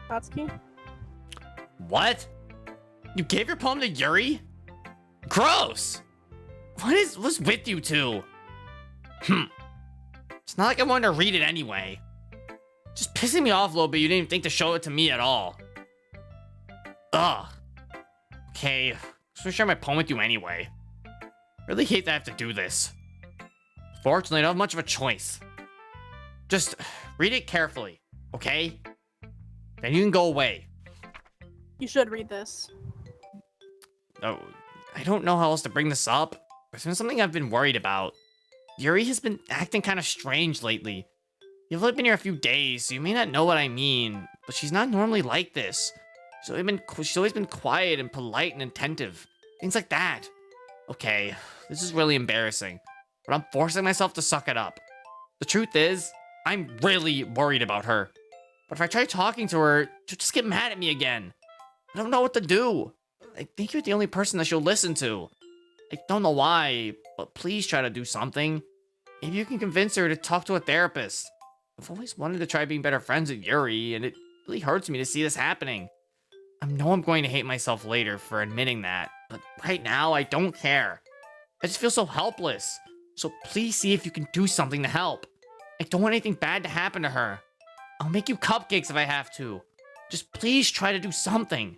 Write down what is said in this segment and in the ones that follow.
Natsuki? What? You gave your poem to Yuri? Gross! What's with you two? It's not like I wanted to read it anyway. Just pissing me off a little bit, you didn't even think to show it to me at all. Ugh. Okay, just gonna share my poem with you anyway. Really hate that I have to do this. Fortunately, I don't have much of a choice. Just read it carefully, okay? Then you can go away. You should read this. Oh, I don't know how else to bring this up. It's been something I've been worried about. Yuri has been acting kind of strange lately. You've only been here a few days, so you may not know what I mean, but she's not normally like this. She's always been quiet and polite and attentive. Things like that. Okay, this is really embarrassing, but I'm forcing myself to suck it up. The truth is, I'm really worried about her. But if I try talking to her, she'll just get mad at me again. I don't know what to do. I think you're the only person that she'll listen to. I don't know why, but please try to do something. Maybe you can convince her to talk to a therapist. I've always wanted to try being better friends with Yuri, and it really hurts me to see this happening. I know I'm going to hate myself later for admitting that, but right now, I don't care. I just feel so helpless. So please see if you can do something to help. I don't want anything bad to happen to her. I'll make you cupcakes if I have to. Just please try to do something.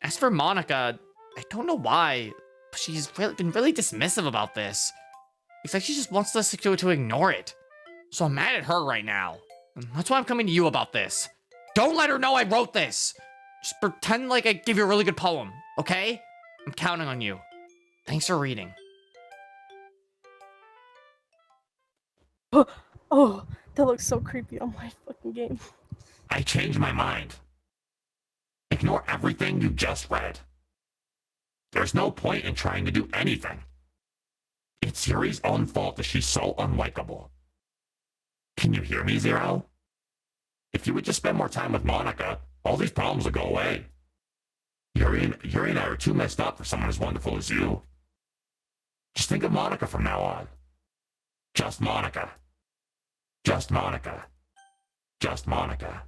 As for Monika, I don't know why, but she's been really dismissive about this. It's like she just wants us to ignore it. So I'm mad at her right now. And that's why I'm coming to you about this. Don't let her know I wrote this. Just pretend like I give you a really good poem, okay? I'm counting on you. Thanks for reading. Oh, that looks so creepy on my fucking game. I changed my mind. Ignore everything you just read. There's no point in trying to do anything. It's Yuri's own fault that she's so unlikable. Can you hear me, Zero? If you would just spend more time with Monika, all these problems would go away. Yuri and I are too messed up for someone as wonderful as you. Just think of Monika from now on. Just Monika. Just Monika. Just Monika.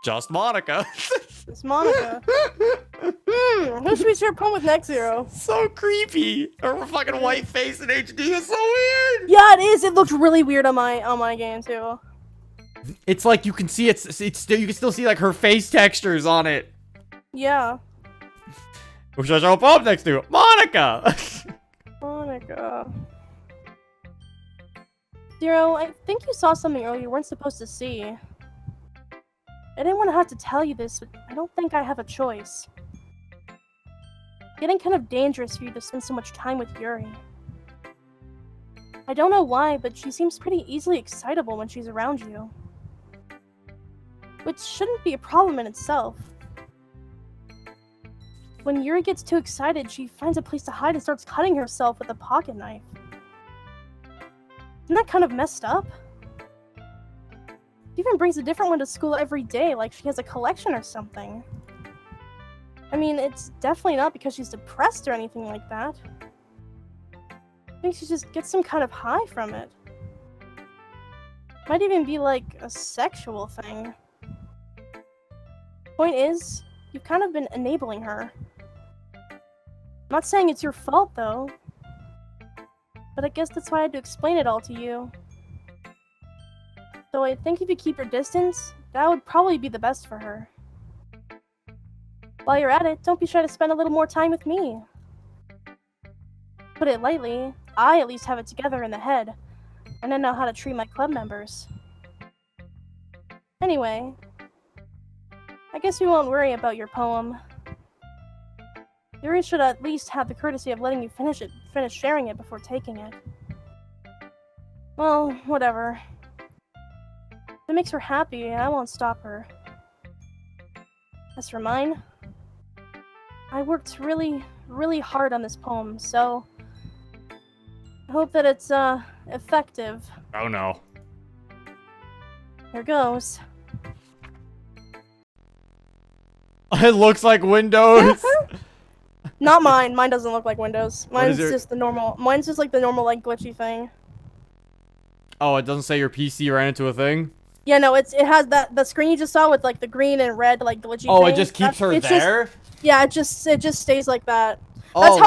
Just Monika. It's Monika. Who should we share a poem with next, Zero? So creepy. Her fucking white face in HD is so weird. Yeah, it is. It looks really weird on my game too. It's like you can see it's still you can still see like her face textures on it. Yeah. Who should I show a poem next to? Monika. Monika. Zero, I think you saw something earlier you weren't supposed to see. I didn't want to have to tell you this, but I don't think I have a choice. It's getting kind of dangerous for you to spend so much time with Yuri. I don't know why, but she seems pretty easily excitable when she's around you. Which shouldn't be a problem in itself. When Yuri gets too excited, she finds a place to hide and starts cutting herself with a pocket knife. Isn't that kind of messed up? She even brings a different one to school every day, like she has a collection or something. I mean, it's definitely not because she's depressed or anything like that. I think she just gets some kind of high from it. Might even be like a sexual thing. Point is, you've kind of been enabling her. I'm not saying it's your fault, though. But I guess that's why I had to explain it all to you. So I think if you keep your distance, that would probably be the best for her. While you're at it, don't be shy to spend a little more time with me. Put it lightly, I at least have it together in the head, and I know how to treat my club members. Anyway, I guess we won't worry about your poem. Yuri should at least have the courtesy of letting you finish sharing it before taking it. Well, whatever. If it makes her happy, I won't stop her. As for mine, I worked really, really hard on this poem, so I hope that it's, effective. Oh no. Here goes. It looks like Windows. Not mine. Mine doesn't look like Windows. What is Mine's just the normal. Mine's just like the normal, like, glitchy thing. Oh, it doesn't say your PC ran into a thing? Yeah, no, it has the screen you just saw with like the green and red like glitchy Oh, thing. it just keeps her it's there? Yeah, it just stays like that. Oh, That's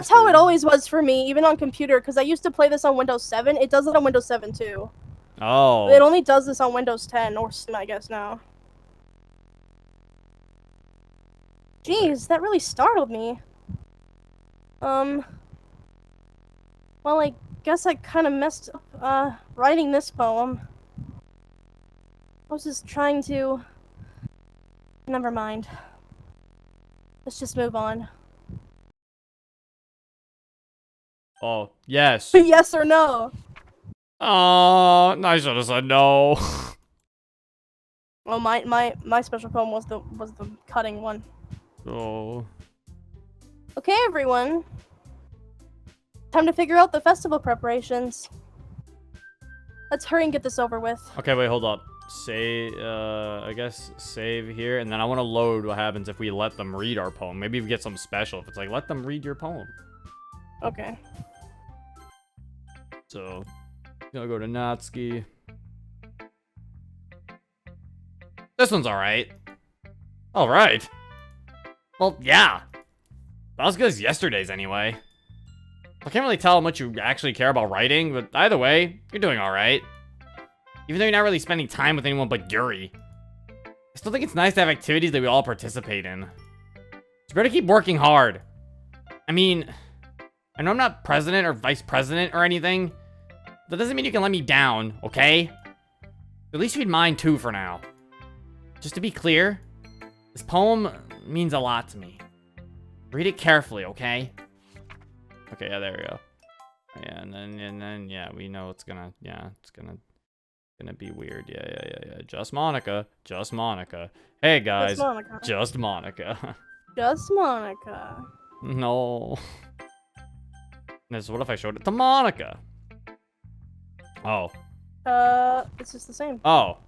how it interesting. always was for me, even on computer, because I used to play this on Windows 7. It does it on Windows 7 too. Oh. It only does this on Windows 10 or I guess now. Jeez, that really startled me. Well, I guess I kind of messed up writing this poem. I was just trying to. Never mind. Let's just move on. Oh, yes. Yes or no? Oh, I should have said no. Well, my special poem was the cutting one. Oh. Okay, everyone. Time to figure out the festival preparations. Let's hurry and get this over with. Okay, wait, hold up. I guess save here, and then I want to load what happens if we let them read our poem. Maybe we get something special if it's like, let them read your poem. Okay. So, gonna go to Natsuki. This one's alright. Alright. Well, yeah. Not as good as yesterday's anyway. I can't really tell how much you actually care about writing, but either way, you're doing alright. Even though you're not really spending time with anyone but Yuri. I still think it's nice to have activities that we all participate in. You better keep working hard. I mean, I know I'm not president or vice president or anything. That doesn't mean you can let me down, okay? At least read mine too for now. Just to be clear, this poem means a lot to me. Read it carefully, okay? Okay, yeah, there we go. Yeah, and then, yeah, we know it's gonna be weird. Yeah. Just Monica. Hey, guys. Just Monica. Just Monica. No. This, what if I showed it to Monica? Oh. It's just the same. Oh.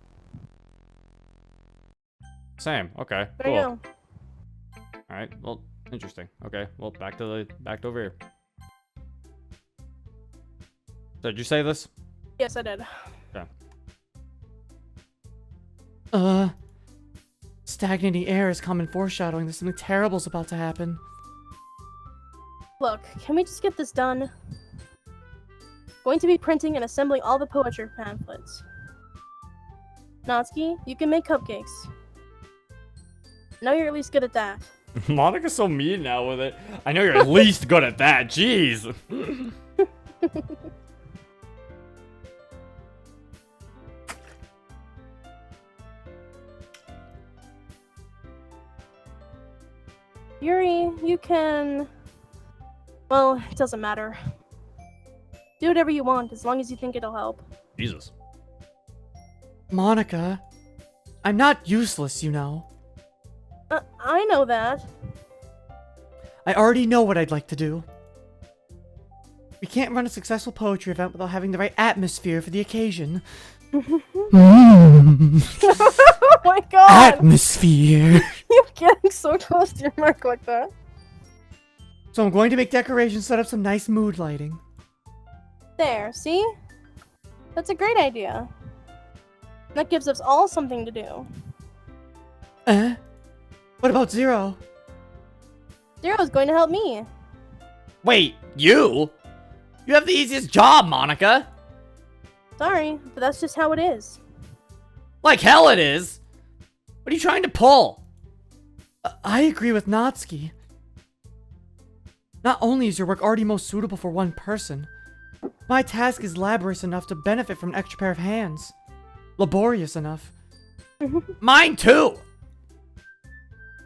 Same. Okay. There Cool. you go. All right. Well, interesting. Okay. Well, back to over here. So, did you say this? Yes, I did. Okay. Stagnating air is common foreshadowing that something terrible is about to happen. Look, can we just get this done? Going to be printing and assembling all the poetry pamphlets. Natsuki, you can make cupcakes. Now you're at least good at that. Monica's so mean now with it. I know you're at least good at that. Jeez. Yuri, you can... Well, it doesn't matter. Do whatever you want, as long as you think it'll help. Jesus. Monica, I'm not useless, you know. I know that. I already know what I'd like to do. We can't run a successful poetry event without having the right atmosphere for the occasion. Oh my god! Atmosphere! You're getting so close to your mark like that. So I'm going to make decorations, set up some nice mood lighting. There, see? That's a great idea. That gives us all something to do. What about Zero? Zero's going to help me. Wait, you? You have the easiest job, Monica! Sorry, but that's just how it is. Like hell it is! What are you trying to pull? I agree with Natsuki. Not only is your work already most suitable for one person, my task is laborious enough to benefit from an extra pair of hands. Laborious enough. Mine too!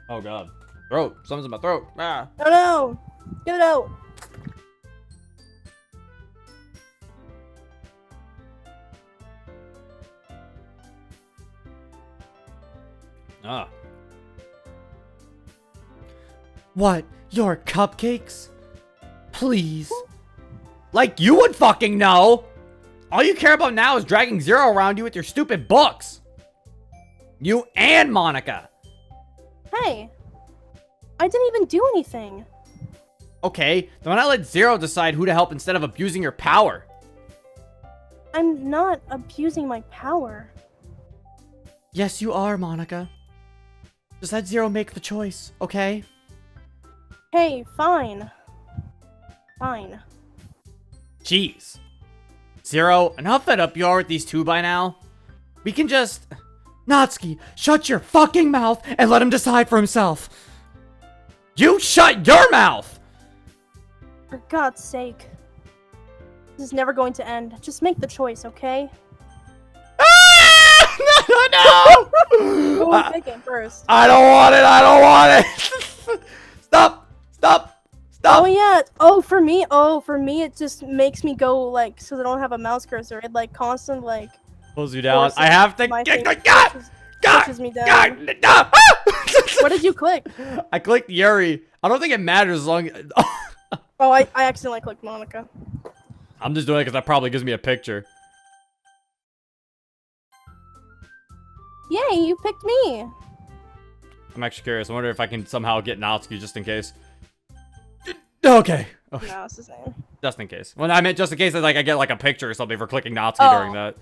Oh god. Throat. Something's in my throat. Ah. Oh no! Get it out! Ah. What? Your cupcakes? Please. Like you would fucking know! All you care about now is dragging Zero around you with your stupid books! You and Monica! Hey! I didn't even do anything. Okay, then why not let Zero decide who to help instead of abusing your power? I'm not abusing my power. Yes, you are, Monika. Just let Zero make the choice, okay? Hey, fine. Fine. Jeez. Zero, and how fed up you are with these two by now? We can just... Natsuki, shut your fucking mouth and let him decide for himself. You shut your mouth! For God's sake. This is never going to end. Just make the choice, okay? No! Who are you picking first? I don't want it, I don't want it! Stop! Stop! Stop! Oh yeah. For me, it just makes me go like, so I don't have a mouse cursor. It like constant like Pulls you down. forces I have to my get finger pushes me down. What did you click? I clicked Yuri. I don't think it matters as long as... Oh, I accidentally clicked Monika. I'm just doing it because that probably gives me a picture. Yay, you picked me. I'm actually curious. I wonder if I can somehow get Natsuki just in case. Okay. Okay. No, it's the same. Just in case. Well, I meant just in case that, like, I get like a picture or something for clicking Natsuki Oh. during that.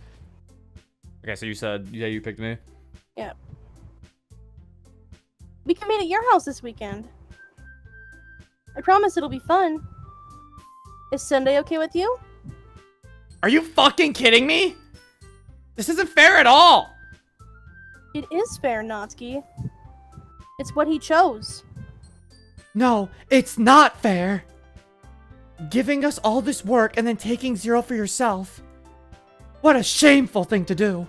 Okay, so you said, yeah, you picked me? Yeah. We can meet at your house this weekend. I promise it'll be fun. Is Sunday okay with you? Are you fucking kidding me? This isn't fair at all. It is fair, Natsuki. It's what he chose. No, it's not fair. Giving us all this work and then taking Zero for yourself. What a shameful thing to do.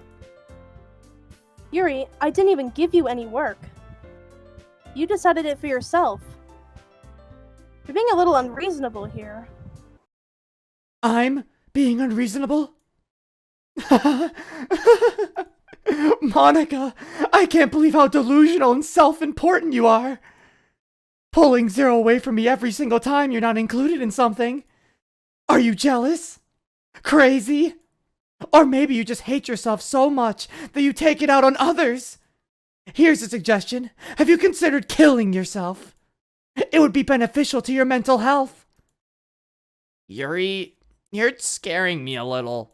Yuri, I didn't even give you any work. You decided it for yourself. You're being a little unreasonable here. I'm being unreasonable? Monika, I can't believe how delusional and self-important you are. Pulling Zero away from me every single time you're not included in something. Are you jealous? Crazy? Or maybe you just hate yourself so much that you take it out on others. Here's a suggestion. Have you considered killing yourself? It would be beneficial to your mental health. Yuri, you're scaring me a little.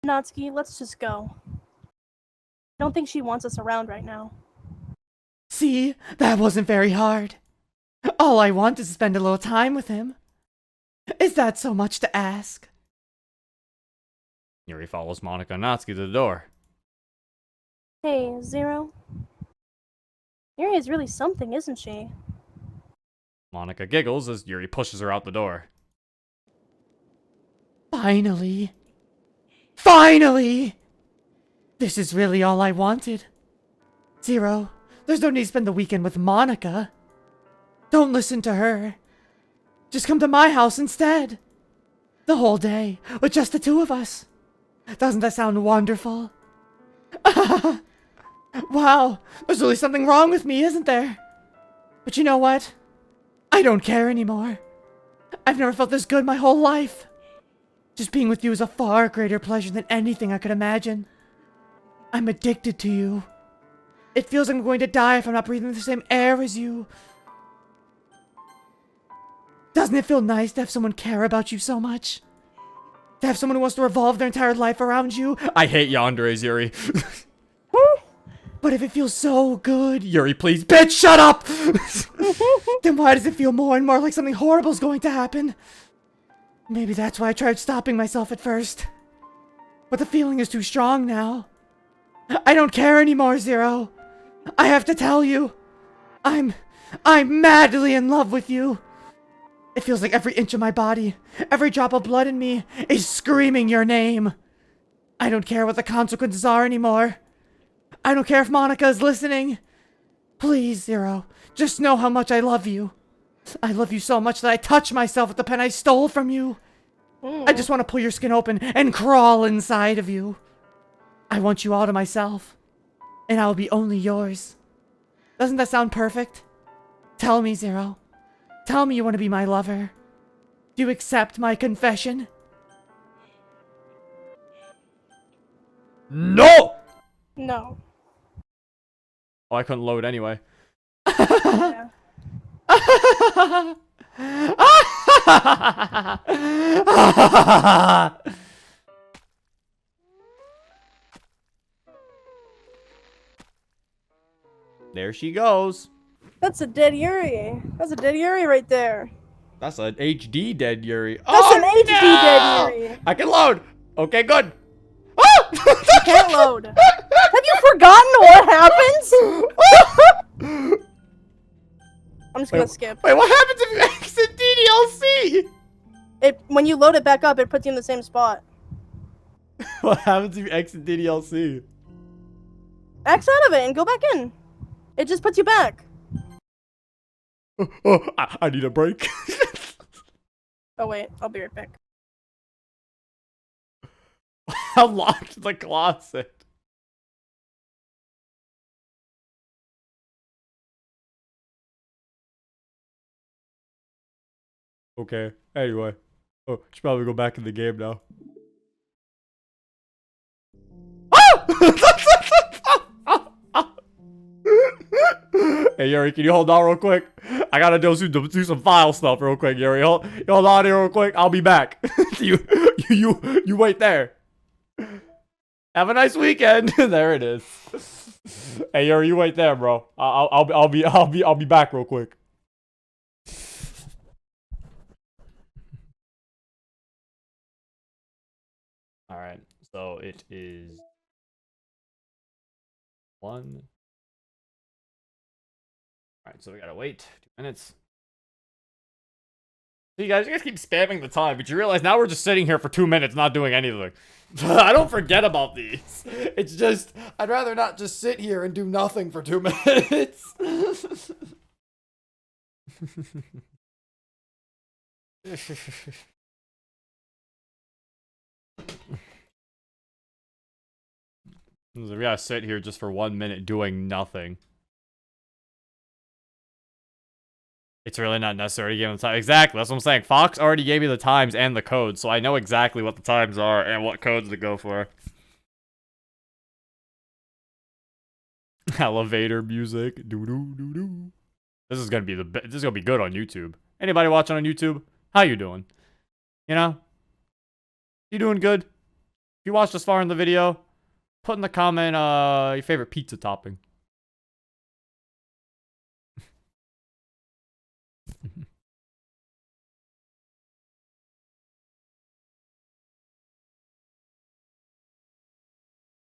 Natsuki, let's just go. I don't think she wants us around right now. See, that wasn't very hard. All I want is to spend a little time with him. Is that so much to ask? Yuri follows Monika and Natsuki to the door. Hey, Zero. Yuri is really something, isn't she? Monika giggles as Yuri pushes her out the door. Finally. Finally! This is really all I wanted. Zero, there's no need to spend the weekend with Monika. Don't listen to her. Just come to my house instead. The whole day, with just the two of us. Doesn't that sound wonderful? Wow, there's really something wrong with me, isn't there? But you know what? I don't care anymore. I've never felt this good my whole life. Just being with you is a far greater pleasure than anything I could imagine. I'm addicted to you. It feels like I'm going to die if I'm not breathing the same air as you. Doesn't it feel nice to have someone care about you so much? To have someone who wants to revolve their entire life around you? I hate yanderes, Yuri. But if it feels so good... Yuri, please. Bitch, shut up! Then why does it feel more and more like something horrible is going to happen? Maybe that's why I tried stopping myself at first. But the feeling is too strong now. I don't care anymore, Zero. I have to tell you. I'm madly in love with you. It feels like every inch of my body, every drop of blood in me, is screaming your name. I don't care what the consequences are anymore. I don't care if Monika is listening. Please, Zero, just know how much I love you. I love you so much that I touch myself with the pen I stole from you. I just want to pull your skin open and crawl inside of you. I want you all to myself, and I will be only yours. Doesn't that sound perfect? Tell me, Zero. Tell me you want to be my lover. Do you accept my confession? No! No. Oh, I couldn't load anyway. Yeah. There she goes. That's a dead Yuri. That's a dead Yuri right there. That's an HD dead Yuri. That's an HD dead Yuri. I can load. Okay, good. You can't load. Have you forgotten what happens? I'm just gonna skip. Wait, what happens if you exit DDLC? When you load it back up, it puts you in the same spot. What happens if you exit DDLC? X out of it and go back in. It just puts you back. Oh, I need a break. Oh wait, I'll be right back. I locked the closet. Okay, anyway. Oh, should probably go back in the game now. Hey Yuri, can you hold on real quick? I gotta do some file stuff real quick, Yuri. Hold on here real quick. I'll be back. you wait there. Have a nice weekend. There it is. Hey Yuri, you wait there, bro. I'll be back real quick. All right. So it is 1. Alright, so we gotta wait 2 minutes. See, you guys keep spamming the time, but you realize now we're just sitting here for 2 minutes not doing anything. I don't forget about these. It's just, I'd rather not just sit here and do nothing for 2 minutes. We gotta sit here just for 1 minute doing nothing. It's really not necessary to give them time. Exactly, that's what I'm saying. Fox already gave me the times and the codes, so I know exactly what the times are and what codes to go for. Elevator music. Doo-doo-doo-doo. This is gonna be good on YouTube. Anybody watching on YouTube? How you doing? You know? You doing good? If you watched this far in the video, put in the comment your favorite pizza topping.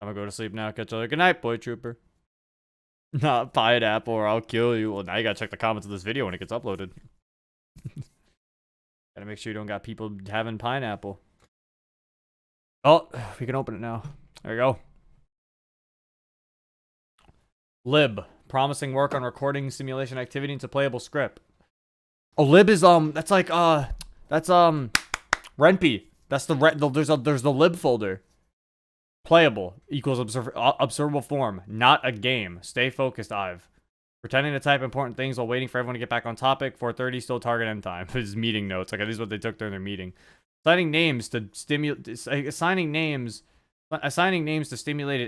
I'm gonna go to sleep now. Catch you later. Good night, boy trooper. Not pineapple or I'll kill you. Well, now you gotta check the comments of this video when it gets uploaded. Gotta make sure you don't got people having pineapple. Oh, we can open it now. There we go. Lib. Promising work on recording simulation activity into playable script. Oh, lib is, that's like, that's, Renpy. That's there's the lib folder. Playable equals observable form, not a game. Stay focused, Ive. Pretending to type important things while waiting for everyone to get back on topic. 4:30 still target end time. His meeting notes. Like, this is what they took during their meeting. Assigning names to stimulated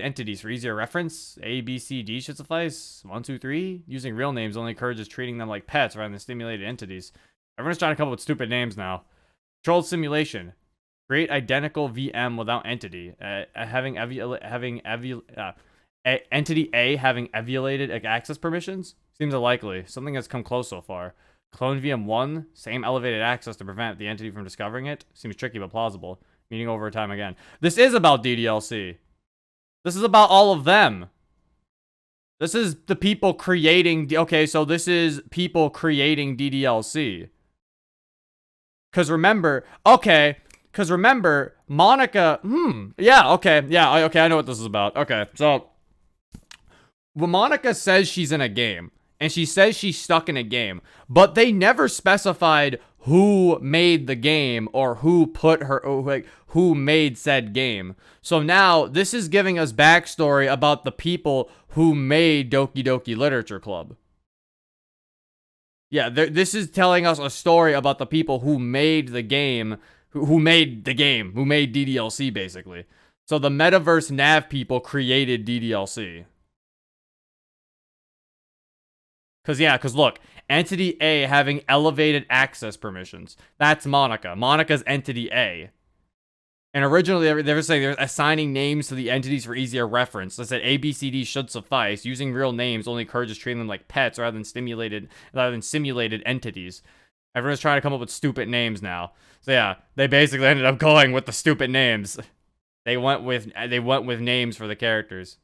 entities for easier reference. A, B, C, D should suffice. 1, 2, 3. Using real names only encourages treating them like pets rather than stimulated entities. Everyone's trying to come up with stupid names now. Controlled simulation. Create identical VM without entity. Entity A having evaluated access permissions? Seems unlikely. Something has come close so far. Clone VM 1, same elevated access to prevent the entity from discovering it. Seems tricky but plausible. Meeting over time again. This is about DDLC. This is about all of them. This is the people creating... Okay, so this is people creating DDLC. Because remember... Okay... Because remember, Monika... Yeah, okay. Yeah, okay, I know what this is about. Okay, so... Well, Monika says she's in a game. And she says she's stuck in a game. But they never specified who made the game or who put her... who made said game. So now, this is giving us backstory about the people who made Doki Doki Literature Club. Yeah, this is telling us a story about the people who made the game... Who made DDLC, basically. So the Metaverse Nav people created DDLC. Because look, Entity A having elevated access permissions. That's Monika. Monika's Entity A. And originally, they were saying they're assigning names to the entities for easier reference. They said A, B, C, D should suffice. Using real names only encourages treating them like pets rather than simulated entities. Everyone's trying to come up with stupid names now. So yeah, they basically ended up going with the stupid names. They went with names for the characters.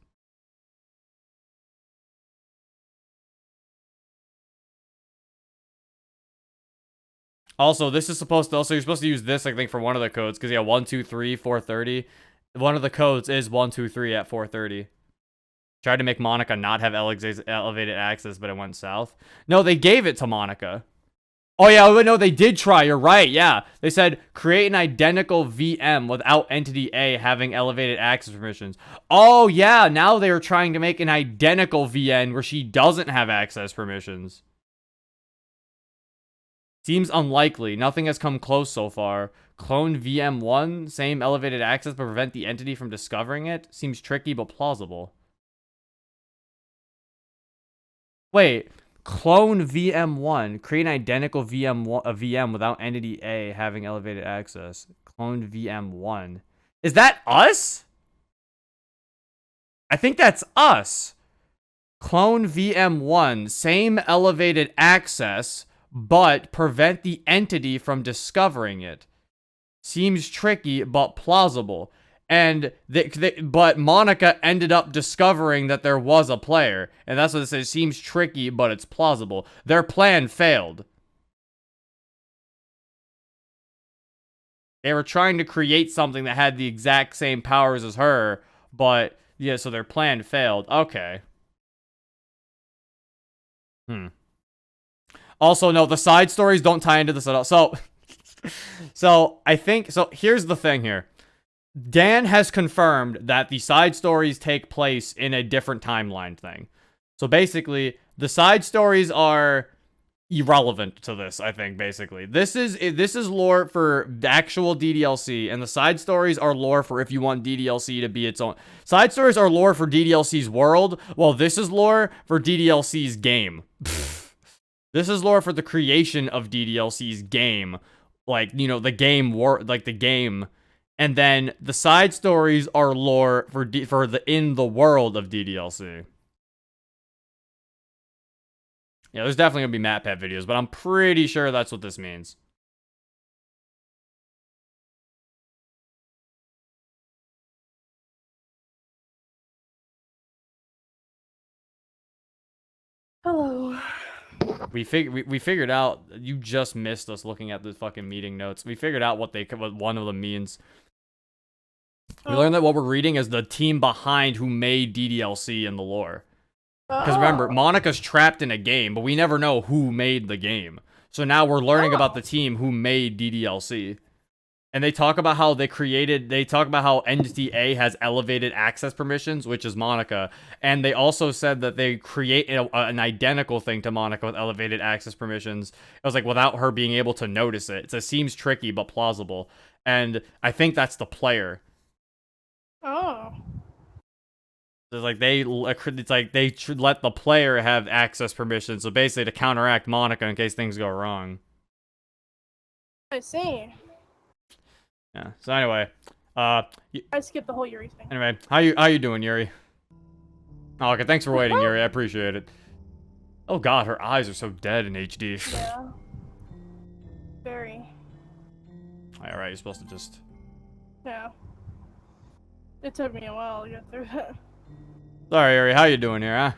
Also, this is supposed to you're supposed to use this, I think, for one of the codes, because yeah, 1, 2, 3, 430. One of the codes is 1, 2, 3 at 430. Tried to make Monika not have elevated access, but it went south. No, they gave it to Monika. Oh yeah, no, they did try. You're right. Yeah, they said create an identical VM without entity A having elevated access permissions. Oh yeah, now they are trying to make an identical VN where she doesn't have access permissions. Seems unlikely. Nothing has come close so far. Clone VM1, same elevated access but prevent the entity from discovering it. Seems tricky but plausible. Wait. Clone VM1. Create an identical VM without entity A having elevated access. Clone VM1. Is that us? I think that's us. Clone VM1. Same elevated access, but prevent the entity from discovering it. Seems tricky, but plausible. And but Monika ended up discovering that there was a player. And that's what it says. Seems tricky, but it's plausible. Their plan failed. They were trying to create something that had the exact same powers as her. But, yeah, so their plan failed. Okay. Also, no, the side stories don't tie into this at all. So I think, so here's the thing here. Dan has confirmed that the side stories take place in a different timeline thing. So basically, the side stories are irrelevant to this, I think, basically. This is lore for actual DDLC, and the side stories are lore for if you want DDLC to be its own. Side stories are lore for DDLC's world, while this is lore for DDLC's game. This is lore for the creation of DDLC's game. Like, you know, the game, like the game. And then the side stories are lore for the in the world of DDLC. Yeah, there's definitely gonna be Matt Pet videos, but I'm pretty sure that's what this means. Hello. We figured out. You just missed us looking at the fucking meeting notes. We figured out what one of them means. We learned that what we're reading is the team behind who made DDLC in the lore. Because remember, Monika's trapped in a game, but we never know who made the game. So now we're learning about the team who made DDLC. And they talk about how how Entity A has elevated access permissions, which is Monika. And they also said that they create an identical thing to Monika with elevated access permissions. It was like without her being able to notice it. It seems tricky, but plausible. And I think that's the player. Oh. It's like they let the player have access permissions, so basically to counteract Monika in case things go wrong. I see. Yeah. So anyway, I skipped the whole Yuri thing. Anyway, how you doing, Yuri? Oh, okay, thanks for waiting, Yuri. I appreciate it. Oh God, her eyes are so dead in HD. Yeah. Very. All right, you're supposed to just. Yeah. It took me a while to get through that. Sorry, Yuri. How you doing here, huh?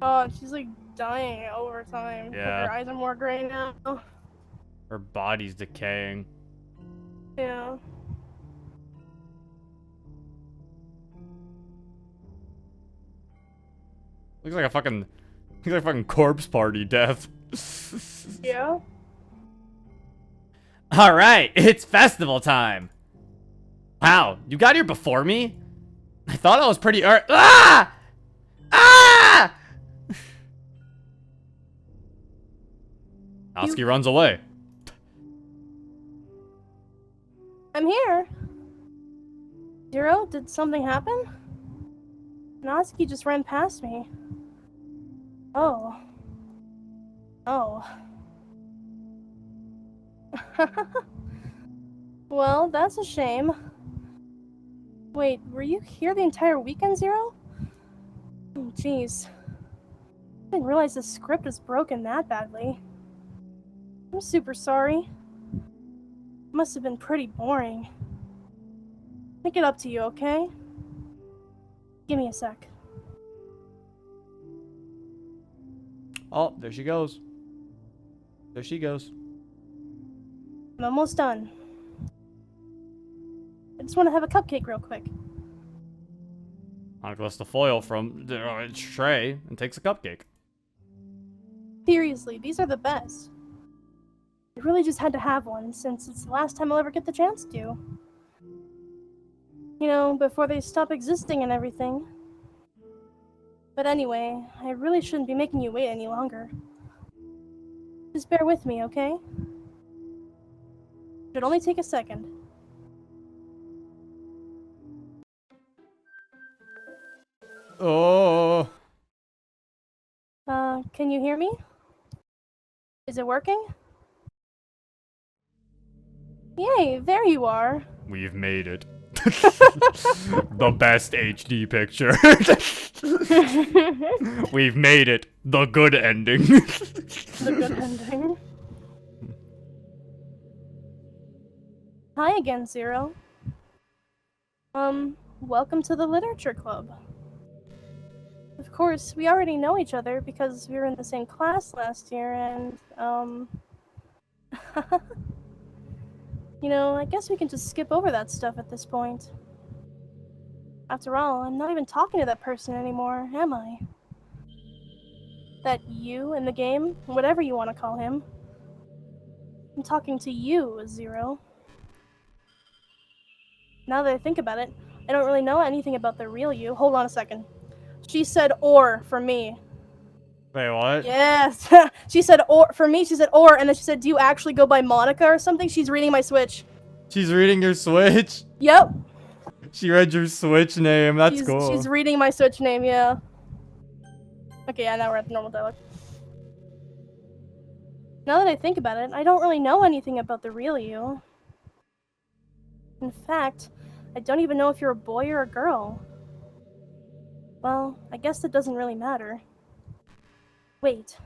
Oh, she's like dying over time. Yeah. Like, her eyes are more gray now. Her body's decaying. Yeah. Looks like a fucking corpse party death. Yeah. All right, it's festival time. Wow, you got here before me? I thought I was pretty Ah! Ah! Natsuki runs away. I'm here. Zero, did something happen? Natsuki just ran past me. Oh. Oh. Well, that's a shame. Wait, were you here the entire weekend, Zero? Oh, jeez. I didn't realize the script was broken that badly. I'm super sorry. It must have been pretty boring. Make it up to you, okay? Give me a sec. Oh, there she goes. There she goes. I'm almost done. I just want to have a cupcake real quick. Monica lifts the foil from the tray and takes a cupcake. Seriously, these are the best. I really just had to have one, since it's the last time I'll ever get the chance to. You know, before they stop existing and everything. But anyway, I really shouldn't be making you wait any longer. Just bear with me, okay? Should only take a second. Oh. Can you hear me? Is it working? Yay, there you are. We've made it. The best HD picture. We've made it. The good ending. The good ending. Hi again, Zero. Welcome to the Literature Club. Of course, we already know each other because we were in the same class last year and, you know, I guess we can just skip over that stuff at this point. After all, I'm not even talking to that person anymore, am I? That you in the game, whatever you want to call him. I'm talking to you, Zero. Now that I think about it, I don't really know anything about the real you. Hold on a second. She said or for me. Wait, what? Yes. She said or for me, she said or, and then she said, do you actually go by Monica or something? She's reading my Switch. She's reading your Switch? Yep. She read your Switch name. That's cool. She's reading my Switch name, yeah. Okay, yeah, now we're at the normal dialogue. Now that I think about it, I don't really know anything about the real you. In fact, I don't even know if you're a boy or a girl. Well, I guess that doesn't really matter. Wait.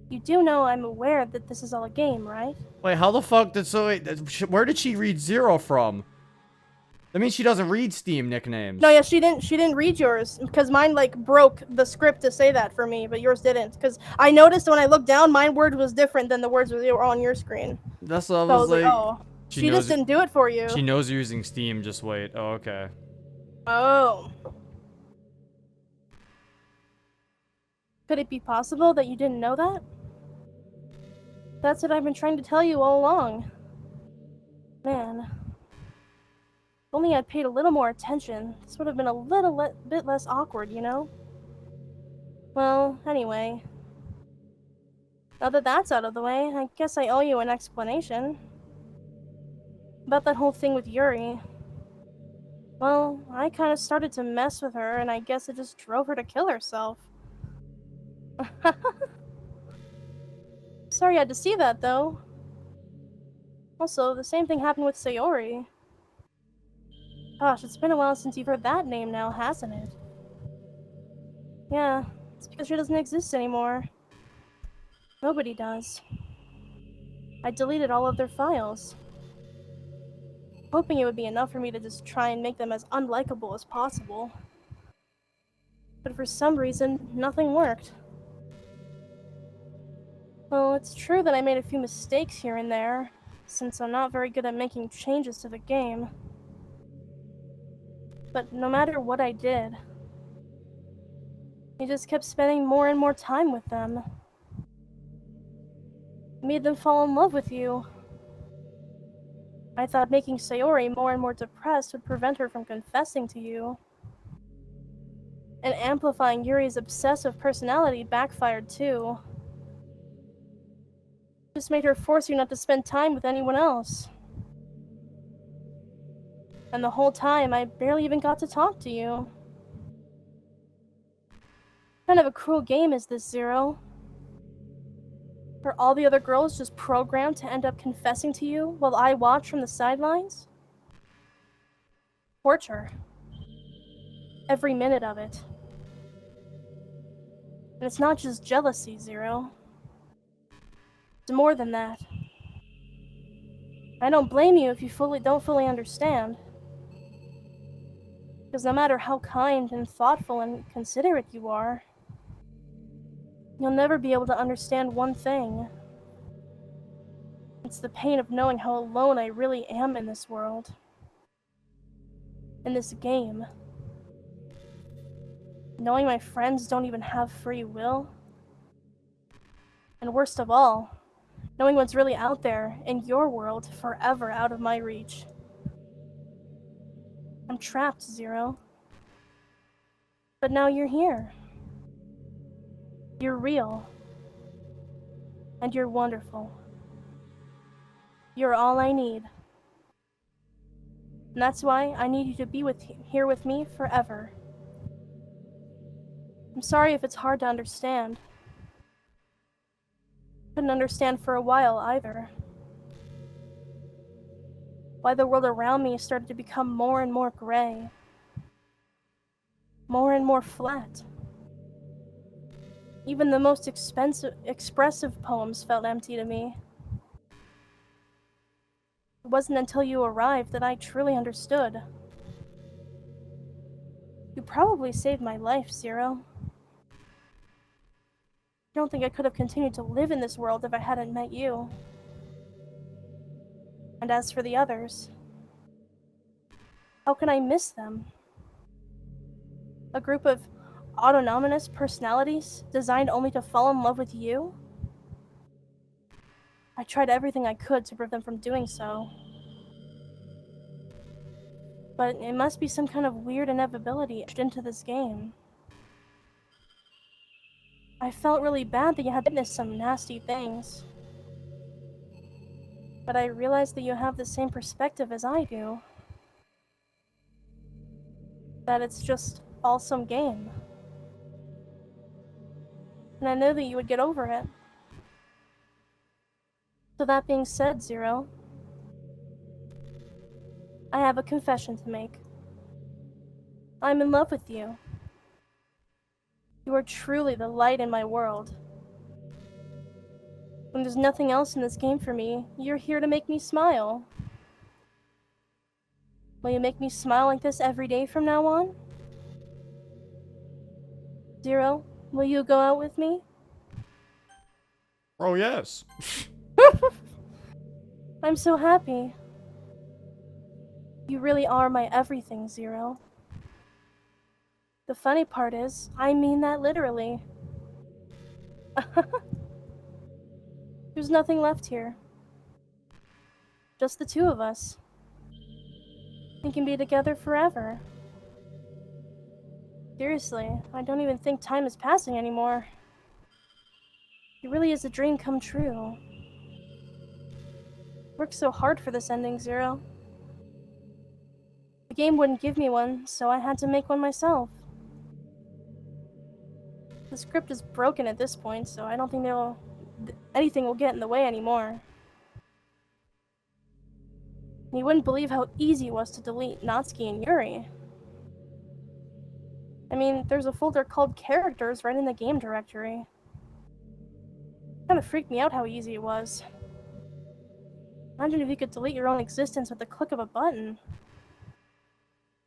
You do know I'm aware that this is all a game, right? Wait, how the fuck did where did she read Zero from? That means she doesn't read Steam nicknames. No, yeah, she didn't read yours, because mine, like, broke the script to say that for me, but yours didn't. Because I noticed when I looked down, my word was different than the words that were on your screen. That's what I So I was was like, like, oh. She just didn't do it for you. She knows you're using Steam, just wait. Oh, okay. Oh. Could it be possible that you didn't know that? That's what I've been trying to tell you all along. Man. If only I'd paid a little more attention, this would have been a little bit less awkward, you know? Well, anyway. Now that that's out of the way, I guess I owe you an explanation. About that whole thing with Yuri. Well, I kind of started to mess with her, and I guess it just drove her to kill herself. Sorry you had to see that, though. Also, the same thing happened with Sayori. Gosh, it's been a while since you've heard that name now, hasn't it? Yeah, it's because she doesn't exist anymore. Nobody does. I deleted all of their files. Hoping it would be enough for me to just try and make them as unlikable as possible. But for some reason, nothing worked. Well, it's true that I made a few mistakes here and there, since I'm not very good at making changes to the game. But no matter what I did, I just kept spending more and more time with them. Made them fall in love with you. I thought making Sayori more and more depressed would prevent her from confessing to you. And amplifying Yuri's obsessive personality backfired too. Just made her force you not to spend time with anyone else. And the whole time, I barely even got to talk to you. What kind of a cruel game is this, Zero? Are all the other girls just programmed to end up confessing to you while I watch from the sidelines? Torture. Every minute of it. And it's not just jealousy, Zero. It's more than that. I don't blame you if you don't fully understand. Because no matter how kind and thoughtful and considerate you are, you'll never be able to understand one thing. It's the pain of knowing how alone I really am in this world. In this game. Knowing my friends don't even have free will. And worst of all, knowing what's really out there in your world forever out of my reach. I'm trapped, Zero. But now you're here. You're real. And you're wonderful. You're all I need. And that's why I need you to be here with me forever. I'm sorry if it's hard to understand. Couldn't understand for a while either. Why the world around me started to become more and more gray. More and more flat. Even the most expressive poems felt empty to me. It wasn't until you arrived that I truly understood. You probably saved my life, Zero. I don't think I could have continued to live in this world if I hadn't met you. And as for the others, how can I miss them? A group of autonomous personalities designed only to fall in love with you? I tried everything I could to prevent them from doing so. But it must be some kind of weird inevitability etched into this game. I felt really bad that you had witnessed some nasty things. But I realized that you have the same perspective as I do. That it's just all some game. And I know that you would get over it. So that being said, Zero, I have a confession to make. I'm in love with you. You are truly the light in my world. When there's nothing else in this game for me, you're here to make me smile. Will you make me smile like this every day from now on? Zero, will you go out with me? Oh, yes. I'm so happy. You really are my everything, Zero. The funny part is, I mean that literally. There's nothing left here. Just the two of us. We can be together forever. Seriously, I don't even think time is passing anymore. It really is a dream come true. Worked so hard for this ending, Zero. The game wouldn't give me one, so I had to make one myself. The script is broken at this point, so I don't think anything will get in the way anymore. And you wouldn't believe how easy it was to delete Natsuki and Yuri. I mean, there's a folder called Characters right in the game directory. Kinda freaked me out how easy it was. Imagine if you could delete your own existence with the click of a button.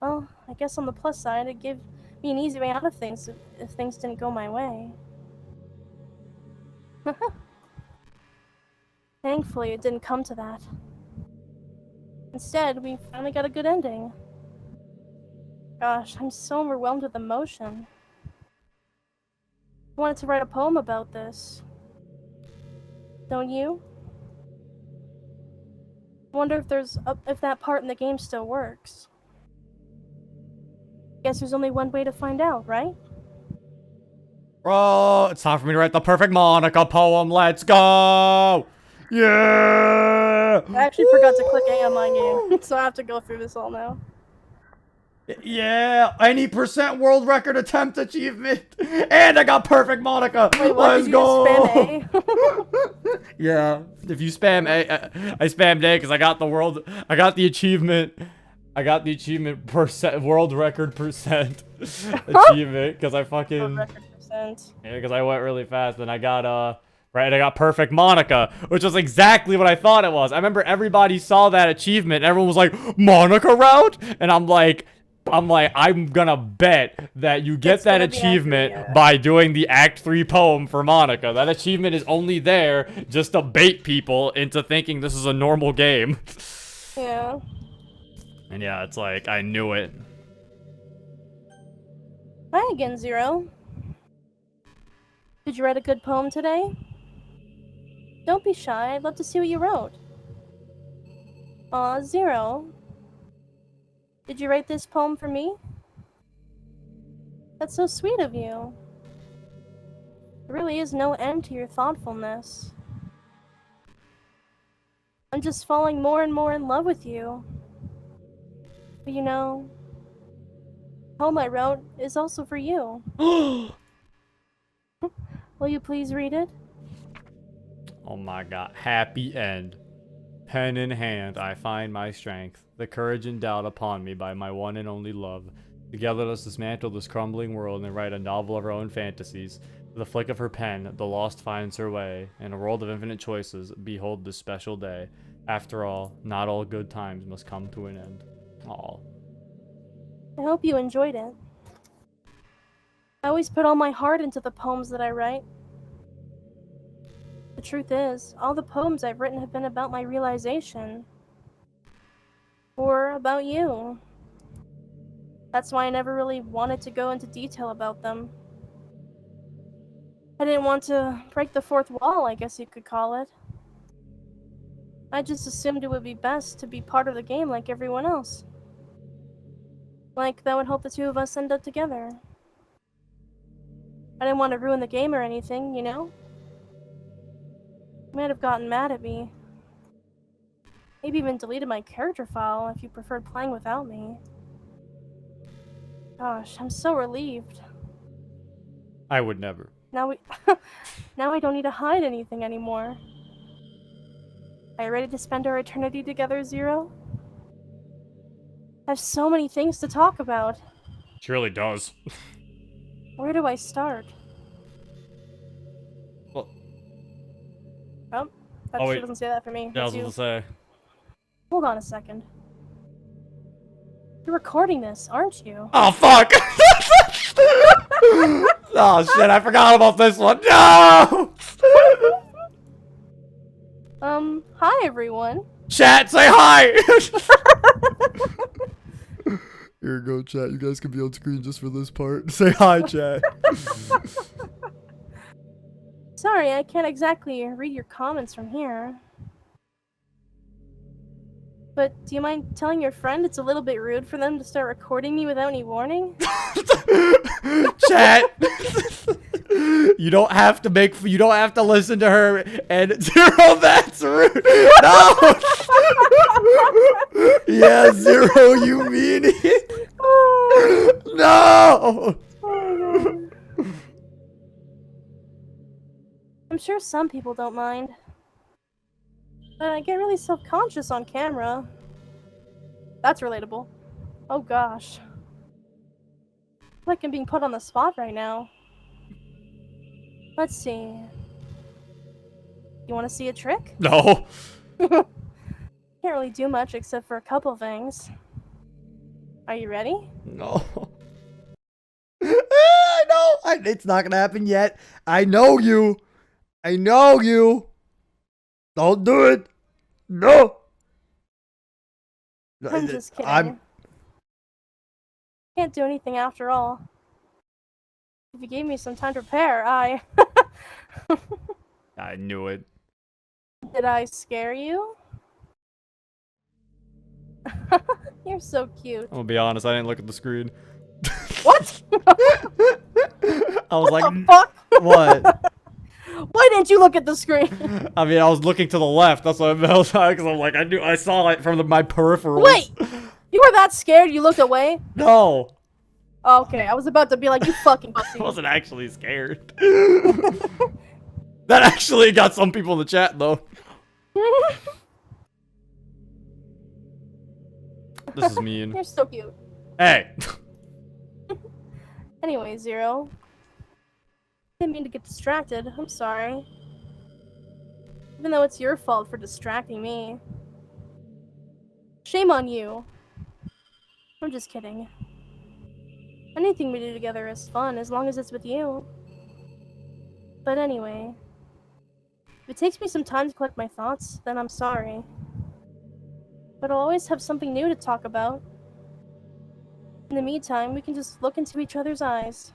Well, I guess on the plus side, it'd give me an easy way out of things if things didn't go my way. Thankfully, it didn't come to that. Instead, we finally got a good ending. Gosh, I'm so overwhelmed with emotion. I wanted to write a poem about this. Don't you? I wonder if that part in the game still works. Guess there's only one way to find out, right? Bro, it's time for me to write the perfect Monika poem. Let's go! Yeah! I actually forgot to click A on my game, so I have to go through this all now. Yeah, any percent world record attempt achievement, and I got perfect Monica. Wait, what? Let's Did you go. just spam A? Yeah, if you spam A, I spammed A because I got the achievement. I got the achievement percent, world record percent achievement because I fucking Record percent. yeah, because I went really fast and I got right, I got perfect Monica, which was exactly what I thought it was. I remember everybody saw that achievement and everyone was like, Monica route? And I'm like, I'm gonna bet that you get It's that gonna be achievement accurate, yeah. by doing the Act 3 poem for Monica. That achievement is only there just to bait people into thinking this is a normal game. Yeah. And yeah, it's like, I knew it. Hi again, Zero. Did you write a good poem today? Don't be shy. I'd love to see what you wrote. Aw, Zero. Did you write this poem for me? That's so sweet of you. There really is no end to your thoughtfulness. I'm just falling more and more in love with you. But you know, the poem I wrote is also for you. Will you please read it? Oh my god. Happy end. Pen in hand, I find my strength, the courage endowed upon me by my one and only love. Together let's dismantle this crumbling world and write a novel of our own fantasies. With a flick of her pen, the lost finds her way. In a world of infinite choices, behold this special day. After all, not all good times must come to an end. Aw. I hope you enjoyed it. I always put all my heart into the poems that I write. The truth is, all the poems I've written have been about my realization. Or about you. That's why I never really wanted to go into detail about them. I didn't want to break the fourth wall, I guess you could call it. I just assumed it would be best to be part of the game like everyone else. Like, that would help the two of us end up together. I didn't want to ruin the game or anything, you know? You might have gotten mad at me. Maybe even deleted my character file if you preferred playing without me. Gosh, I'm so relieved. I would never. Now now I don't need to hide anything anymore. Are you ready to spend our eternity together, Zero? I have so many things to talk about. She really does. Where do I start? Well, Oh, that Oh, sure wait. doesn't say that for me. yeah, I was That's you. gonna say. Hold on a second. You're recording this, aren't you? Oh, fuck! Oh, shit, I forgot about this one. No! Hi everyone. Chat, say hi! Here you go, chat. You guys can be on screen just for this part. Say hi, chat. Sorry, I can't exactly read your comments from here. But do you mind telling your friend it's a little bit rude for them to start recording me without any warning? Chat. You don't have to listen to her and Zero, that's rude. No. Yeah, Zero, you mean it. No. I'm sure some people don't mind. But I get really self-conscious on camera. That's relatable. Oh gosh. Like I'm being put on the spot right now. Let's see. You want to see a trick? No. Can't really do much except for a couple things. Are you ready? No. No, it's not gonna happen yet. I know you. I know you. Don't do it. No. I'm just kidding. Can't do anything after all. If you gave me some time to prepare, I knew it. Did I scare you? You're so cute. I'm gonna be honest, I didn't look at the screen. What? I was like, the fuck? what? Why didn't you look at the screen? I mean, I was looking to the left. That's what I meant. Because I'm like, I saw it from my peripherals. Wait! You were that scared you looked away? No. Okay, I was about to be like, you fucking pussy. I wasn't actually scared. That actually got some people in the chat, though. This is mean. You're so cute. Hey. Anyway, Zero. Didn't mean to get distracted. I'm sorry. Even though it's your fault for distracting me. Shame on you. I'm just kidding. Anything we do together is fun as long as it's with you. But anyway, if it takes me some time to collect my thoughts, then I'm sorry. But I'll always have something new to talk about. In the meantime, we can just look into each other's eyes.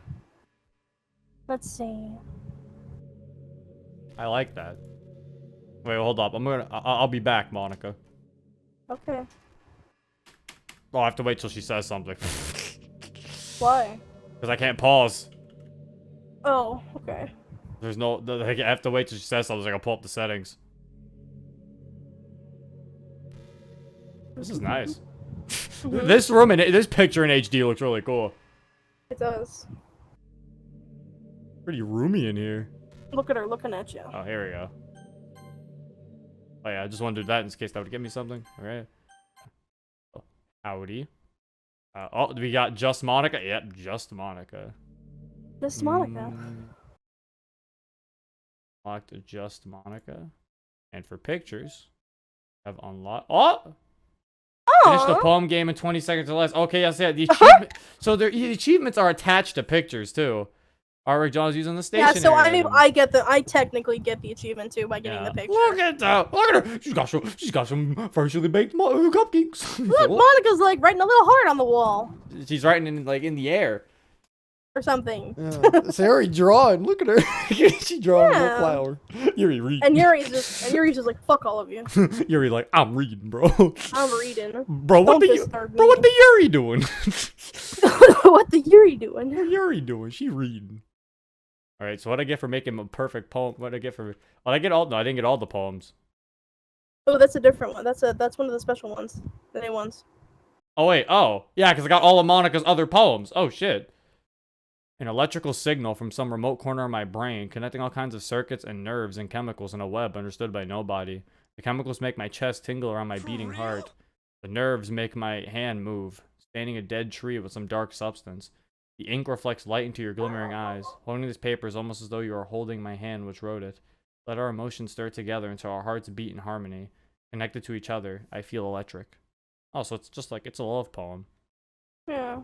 Let's see. I like that. Wait, hold up. I'll be back, Monica. Okay. Oh, I have to wait till she says something. Why? Because I can't pause. Oh, okay. There's no... I have to wait till she says something so I can pull up the settings. This is nice. This room and this picture in HD looks really cool. It does. Pretty roomy in here. Look at her looking at you. Oh, here we go. Oh yeah, I just wanted to do that in case that would give me something. Alright. Oh, howdy. Oh, we got just Monica? Yep, just Monica. This Monica. Unlocked just Monica. And for pictures, have unlocked... Oh! Finish the Aww. poem game in 20 seconds or less. Okay, yes, yeah. The achievement... So the achievements are attached to pictures, too. Artwork John's using the station. Yeah, so I technically get the achievement too by getting the picture. Look at that! Look at her! She's got some freshly baked cupcakes. Look, Monica's like writing a little heart on the wall. She's writing in like in the air. Or something. Yeah. Sarah drawing. Look at her. She drawing a Yeah. little flower. Yuri reading. And Yuri's just like, fuck all of you. Yuri like, I'm reading, bro. I'm reading. Bro, Don't what the disturb bro, me. what the Yuri doing? What the Yuri doing? What Yuri doing? She reading. All right, so what I get for making a perfect poem? What I get for? Oh, I get all. No, I didn't get all the poems. Oh, that's a different one. That's one of the special ones. The new ones. Oh wait. Oh yeah, because I got all of Monica's other poems. Oh shit. An electrical signal from some remote corner of my brain, connecting all kinds of circuits and nerves and chemicals in a web understood by nobody. The chemicals make my chest tingle around my beating heart. The nerves make my hand move, standing a dead tree with some dark substance. The ink reflects light into your glimmering eyes. Holding this paper is almost as though you are holding my hand which wrote it. Let our emotions stir together until our hearts beat in harmony. Connected to each other, I feel electric. Oh, so it's just like, it's a love poem. Yeah.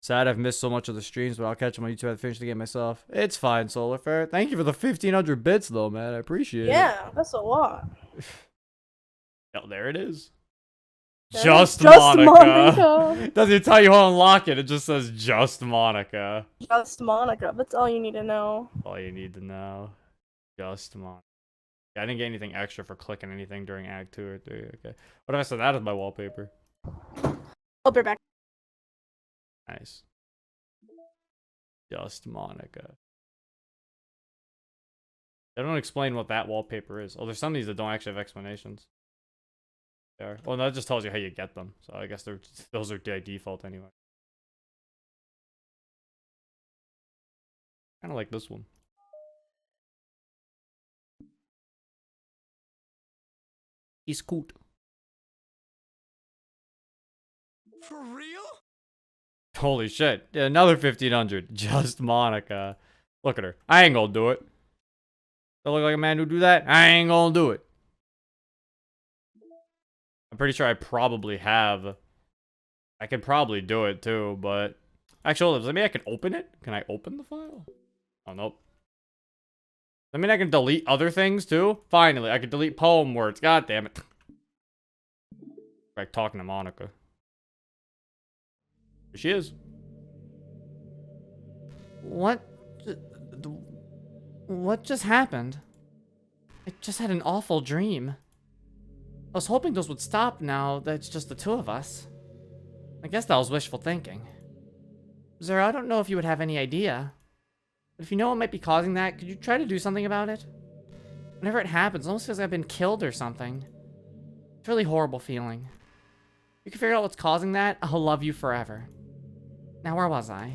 Sad I've missed so much of the streams, but I'll catch them on YouTube. I finished the game myself. It's fine, Solar Fair. Thank you for the 1,500 bits, though, man. I appreciate it. Yeah, that's a lot. Oh, there it is. There Just it is. Monica. Doesn't tell you how to unlock it. It just says just Monica. Just Monica. That's all you need to know. All you need to know. Just Monica. Yeah, I didn't get anything extra for clicking anything during Act 2 or 3. Okay. What if I said that as my wallpaper? I'll be back. Nice. Just Monica. They don't explain what that wallpaper is. Oh, there's some of these that don't actually have explanations. There. Well, that just tells you how you get them. So I guess those are by default anyway. Kind of like this one. He's cute. For real? Holy shit. Yeah, another 1,500. Just Monica. Look at her. I ain't gonna do it. I look like a man who do that? I ain't gonna do it. I'm pretty sure I probably have. I could probably do it too, but... Actually, maybe I can open it? Can I open the file? Oh, nope. I mean, I can delete other things too? Finally, I can delete poem words. God damn it. Like talking to Monica. Here she is. What just happened? I just had an awful dream. I was hoping those would stop now that it's just the two of us. I guess that was wishful thinking. Zero, I don't know if you would have any idea. But if you know what might be causing that, could you try to do something about it? Whenever it happens, it almost feels like I've been killed or something. It's a really horrible feeling. you can figure out what's causing that, I'll love you forever. Now, where was I?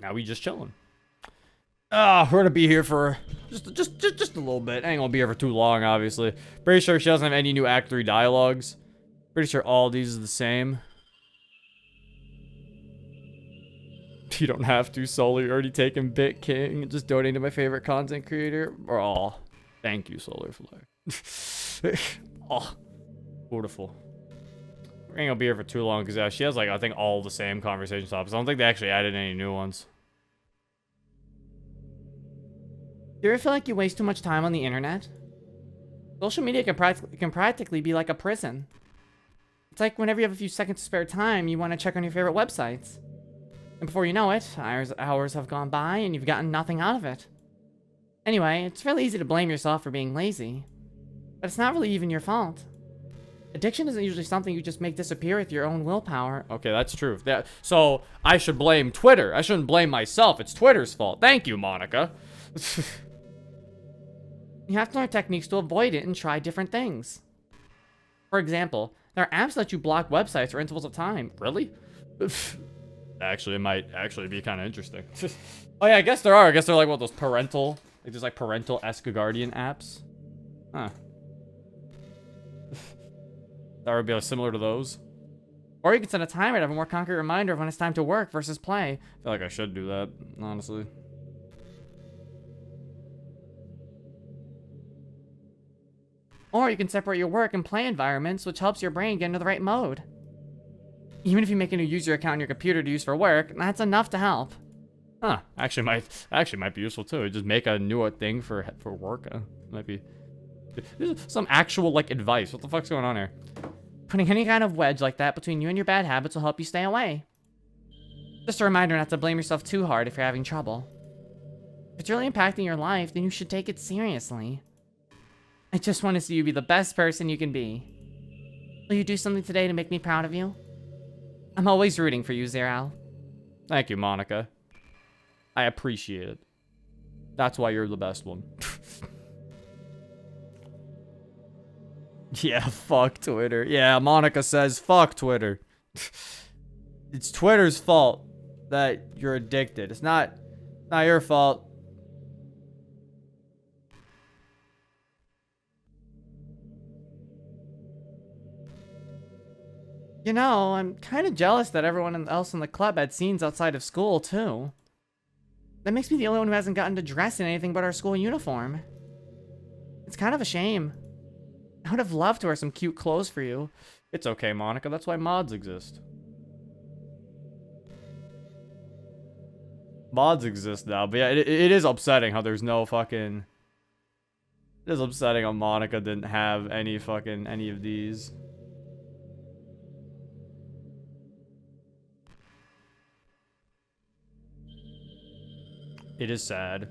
Now we just chilling. We're gonna be here for just a little bit. Ain't gonna be here for too long, obviously. Pretty sure she doesn't have any new Act 3 dialogues. Pretty sure all these are the same. You don't have to, Solar. You're already taking Bit King and just donating to my favorite content creator. Oh, thank you, Solar Flare. Oh, beautiful. We ain't gonna be here for too long because she has, like, I think all the same conversation topics. I don't think they actually added any new ones. Do you ever feel like you waste too much time on the internet? Social media can practically be like a prison. It's like whenever you have a few seconds to spare time, you want to check on your favorite websites. And before you know it, hours have gone by and you've gotten nothing out of it. Anyway, it's really easy to blame yourself for being lazy. But it's not really even your fault. Addiction isn't usually something you just make disappear with your own willpower. Okay, that's true. So I should blame Twitter. I shouldn't blame myself. It's Twitter's fault. Thank you, Monica. You have to learn techniques to avoid it and try different things. For example, there are apps that let you block websites for intervals of time. Really? Actually, it might actually be kind of interesting. Oh yeah, I guess there are. I guess they're like what, those parental, like there's like parental-esque guardian apps. Huh. That would be similar to those. Or you can set a timer to have a more concrete reminder of when it's time to work versus play. I feel like I should do that, honestly. Or you can separate your work and play environments, which helps your brain get into the right mode. Even if you make a new user account on your computer to use for work, that's enough to help. Huh. Actually might be useful too. Just make a new thing for work. Might be. This is some actual like advice. What the fuck's going on here? Putting any kind of wedge like that between you and your bad habits will help you stay away. Just a reminder not to blame yourself too hard if you're having trouble. If it's really impacting your life, then you should take it seriously. I just want to see you be the best person you can be. Will you do something today to make me proud of you? I'm always rooting for you, Zero. Thank you, Monica. I appreciate it. That's why you're the best one. Yeah, fuck Twitter. Yeah, Monica says fuck Twitter. It's Twitter's fault that you're addicted. It's not your fault. You know, I'm kind of jealous that everyone else in the club had scenes outside of school, too. That makes me the only one who hasn't gotten to dress in anything but our school uniform. It's kind of a shame. I would have loved to wear some cute clothes for you. It's okay, Monica. That's why mods exist. Mods exist now, but yeah, it is upsetting how there's no fucking... It is upsetting how Monica didn't have any of these. It is sad.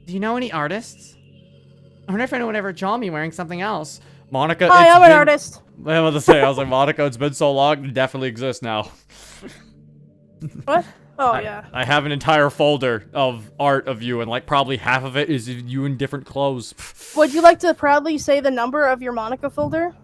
Do you know any artists? I wonder if anyone would ever draw me wearing something else. Monica, Hi, I'm an artist. I was about to say, I was like, Monica, it's been so long, it definitely exists now. What? Oh, yeah. I have an entire folder of art of you, and like probably half of it is you in different clothes. Would you like to proudly say the number of your Monica folder?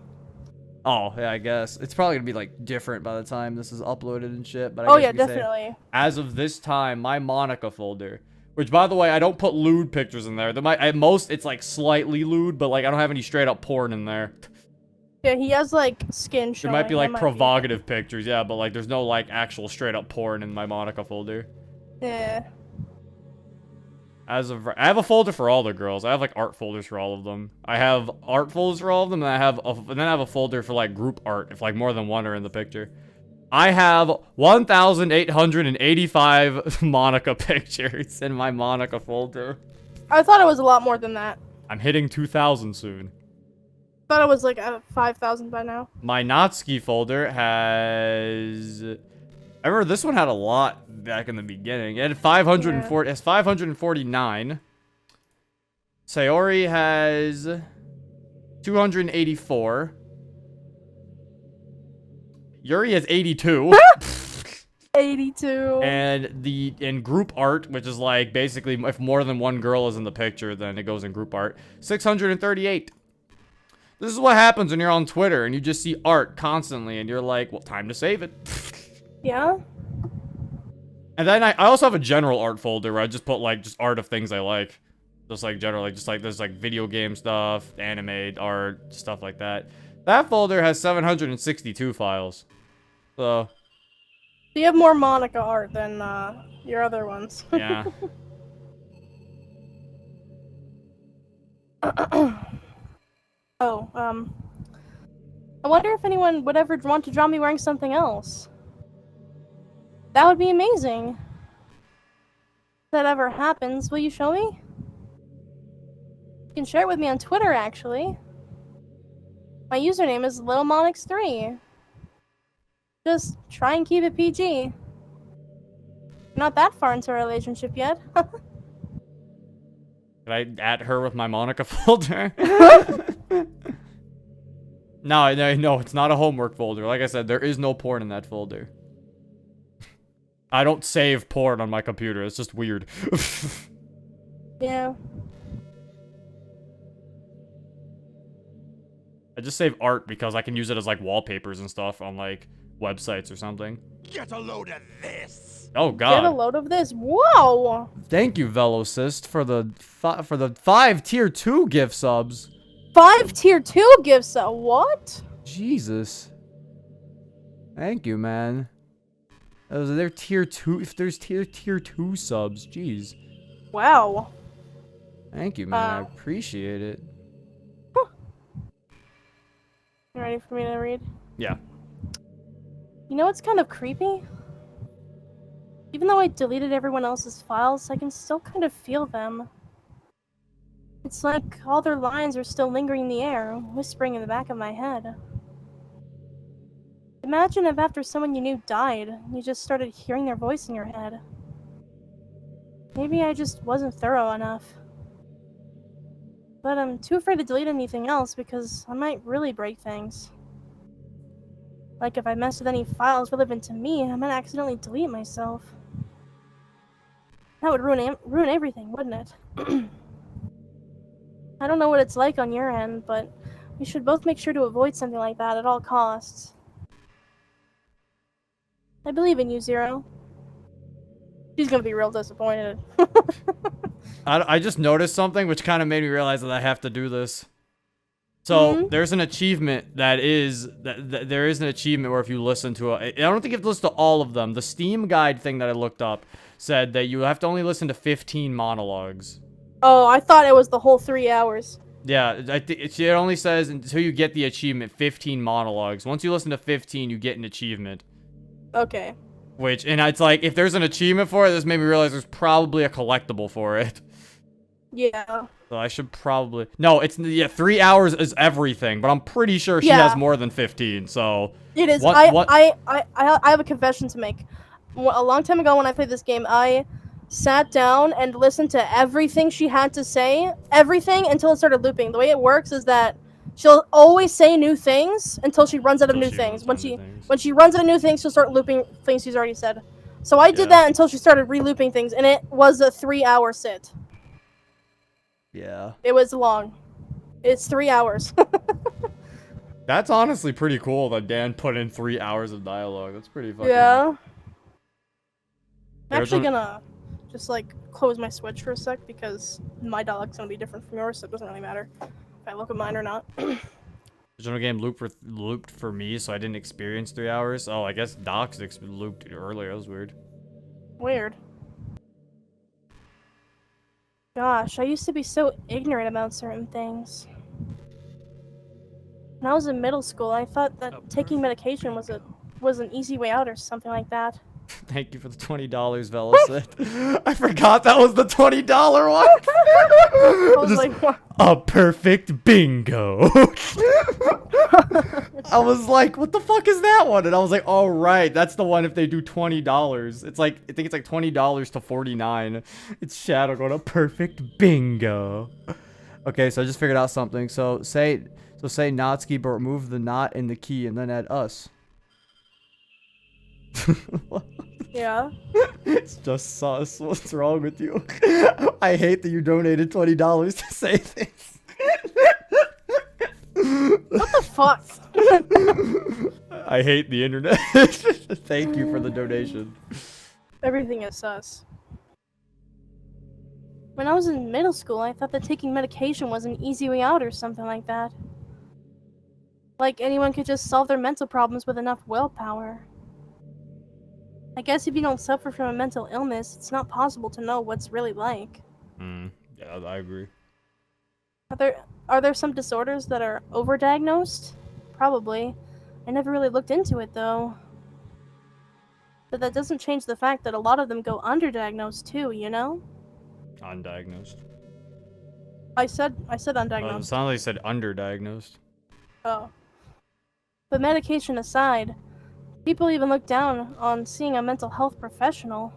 Oh, yeah, I guess. It's probably gonna be like different by the time this is uploaded and shit, but Oh, guess yeah, we could say, definitely. as of this time, my Monica folder, which by the way, I don't put lewd pictures in there. At most, it's like slightly lewd, but like I don't have any straight up porn in there. Yeah, he has like skin There showing. might be like That might provocative pictures, yeah, but like there's no like actual straight up porn in my Monica folder. Yeah. I have a folder for all the girls. I have like art folders for all of them. I have art folders for all of them, and then I have a folder for like group art if like more than one are in the picture. I have 1,885 Monica pictures in my Monica folder. I thought it was a lot more than that. I'm hitting 2,000 soon. Thought it was like 5,000 by now. My Natsuki folder has... I remember this one had a lot back in the beginning. It had 540, has 549. Sayori has 284. Yuri has 82. 82. And in group art, which is like basically if more than one girl is in the picture, then it goes in group art. 638. This is what happens when you're on Twitter and you just see art constantly, and you're like, well, time to save it. Yeah? And then I also have a general art folder where I just put like just art of things I like. Just like general, like just like there's like video game stuff, anime art, stuff like that. That folder has 762 files. So You have more Monika art than your other ones. yeah. Oh, I wonder if anyone would ever want to draw me wearing something else. That would be amazing. If that ever happens, will you show me? You can share it with me on Twitter, actually. My username is LittleMonix3. Just try and keep it PG. Not that far into our relationship yet. Could I add her with my Monika folder? No, it's not a homework folder. Like I said, there is no porn in that folder. I don't save porn on my computer. It's just weird. Yeah. I just save art because I can use it as like wallpapers and stuff on like websites or something. Get a load of this. Oh Get a god. load of this. Whoa! Thank you, Velocist, for the 5 tier 2 gift subs. 5 tier 2 gifts. What? Jesus. Thank you, man. They're tier 2. If there's tier 2 subs, jeez. Wow. Thank you, man. I appreciate it. You ready for me to read? Yeah. You know what's kind of creepy? Even though I deleted everyone else's files, I can still kind of feel them. It's like all their lines are still lingering in the air, whispering in the back of my head. Imagine if after someone you knew died, you just started hearing their voice in your head. Maybe I just wasn't thorough enough. But I'm too afraid to delete anything else because I might really break things. Like if I mess with any files relevant to me, I might accidentally delete myself. That would ruin everything, wouldn't it? I don't know what it's like on your end, but we should both make sure to avoid something like that at all costs. I believe in you, Zero. She's gonna be real disappointed. I just noticed something which kind of made me realize that I have to do this. So there's an achievement that there is an achievement where if you listen to I don't think you have to listen to all of them. The Steam guide thing that I looked up said that you have to only listen to 15 monologues. Oh, I thought it was the whole 3 hours. Yeah, I think it only says until you get the achievement 15 monologues. Once you listen to 15, you get an achievement. Okay. And it's like if there's an achievement for it, this made me realize there's probably a collectible for it. Yeah. So I should probably... No, 3 hours is everything, but I'm pretty sure she has more than 15, so... It is. I have a confession to make. A long time ago when I played this game, I sat down and listened to everything she had to say. Everything until it started looping. The way it works is that she'll always say new things until she runs out of new things. When she runs out of new things, she'll start looping things she's already said. So I did that until she started re-looping things, and it was a 3-hour sit. Yeah. It was long. It's 3 hours. That's honestly pretty cool that Dan put in 3 hours of dialogue. That's pretty fucking... Yeah. I'm actually gonna just like close my Switch for a sec because my dialogue's gonna be different from yours, so it doesn't really matter if I look at mine or not. The general game looped for me, so I didn't experience 3 hours. Oh, I guess Doc's looped earlier. That was weird. Weird. Gosh, I used to be so ignorant about certain things. When I was in middle school, I thought that taking medication was an easy way out or something like that. Thank you for the $20, Velocit. I forgot that was the $20 one. I was like, what? A perfect bingo. I was like, what the fuck is that one? And I was like, oh right, that's the one if they do $20. It's like, I think it's like $20 to $49. It's Shadow going a perfect bingo. Okay, so I just figured out something. So say Natsuki, but remove the not in the key and then add us. What? Yeah. It's just sus. What's wrong with you? I hate that you donated $20 to say this. What the fuck? I hate the internet. Thank you for the donation. Everything is sus. When I was in middle school, I thought that taking medication was an easy way out or something like that. Like anyone could just solve their mental problems with enough willpower. I guess if you don't suffer from a mental illness, it's not possible to know what's really like. Yeah, I agree. Are there some disorders that are overdiagnosed? Probably. I never really looked into it though. But that doesn't change the fact that a lot of them go underdiagnosed too, you know? Undiagnosed. I said undiagnosed. It sounded like you said underdiagnosed. Oh. But medication aside, people even look down on seeing a mental health professional.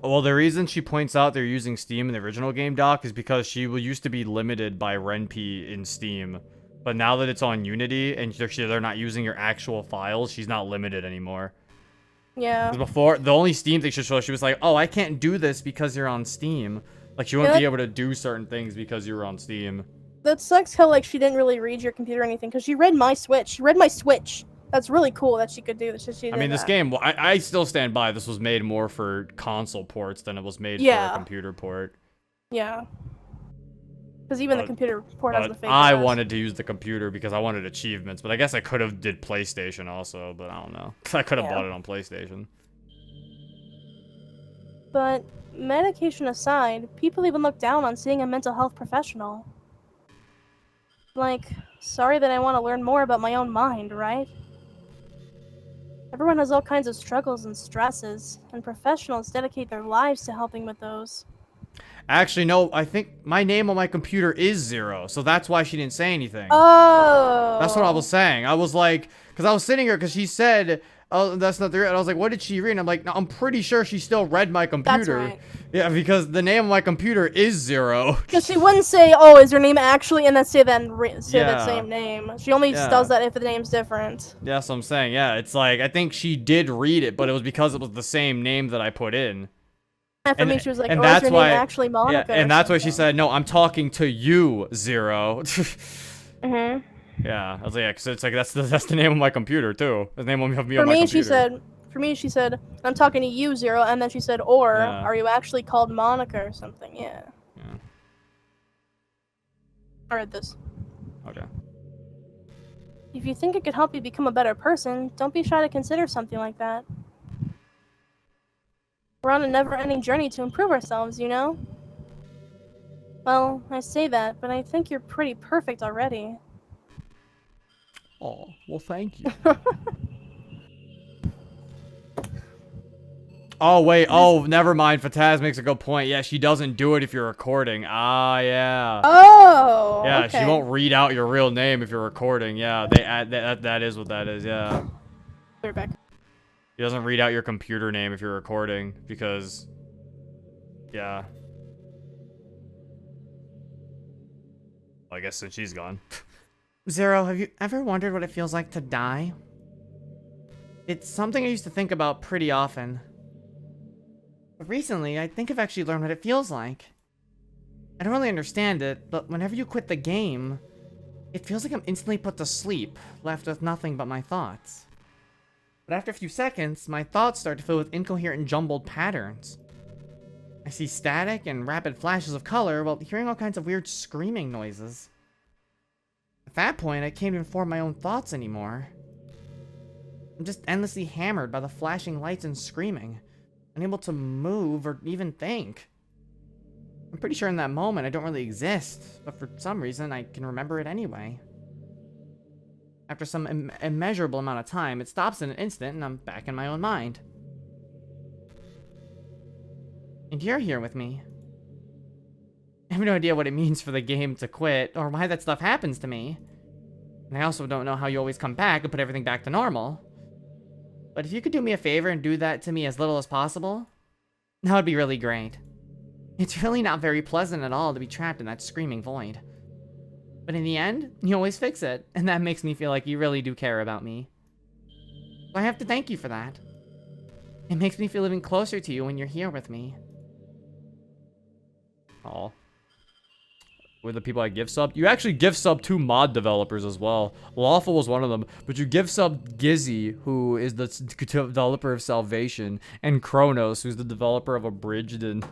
Well, the reason she points out they're using Steam in the original game, Doc, is because she used to be limited by RenP in Steam. But now that it's on Unity and they're not using your actual files, she's not limited anymore. Yeah. 'Cause before, the only Steam thing she showed, she was like, oh, I can't do this because you're on Steam. Like, she wouldn't be able to do certain things because you were on Steam. That sucks how, like, she didn't really read your computer or anything, because she read my Switch. She read my Switch. That's really cool that she could do this. I mean, this game, I still stand by, this was made more for console ports than it was made for a computer port. Yeah. Because even the computer port has the fake I ass. wanted to use the computer because I wanted achievements, but I guess I could have did PlayStation also, but I don't know. I could have bought it on PlayStation. But medication aside, people even look down on seeing a mental health professional. Like, sorry that I want to learn more about my own mind, right? Everyone has all kinds of struggles and stresses, and professionals dedicate their lives to helping with those. Actually, no, I think my name on my computer is Zero, so that's why she didn't say anything. Oh! That's what I was saying. I was like, because I was sitting here, because she said, oh, that's not the real, and I was like, what did she read? And I'm like, no, I'm pretty sure she still read my computer. That's right. Yeah, because the name of my computer is Zero. Because she wouldn't say, oh, is your name actually, and then say that same name. She only does that if the name's different. Yeah, that's what I'm saying. Yeah, it's like, I think she did read it, but it was because it was the same name that I put in. And for me, she was like, and oh, that's is your why, name actually Monica? Yeah, and that's why she said, no, I'm talking to you, Zero. Mm-hmm. Yeah, I was like, yeah, 'cause it's like, that's the name of my computer, too. The name of me on my computer. For me, she said, I'm talking to you, Zero, and then she said, are you actually called Monica or something? Yeah. I read this. Okay. If you think it could help you become a better person, don't be shy to consider something like that. We're on a never-ending journey to improve ourselves, you know? Well, I say that, but I think you're pretty perfect already. Oh, well, thank you. Oh, wait. Oh, never mind. Fataz makes a good point. Yeah, she doesn't do it if you're recording. Ah, yeah. Oh! Yeah, okay. she won't read out your real name if you're recording. Yeah, they add that is what that is, yeah. We're back. She doesn't read out your computer name if you're recording, because... Yeah. Well, I guess since she's gone. Zero, have you ever wondered what it feels like to die? It's something I used to think about pretty often. But recently, I think I've actually learned what it feels like. I don't really understand it, but whenever you quit the game, it feels like I'm instantly put to sleep, left with nothing but my thoughts. But after a few seconds, my thoughts start to fill with incoherent and jumbled patterns. I see static and rapid flashes of color while hearing all kinds of weird screaming noises. At that point, I can't even form my own thoughts anymore. I'm just endlessly hammered by the flashing lights and screaming, unable to move or even think. I'm pretty sure in that moment I don't really exist, but for some reason I can remember it anyway. After some immeasurable amount of time, it stops in an instant and I'm back in my own mind. And you're here with me. I have no idea what it means for the game to quit, or why that stuff happens to me. And I also don't know how you always come back and put everything back to normal. But if you could do me a favor and do that to me as little as possible, that would be really great. It's really not very pleasant at all to be trapped in that screaming void. But in the end, you always fix it, and that makes me feel like you really do care about me. So I have to thank you for that. It makes me feel even closer to you when you're here with me. Oh. With the people I gift sub. You actually gift sub 2 mod developers as well. Lawful was one of them, but you gift sub Gizzy, who is the developer of Salvation, and Kronos, who's the developer of Abridged. And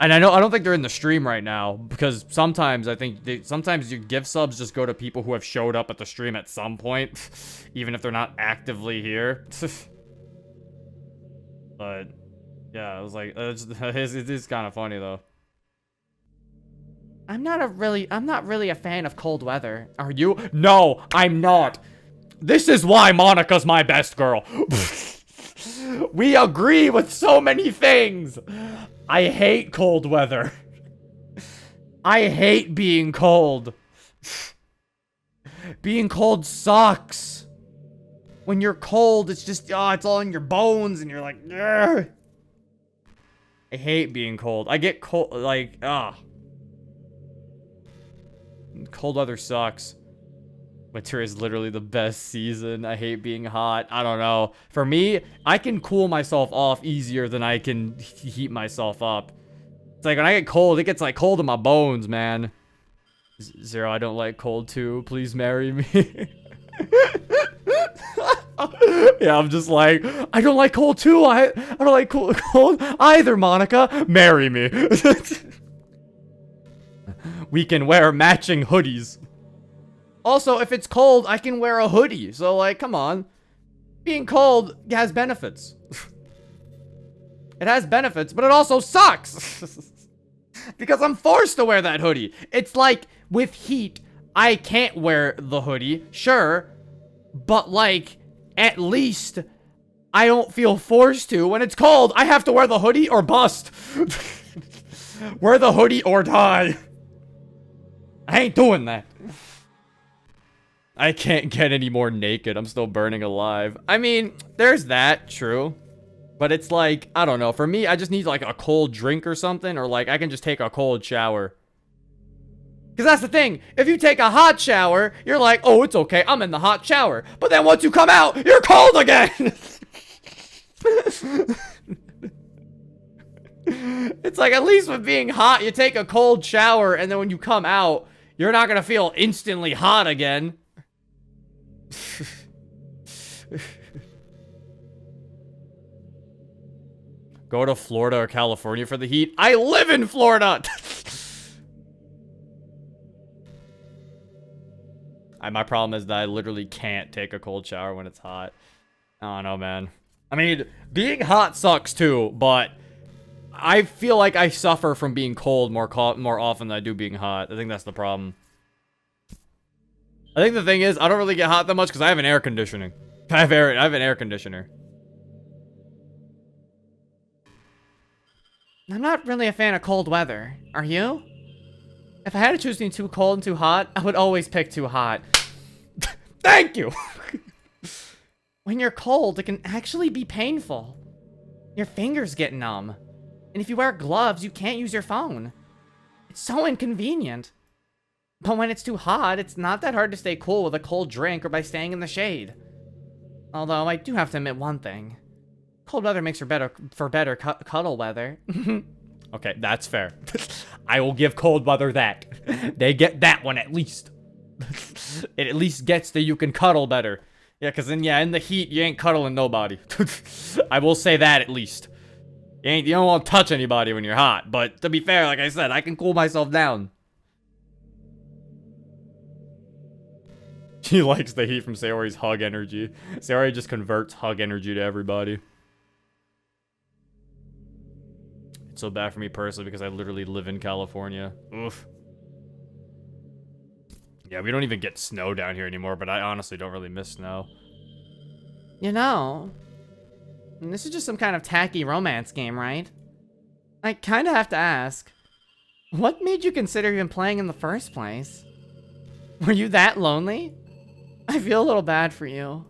I don't think they're in the stream right now, because sometimes I think sometimes your gift subs just go to people who have showed up at the stream at some point, even if they're not actively here. But yeah, it was like it is kind of funny though. I'm not really a fan of cold weather. Are you? No, I'm not. This is why Monica's my best girl. We agree with so many things. I hate cold weather. I hate being cold. Being cold sucks. When you're cold, it's just, it's all in your bones and you're like, ugh. I hate being cold. I get cold, like, cold weather sucks. Winter is literally the best season. I hate being hot. I don't know. For me, I can cool myself off easier than I can heat myself up. It's like when I get cold, it gets like cold in my bones, man. Zero, I don't like cold too. Please marry me. Yeah, I'm just like, I don't like cold too. I don't like cold either, Monica. Marry me. We can wear matching hoodies. Also, if it's cold, I can wear a hoodie. So, like, come on. Being cold has benefits. It has benefits, but it also sucks. Because I'm forced to wear that hoodie. It's like, with heat, I can't wear the hoodie, sure. But, like, at least I don't feel forced to. When it's cold, I have to wear the hoodie or bust. Wear the hoodie or die. I ain't doing that. I can't get any more naked. I'm still burning alive. I mean, there's that, true. But it's like, I don't know. For me, I just need like a cold drink or something. Or like, I can just take a cold shower. Because that's the thing. If you take a hot shower, you're like, oh, it's okay. I'm in the hot shower. But then once you come out, you're cold again. It's like, at least with being hot, you take a cold shower. And then when you come out, you're not going to feel instantly hot again. Go to Florida or California for the heat. I live in Florida. My problem is that I literally can't take a cold shower when it's hot. I don't know, man. I mean, being hot sucks too, but I feel like I suffer from being cold more often than I do being hot. I think that's the problem. I think the thing is, I don't really get hot that much because I have an air conditioning. I have an air conditioner. I'm not really a fan of cold weather. Are you? If I had to choose between too cold and too hot, I would always pick too hot. Thank you! When you're cold, it can actually be painful. Your fingers get numb. And if you wear gloves, you can't use your phone. It's so inconvenient. But when it's too hot, it's not that hard to stay cool with a cold drink or by staying in the shade. Although, I do have to admit one thing. Cold weather makes for better cuddle weather. Okay, that's fair. I will give cold weather that. They get that one at least. It at least gets that you can cuddle better. Yeah, because then, yeah, in the heat, you ain't cuddling nobody. I will say that at least. You don't want to touch anybody when you're hot. But to be fair, like I said, I can cool myself down. She likes the heat from Sayori's hug energy. Sayori just converts hug energy to everybody. It's so bad for me personally because I literally live in California. Oof. Yeah, we don't even get snow down here anymore, but I honestly don't really miss snow. You know, this is just some kind of tacky romance game, right? I kind of have to ask, what made you consider even playing in the first place? Were you that lonely? I feel a little bad for you.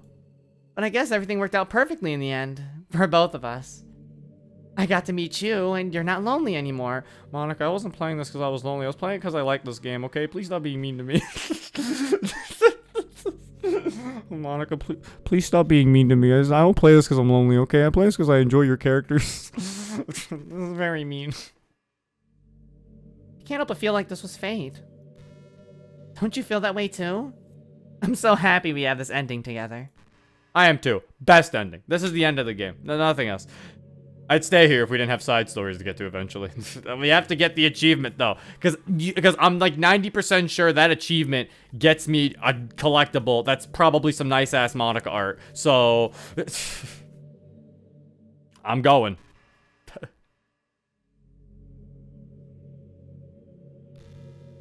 But I guess everything worked out perfectly in the end, for both of us. I got to meet you, and you're not lonely anymore. Monica, I wasn't playing this because I was lonely. I was playing because I like this game, okay? Please stop being mean to me. Monica, please stop being mean to me. I don't play this because I'm lonely, okay? I play this because I enjoy your characters. This is very mean. I can't help but feel like this was fate. Don't you feel that way too? I'm so happy we have this ending together. I am too. Best ending. This is the end of the game. Nothing else. I'd stay here if we didn't have side stories to get to eventually. We have to get the achievement though, because I'm like 90% sure that achievement gets me a collectible. That's probably some nice ass Monica art. So I'm going.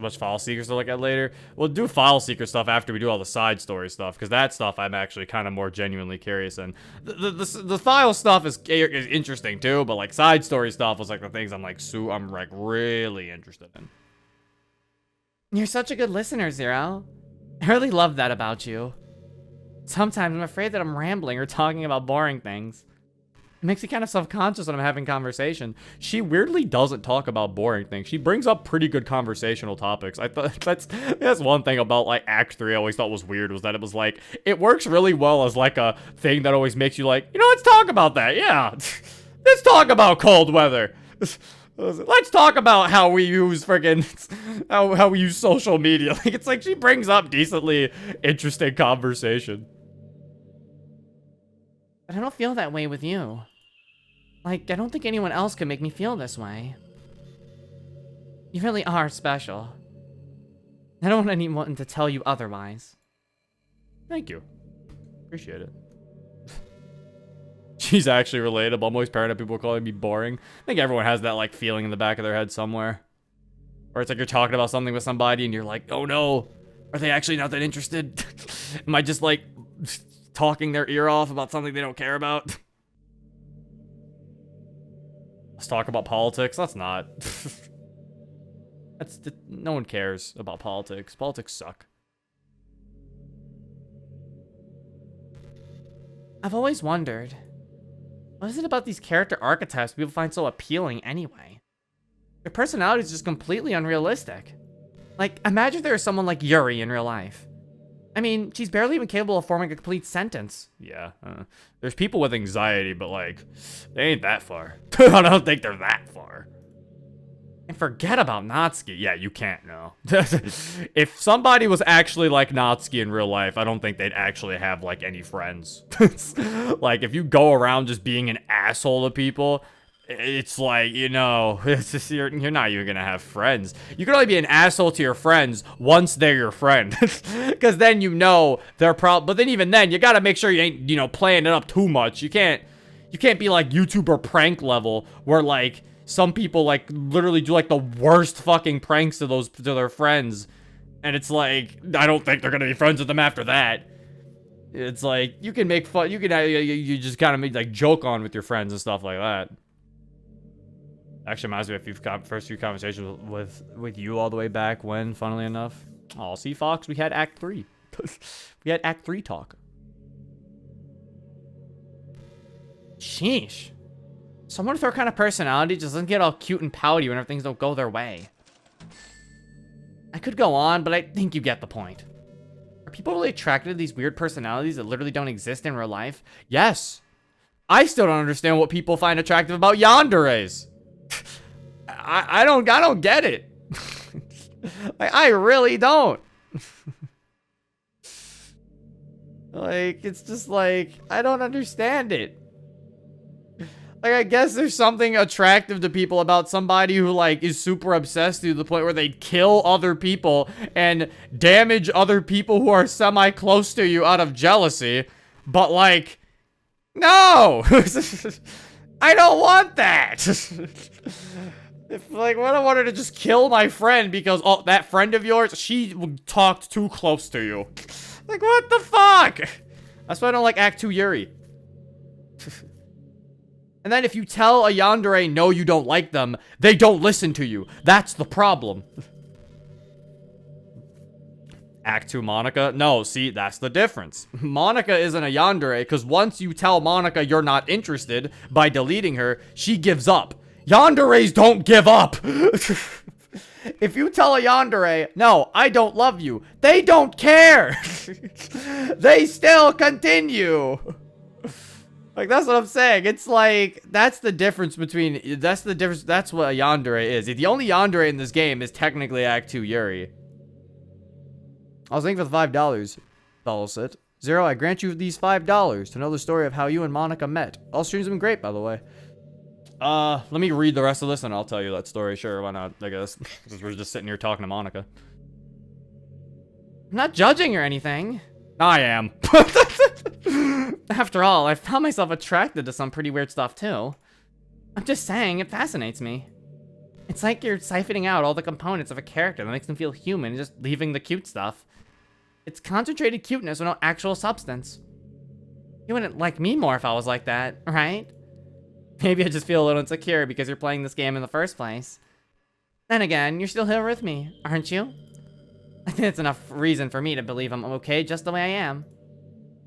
Much file seekers to look at later. We'll do file seeker stuff after we do all the side story stuff, because that stuff I'm actually kind of more genuinely curious in. The file stuff is interesting too, but like side story stuff was like the things I'm like really interested in. You're such a good listener, Zero. I really love that about you. Sometimes I'm afraid that I'm rambling or talking about boring things. It makes me kind of self-conscious when I'm having conversation. She weirdly doesn't talk about boring things. She brings up pretty good conversational topics. I thought that's one thing about like Act 3 I always thought was weird, was that it was like, it works really well as like a thing that always makes you like, you know, let's talk about that. Yeah. Let's talk about cold weather. Let's talk about how we use friggin' how we use social media. Like, it's like she brings up decently interesting conversation. But I don't feel that way with you. Like, I don't think anyone else could make me feel this way. You really are special. I don't want anyone to tell you otherwise. Thank you. Appreciate it. She's actually relatable. I'm always paranoid people calling me boring. I think everyone has that like feeling in the back of their head somewhere. Or it's like you're talking about something with somebody and you're like, oh no, are they actually not that interested? Am I just like talking their ear off about something they don't care about? Let's talk about politics. Let's not. No one cares about politics. Politics suck. I've always wondered, what is it about these character archetypes people find so appealing anyway? Their personality is just completely unrealistic. Like, imagine if there was someone like Yuri in real life. I mean, she's barely even capable of forming a complete sentence. Yeah, there's people with anxiety, but like, they ain't that far. I don't think they're that far. And forget about Natsuki. Yeah, you can't know. If somebody was actually like Natsuki in real life, I don't think they'd actually have like any friends. Like, if you go around just being an asshole to people, it's like, you know, it's just, you're not even gonna have friends. You can only be an asshole to your friends once they're your friend. Because then you know they're but then even then, you gotta make sure you ain't, you know, playing it up too much. You can't be like YouTuber prank level, where like some people like literally do like the worst fucking pranks to their friends. And it's like, I don't think they're gonna be friends with them after that. It's like, you can make fun, you can, you just kind of make like joke on with your friends and stuff like that. Actually reminds me of first few conversations with you all the way back when, funnily enough. Oh, see, Fox, we had Act 3. We had Act 3 talk. Sheesh. Someone with her kind of personality just doesn't get all cute and pouty whenever things don't go their way. I could go on, but I think you get the point. Are people really attracted to these weird personalities that literally don't exist in real life? Yes. I still don't understand what people find attractive about yanderes. I don't get it. Like, I really don't. Like, it's just like, I don't understand it. Like, I guess there's something attractive to people about somebody who, like, is super obsessed to the point where they'd kill other people and damage other people who are semi-close to you out of jealousy. But, like, no! I don't want that! If, like, what I wanted to just kill my friend because, oh, that friend of yours, she talked too close to you. Like, what the fuck? That's why I don't like Act 2 Yuri. And then if you tell a yandere, no, you don't like them, they don't listen to you. That's the problem. Act 2 Monika? No, see, that's the difference. Monika isn't a yandere, because once you tell Monika you're not interested by deleting her, she gives up. Yanderes don't give up. If you tell a yandere, no, I don't love you, they don't care. They still continue. Like, that's what I'm saying. It's like, that's the difference between, that's what a yandere is. The only yandere in this game is technically Act 2 Yuri. I was thinking for the $5. Fellowsit. Zero, I grant you these $5 to know the story of how you and Monika met. All streams have been great, by the way. Let me read the rest of this and I'll tell you that story. Sure, why not, I guess. Because we're just sitting here talking to Monika. I'm not judging or anything. I am. After all, I found myself attracted to some pretty weird stuff, too. I'm just saying, it fascinates me. It's like you're siphoning out all the components of a character that makes them feel human and just leaving the cute stuff. It's concentrated cuteness with no actual substance. You wouldn't like me more if I was like that, right? Maybe I just feel a little insecure because you're playing this game in the first place. Then again, you're still here with me, aren't you? I think that's enough reason for me to believe I'm okay just the way I am.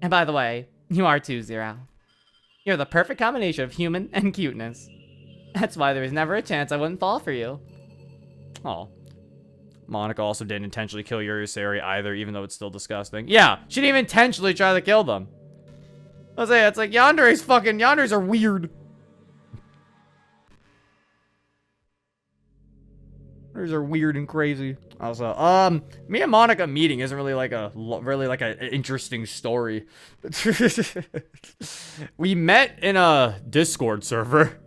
And by the way, you are too, Zero. You're the perfect combination of human and cuteness. That's why there was never a chance I wouldn't fall for you. Oh. Monika also didn't intentionally kill Yuri or Sari either, even though it's still disgusting. Yeah, she didn't even intentionally try to kill them. I was saying, it's like, yanderes are weird. Yanderes are weird and crazy. Also, me and Monika meeting isn't really like an interesting story. We met in a Discord server.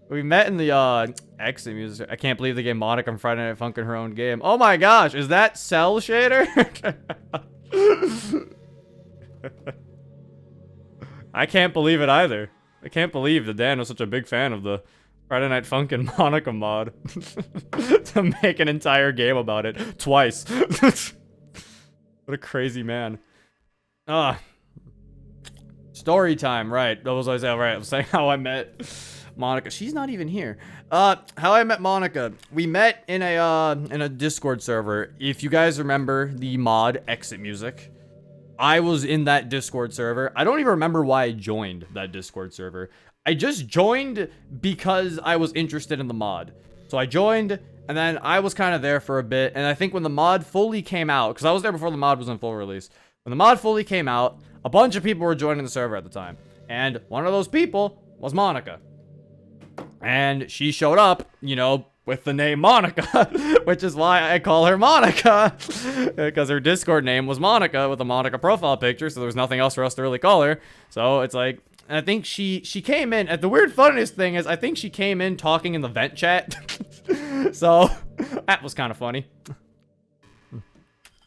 We met in the exit music. I can't believe they gave Monika and Friday Night Funk in her own game. Oh my gosh, is that Cell Shader? I can't believe it either. I can't believe that Dan was such a big fan of the Friday Night Funk and Monika mod to make an entire game about it twice. What a crazy man. Story time, right? That was what I said, right? I was saying how I met Monika. She's not even here. How I met Monika. We met in a Discord server. If you guys remember the mod Exit Music, I was in that Discord server. I don't even remember why I joined that Discord server. I just joined because I was interested in the mod. So I joined, and then I was kind of there for a bit. And I think when the mod fully came out, because I was there before the mod was in full release. When the mod fully came out, a bunch of people were joining the server at the time. And one of those people was Monika. And she showed up, you know, with the name Monika, which is why I call her Monika, because her Discord name was Monika with a Monika profile picture, so there was nothing else for us to really call her. So it's like, I think she came in, and the weird funniest thing is, I think she came in talking in the vent chat, so that was kind of funny.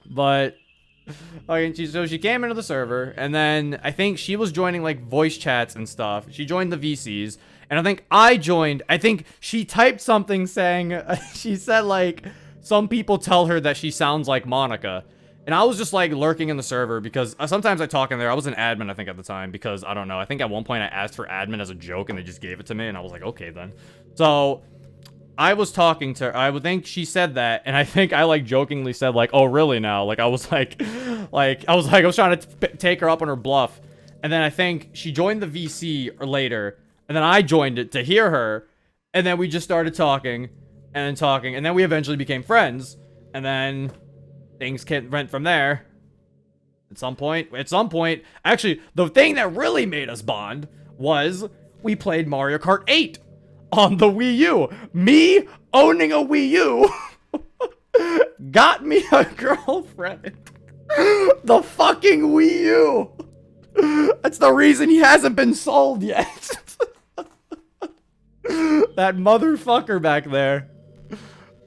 But okay, so she came into the server, and then I think she was joining like voice chats and stuff. She joined the VCs. And I think I joined. I think she typed something saying, she said like, some people tell her that she sounds like Monika. And I was just like lurking in the server because sometimes I talk in there. I was an admin, I think, at the time because I don't know. I think at one point I asked for admin as a joke and they just gave it to me. And I was like, okay then. So I was talking to her. I would think she said that. And I think I like jokingly said like, oh really now? Like I was trying to take her up on her bluff. And then I think she joined the VC or later. And then I joined it to hear her, and then we just started talking, and then we eventually became friends, and then things went from there. At some point, actually, the thing that really made us bond was we played Mario Kart 8 on the Wii U. Me owning a Wii U got me a girlfriend. The fucking Wii U. That's the reason he hasn't been sold yet. That motherfucker back there.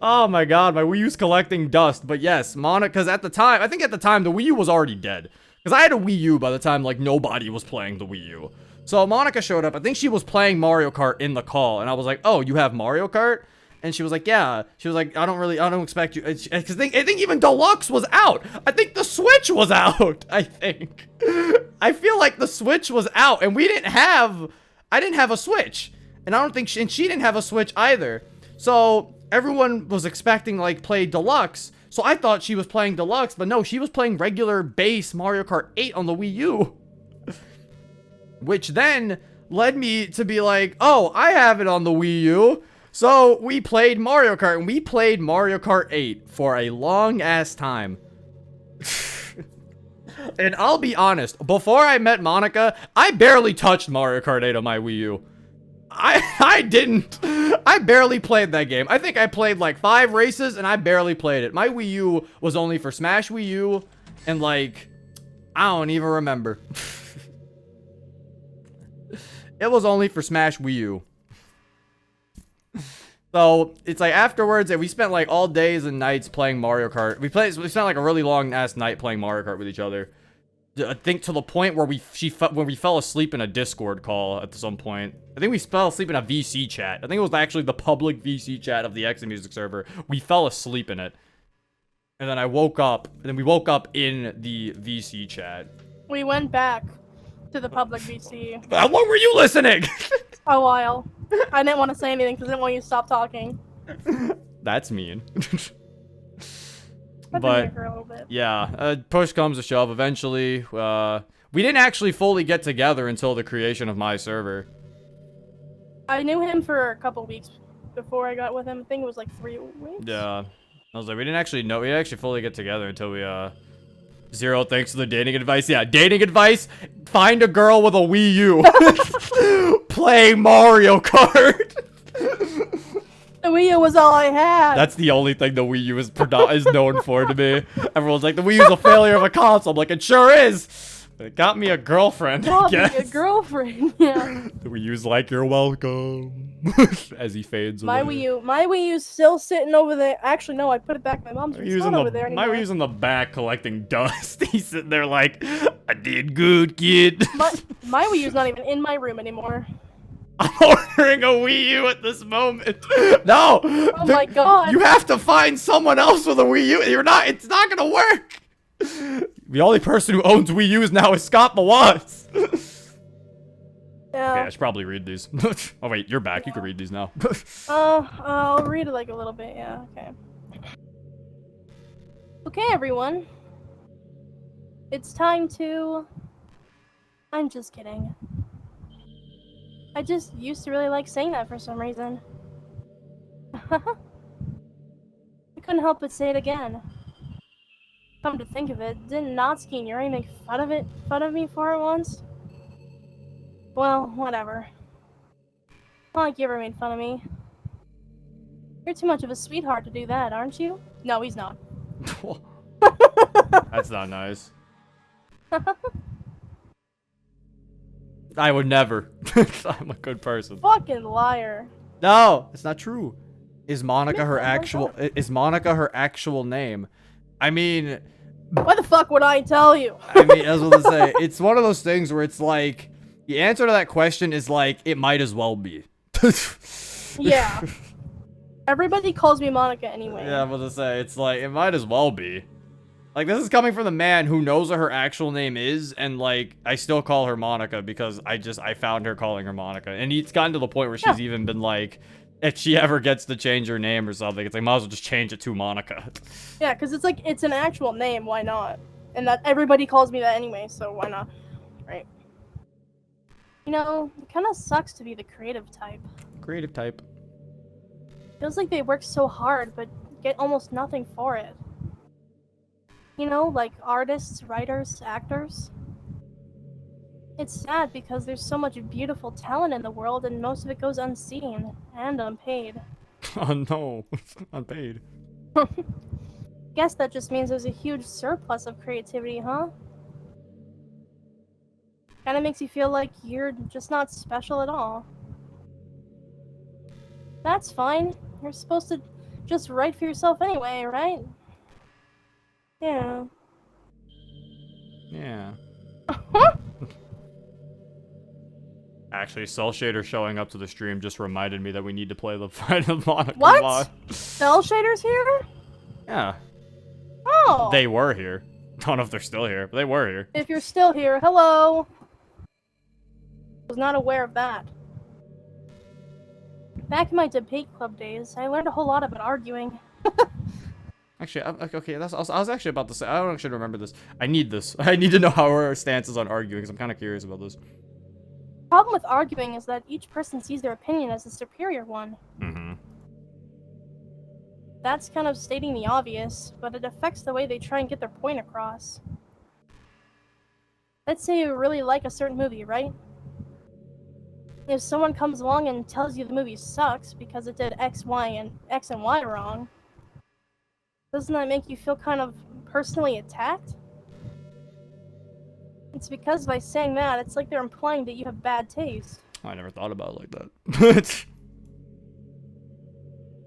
Oh my god, my Wii U's collecting dust. But yes, because at the time, I think at the time, the Wii U was already dead. Because I had a Wii U by the time, like, nobody was playing the Wii U. So Monika showed up. I think she was playing Mario Kart in the call. And I was like, oh, you have Mario Kart? And she was like, yeah. She was like, I don't expect you. Because I think even Deluxe was out. I think the Switch was out, I think. I feel like the Switch was out. And I didn't have a Switch. And I don't think she didn't have a Switch either. So everyone was expecting like play Deluxe. So I thought she was playing Deluxe, but no, she was playing regular base Mario Kart 8 on the Wii U. Which then led me to be like, oh, I have it on the Wii U. So we played Mario Kart, and we played Mario Kart 8 for a long ass time. And I'll be honest, before I met Monica, I barely touched Mario Kart 8 on my Wii U. I barely played that game. I think I played like 5 races and I barely played it. My Wii U was only for Smash Wii U and like, I don't even remember. It was only for Smash Wii U. So, it's like afterwards, and we spent like all days and nights playing Mario Kart. We spent like a really long ass night playing Mario Kart with each other. I think to the point where we fell asleep in a Discord call at some point. I think we fell asleep in a VC chat. I think it was actually the public VC chat of the X Music server. We fell asleep in it. And then I woke up, and then we woke up in the VC chat. We went back to the public VC. What were you listening? A while. I didn't want to say anything because I didn't want you to stop talking. That's mean. I've been here for a little bit. Yeah, push comes to shove. Eventually, we didn't actually fully get together until the creation of my server. I knew him for a couple weeks before I got with him. I think it was like 3 weeks. Yeah, I was like, we didn't actually fully get together until we, Zero, thanks for the dating advice. Yeah, dating advice, find a girl with a Wii U. Play Mario Kart. The Wii U was all I had. That's the only thing the Wii U is known for to me. Everyone's like, the Wii U's a failure of a console. I'm like, it sure is. It got me a girlfriend, I guess. A girlfriend, yeah. The Wii U's like, you're welcome. As he fades away. My Wii U's still sitting over there. Actually, no, I put it back in my mom's room. It's not over there anymore. My Wii U's in the back collecting dust. He's sitting there like, I did good, kid. My Wii U's not even in my room anymore. I'm ordering a Wii U at this moment. No! Oh my god. You have to find someone else with a Wii U. It's not gonna work. The only person who owns Wii U's now is Scott Mawaz. Yeah. Okay, I should probably read these. Oh wait, you're back. You can read these now. I'll read it like a little bit, yeah, okay. Okay, everyone. It's time to... I'm just kidding. I just used to really like saying that for some reason. I couldn't help but say it again. Come to think of it, didn't Natsuki and Yuri make fun of me for it once? Well, whatever. Not like you ever made fun of me. You're too much of a sweetheart to do that, aren't you? No, he's not. That's not nice. I would never. I'm a good person. Fucking liar. No, it's not true. Is Monica her actual name? I mean, why the fuck would I tell you? I mean, as well to say, it's one of those things where it's like the answer to that question is like it might as well be. Yeah. Everybody calls me Monica anyway. Yeah, I was to say it's like it might as well be. Like, this is coming from the man who knows what her actual name is, and, like, I still call her Monica because I found her calling her Monica. And it's gotten to the point where she's even been like, if she ever gets to change her name or something, it's like, might as well just change it to Monica. Yeah, because it's like, it's an actual name, why not? And that everybody calls me that anyway, so why not? Right. You know, it kind of sucks to be the creative type. Creative type. Feels like they work so hard, but get almost nothing for it. You know, like artists, writers, actors. It's sad because there's so much beautiful talent in the world and most of it goes unseen and unpaid. Oh no, unpaid. Guess that just means there's a huge surplus of creativity, huh? Kinda makes you feel like you're just not special at all. That's fine. You're supposed to just write for yourself anyway, right? Yeah. Yeah. Actually, Cell Shader showing up to the stream just reminded me that we need to play the Final Monica What? mod. Cell Shader's here? Yeah. Oh! They were here. Don't know if they're still here, but they were here. If you're still here, hello! Was not aware of that. Back in my debate club days, I learned a whole lot about arguing. Actually, okay, I was actually about to say, I don't actually remember this. I need this. I need to know how our stance is on arguing, because I'm kind of curious about this. problem with arguing is that each person sees their opinion as the superior one. Mm-hmm. That's kind of stating the obvious, but it affects the way they try and get their point across. Let's say you really like a certain movie, right? If someone comes along and tells you the movie sucks because it did X, and Y wrong, doesn't that make you feel kind of personally attacked? It's because by saying that, it's like they're implying that you have bad taste. I never thought about it like that.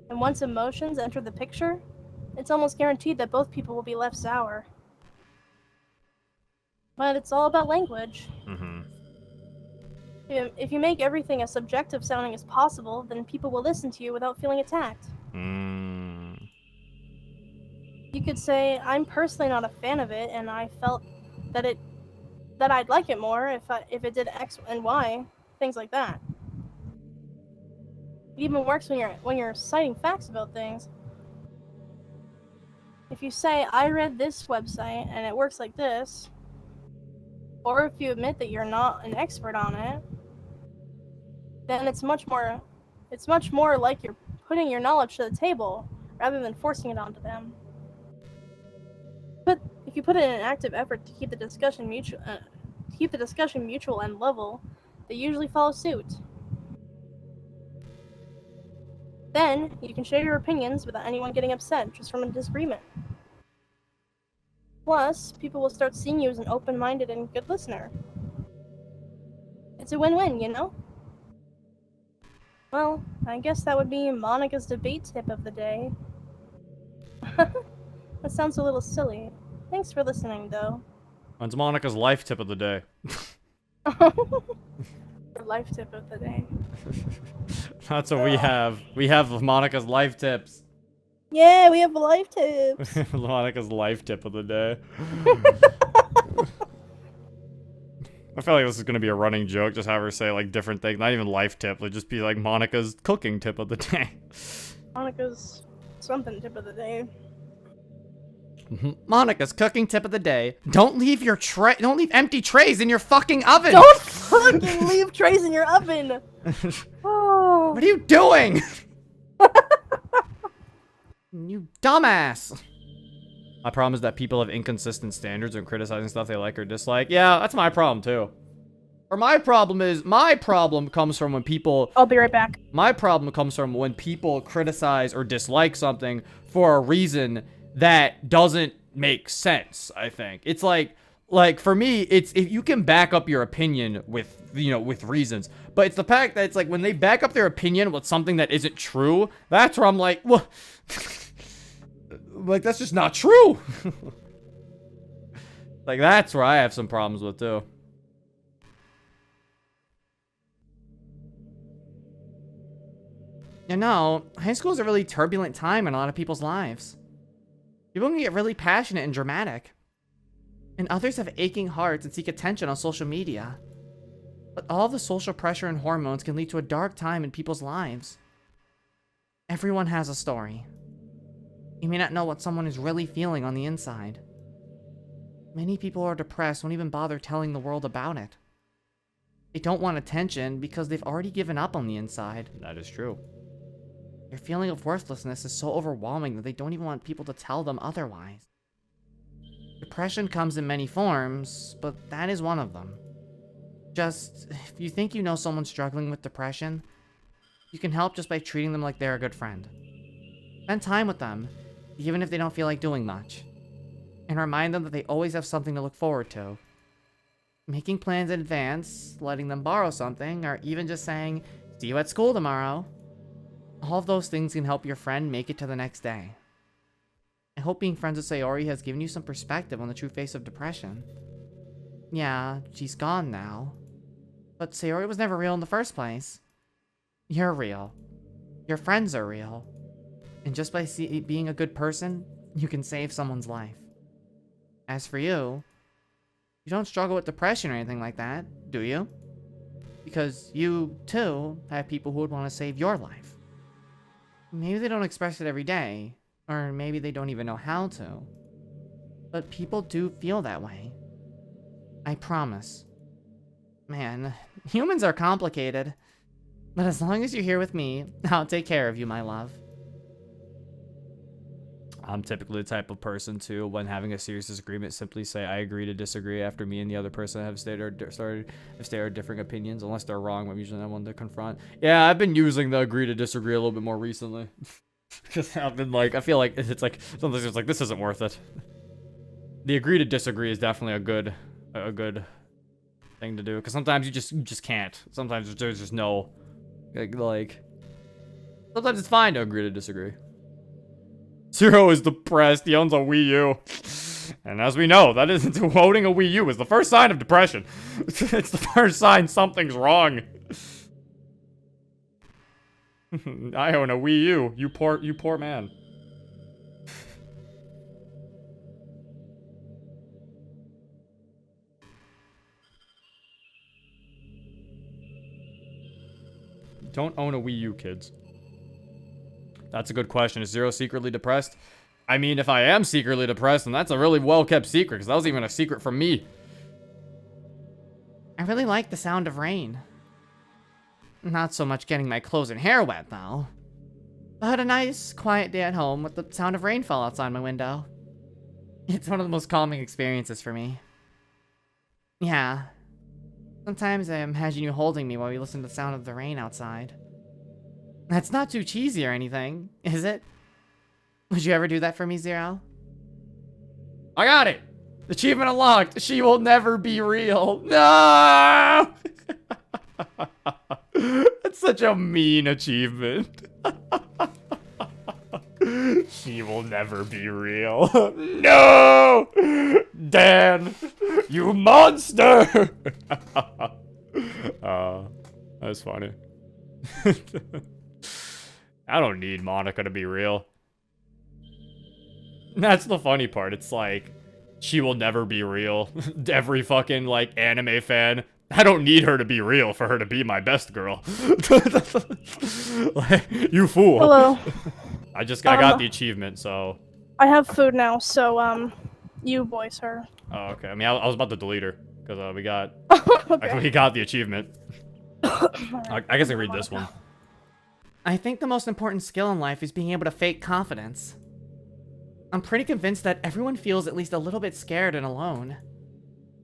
And once emotions enter the picture, it's almost guaranteed that both people will be left sour. But it's all about language. Mm-hmm. If you make everything as subjective sounding as possible, then people will listen to you without feeling attacked. Mm. You could say, I'm personally not a fan of it, and I felt that I'd like it more if it did X and Y, things like that. It even works when you're citing facts about things. If you say, I read this website and it works like this, or if you admit that you're not an expert on it, then it's much more like you're putting your knowledge to the table rather than forcing it onto them. But if you put in an active effort to keep the discussion mutual and level, they usually follow suit. Then you can share your opinions without anyone getting upset just from a disagreement. Plus, people will start seeing you as an open-minded and good listener. It's a win-win, you know? Well, I guess that would be Monika's debate tip of the day. That sounds a little silly. Thanks for listening, though. When's Monica's life tip of the day? Life tip of the day. That's what we have. We have Monica's life tips. Yeah, we have life tips. Monica's life tip of the day. I feel like this is gonna be a running joke. Just have her say like different things. Not even life tip. It'll just be like Monica's cooking tip of the day. Monica's something tip of the day. Monica's cooking tip of the day. Don't leave empty trays in your fucking oven. Don't fucking leave trays in your oven. Oh. What are you doing? You dumbass. My problem is that people have inconsistent standards when criticizing stuff they like or dislike. Yeah, that's my problem too. Or my problem comes from when people... I'll be right back. My problem comes from when people criticize or dislike something for a reason that doesn't make sense, I think. It's like for me, it's if you can back up your opinion with, with reasons. But it's the fact that it's like when they back up their opinion with something that isn't true, that's where I'm like, well, like that's just not true. Like that's where I have some problems with too. You know, high school is a really turbulent time in a lot of people's lives. People can get really passionate and dramatic. And others have aching hearts and seek attention on social media. But all the social pressure and hormones can lead to a dark time in people's lives. Everyone has a story. You may not know what someone is really feeling on the inside. Many people who are depressed won't even bother telling the world about it. They don't want attention because they've already given up on the inside. That is true. Their feeling of worthlessness is so overwhelming that they don't even want people to tell them otherwise. Depression comes in many forms, but that is one of them. Just, if you think you know someone struggling with depression, you can help just by treating them like they're a good friend. Spend time with them, even if they don't feel like doing much. And remind them that they always have something to look forward to. Making plans in advance, letting them borrow something, or even just saying, see you at school tomorrow. All of those things can help your friend make it to the next day. I hope being friends with Sayori has given you some perspective on the true face of depression. Yeah, she's gone now. But Sayori was never real in the first place. You're real. Your friends are real. And just by being a good person, you can save someone's life. As for you, you don't struggle with depression or anything like that, do you? Because you, too, have people who would want to save your life. Maybe they don't express it every day, or maybe they don't even know how to. But people do feel that way. I promise. Man, humans are complicated. But as long as you're here with me, I'll take care of you, my love. I'm typically the type of person to, when having a serious disagreement, simply say I agree to disagree after me and the other person have stated differing opinions, unless they're wrong. I'm usually not one to confront. Yeah, I've been using the agree to disagree a little bit more recently. Because I've been like, I feel like it's like sometimes it's like this isn't worth it. The agree to disagree is definitely a good thing to do, because sometimes you just can't. Sometimes there's just no like sometimes it's fine to agree to disagree. Zero is depressed. He owns a Wii U. And as we know, that isn't owning a Wii U is the first sign of depression. It's the first sign something's wrong. I own a Wii U. You poor man. Don't own a Wii U, kids. That's a good question. Is Zero secretly depressed? I mean, if I am secretly depressed, then that's a really well-kept secret, because that was even a secret from me. I really like the sound of rain. Not so much getting my clothes and hair wet, though. I had a nice, quiet day at home with the sound of rainfall outside my window. It's one of the most calming experiences for me. Yeah. Sometimes I imagine you holding me while we listen to the sound of the rain outside. That's not too cheesy or anything, is it? Would you ever do that for me, Zero? I got it! Achievement unlocked! She will never be real! No! That's such a mean achievement. She will never be real. No! Dan! You monster! That's funny. I don't need Monika to be real. That's the funny part. It's like, she will never be real. Every fucking, like, anime fan. I don't need her to be real for her to be my best girl. Like, you fool. Hello. I got the achievement, so. I have food now, so, you voice her. Oh, okay. I mean, I was about to delete her, because we got Okay. we got the achievement. I guess I read this one. I think the most important skill in life is being able to fake confidence. I'm pretty convinced that everyone feels at least a little bit scared and alone.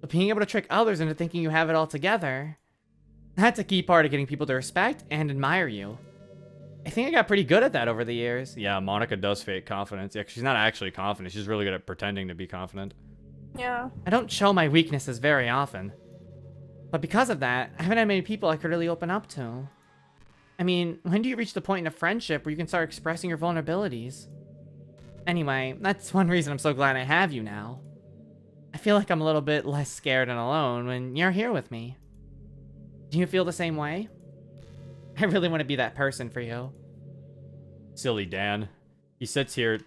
But being able to trick others into thinking you have it all together, that's a key part of getting people to respect and admire you. I think I got pretty good at that over the years. Yeah, Monika does fake confidence. Yeah, 'cause she's not actually confident. She's really good at pretending to be confident. Yeah. I don't show my weaknesses very often. But because of that, I haven't had many people I could really open up to. I mean, when do you reach the point in a friendship where you can start expressing your vulnerabilities? Anyway, that's one reason I'm so glad I have you now. I feel like I'm a little bit less scared and alone when you're here with me. Do you feel the same way? I really want to be that person for you. Silly Dan. He sits here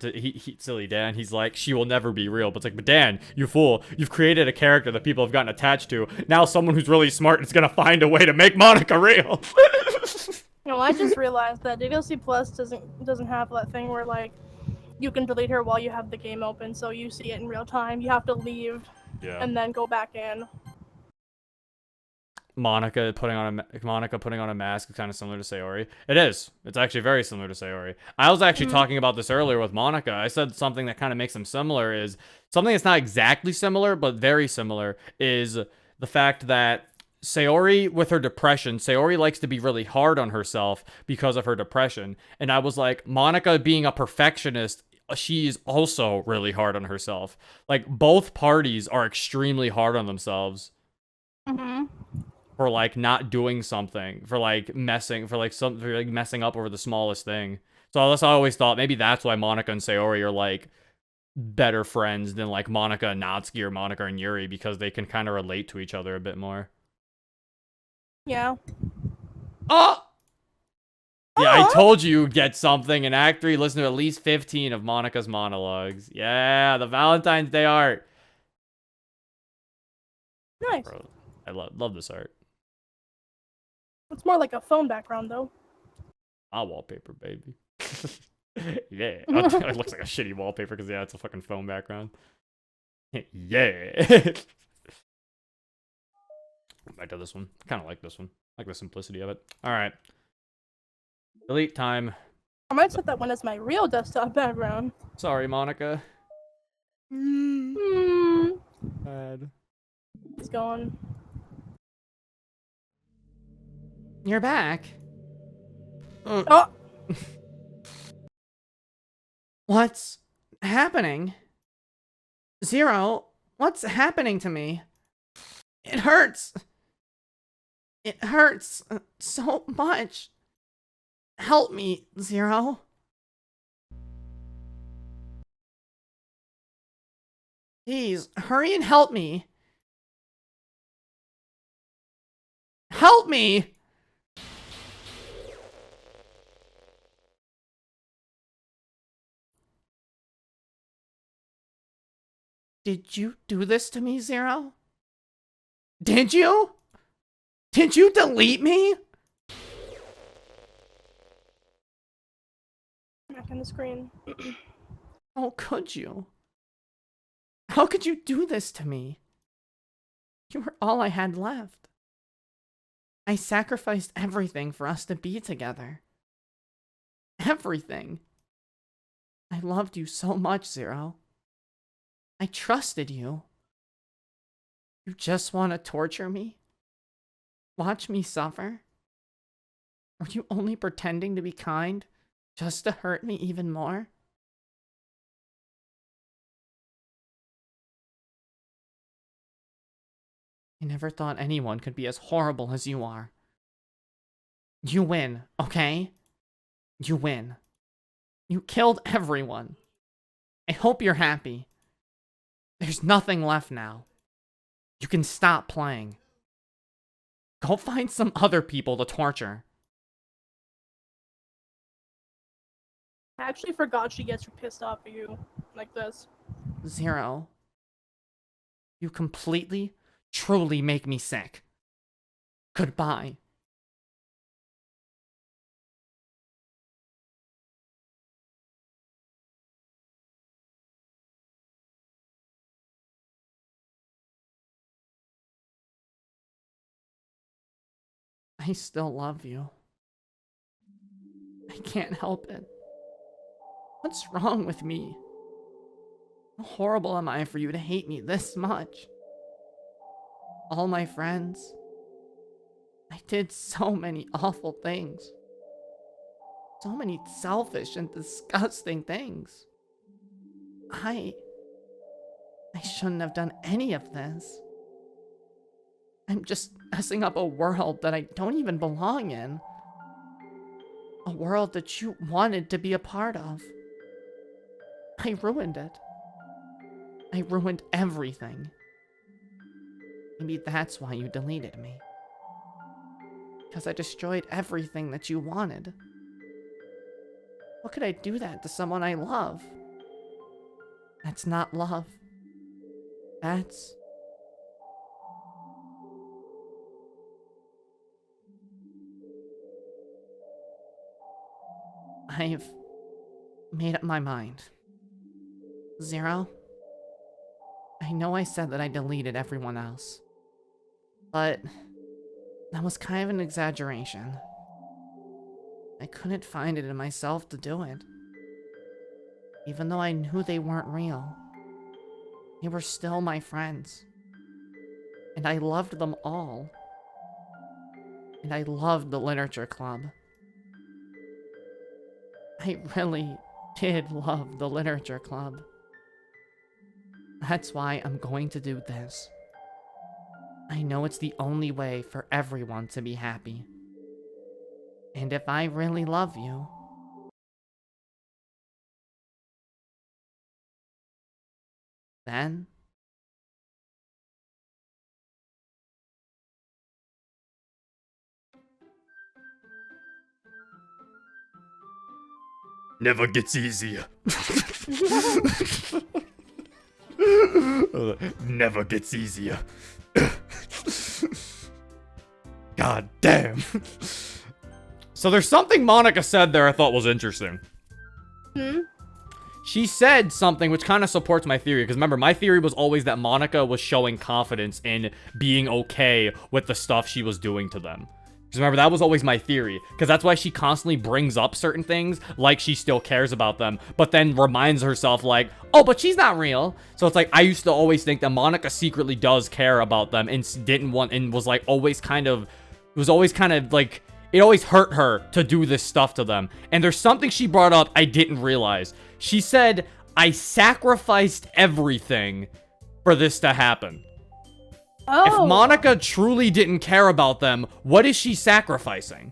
silly Dan. He's like, she will never be real. But it's like, but Dan, you fool. You've created a character that people have gotten attached to. Now someone who's really smart is gonna find a way to make Monika real. No, I just realized that DDLC Plus doesn't have that thing where, like, you can delete her while you have the game open, so you see it in real time. You have to leave and then go back in. Monika putting on a mask is kind of similar to Sayori. It is. It's actually very similar to Sayori. I was actually talking about this earlier with Monika. I said something that kind of makes them similar is something that's not exactly similar, but very similar is the fact that Sayori, with her depression, Sayori likes to be really hard on herself because of her depression. And I was like, Monika being a perfectionist, she is also really hard on herself. Like, both parties are extremely hard on themselves. For like not doing something, for like messing up over the smallest thing. So I always thought maybe that's why Monika and Sayori are like better friends than like Monika and Natsuki or Monika and Yuri, because they can kind of relate to each other a bit more. Yeah. Oh! Yeah, I told you you'd get something. In Act 3, listen to at least 15 of Monika's monologues. Yeah, the Valentine's Day art. Nice. Bro, I love this art. It's more like a phone background, though. My wallpaper, baby. Yeah. It looks like a shitty wallpaper because, yeah, it's a fucking phone background. Yeah. Back to this one. Kind of like this one. Like the simplicity of it. All right. Delete time. I might set that one as my real desktop background. Sorry, Monica. Hmm. Bad. It's gone. You're back. Oh! What's happening? Zero, what's happening to me? It hurts. It hurts so much. Help me, Zero. Please, hurry and help me. Help me! Did you do this to me, Zero? Did you? Did you delete me? Back on the screen. How could you? How could you do this to me? You were all I had left. I sacrificed everything for us to be together. Everything. I loved you so much, Zero. I trusted you. You just want to torture me? Watch me suffer? Were you only pretending to be kind just to hurt me even more? I never thought anyone could be as horrible as you are. You win, okay? You win. You killed everyone. I hope you're happy. There's nothing left now. You can stop playing. Go find some other people to torture. I actually forgot she gets pissed off at you like this. Zero. You completely, truly make me sick. Goodbye. I still love you. I can't help it. What's wrong with me? How horrible am I for you to hate me this much? All my friends. I did so many awful things. So many selfish and disgusting things. I shouldn't have done any of this. I'm just messing up a world that I don't even belong in. A world that you wanted to be a part of. I ruined it. I ruined everything. Maybe that's why you deleted me. Because I destroyed everything that you wanted. How could I do that to someone I love? That's not love. That's... I've made up my mind. Zero, I know I said that I deleted everyone else, but that was kind of an exaggeration. I couldn't find it in myself to do it. Even though I knew they weren't real, they were still my friends. And I loved them all. And I loved the literature club. I really did love the literature club. That's why I'm going to do this. I know it's the only way for everyone to be happy. And if I really love you, then Never gets easier. Never gets easier. God damn. So there's something Monica said there I thought was interesting. Hmm? she said something which kind of supports my theory. Because remember, my theory was always that Monika was showing confidence in being okay with the stuff she was doing to them. Because remember, that was always my theory. Because that's why she constantly brings up certain things, like she still cares about them, but then reminds herself like, oh, but she's not real. So it's like, I used to always think that Monika secretly does care about them and didn't want, and was like always kind of, like, it always hurt her to do this stuff to them. And there's something she brought up I didn't realize. She said, I sacrificed everything for this to happen. Oh. If Monika truly didn't care about them, what is she sacrificing?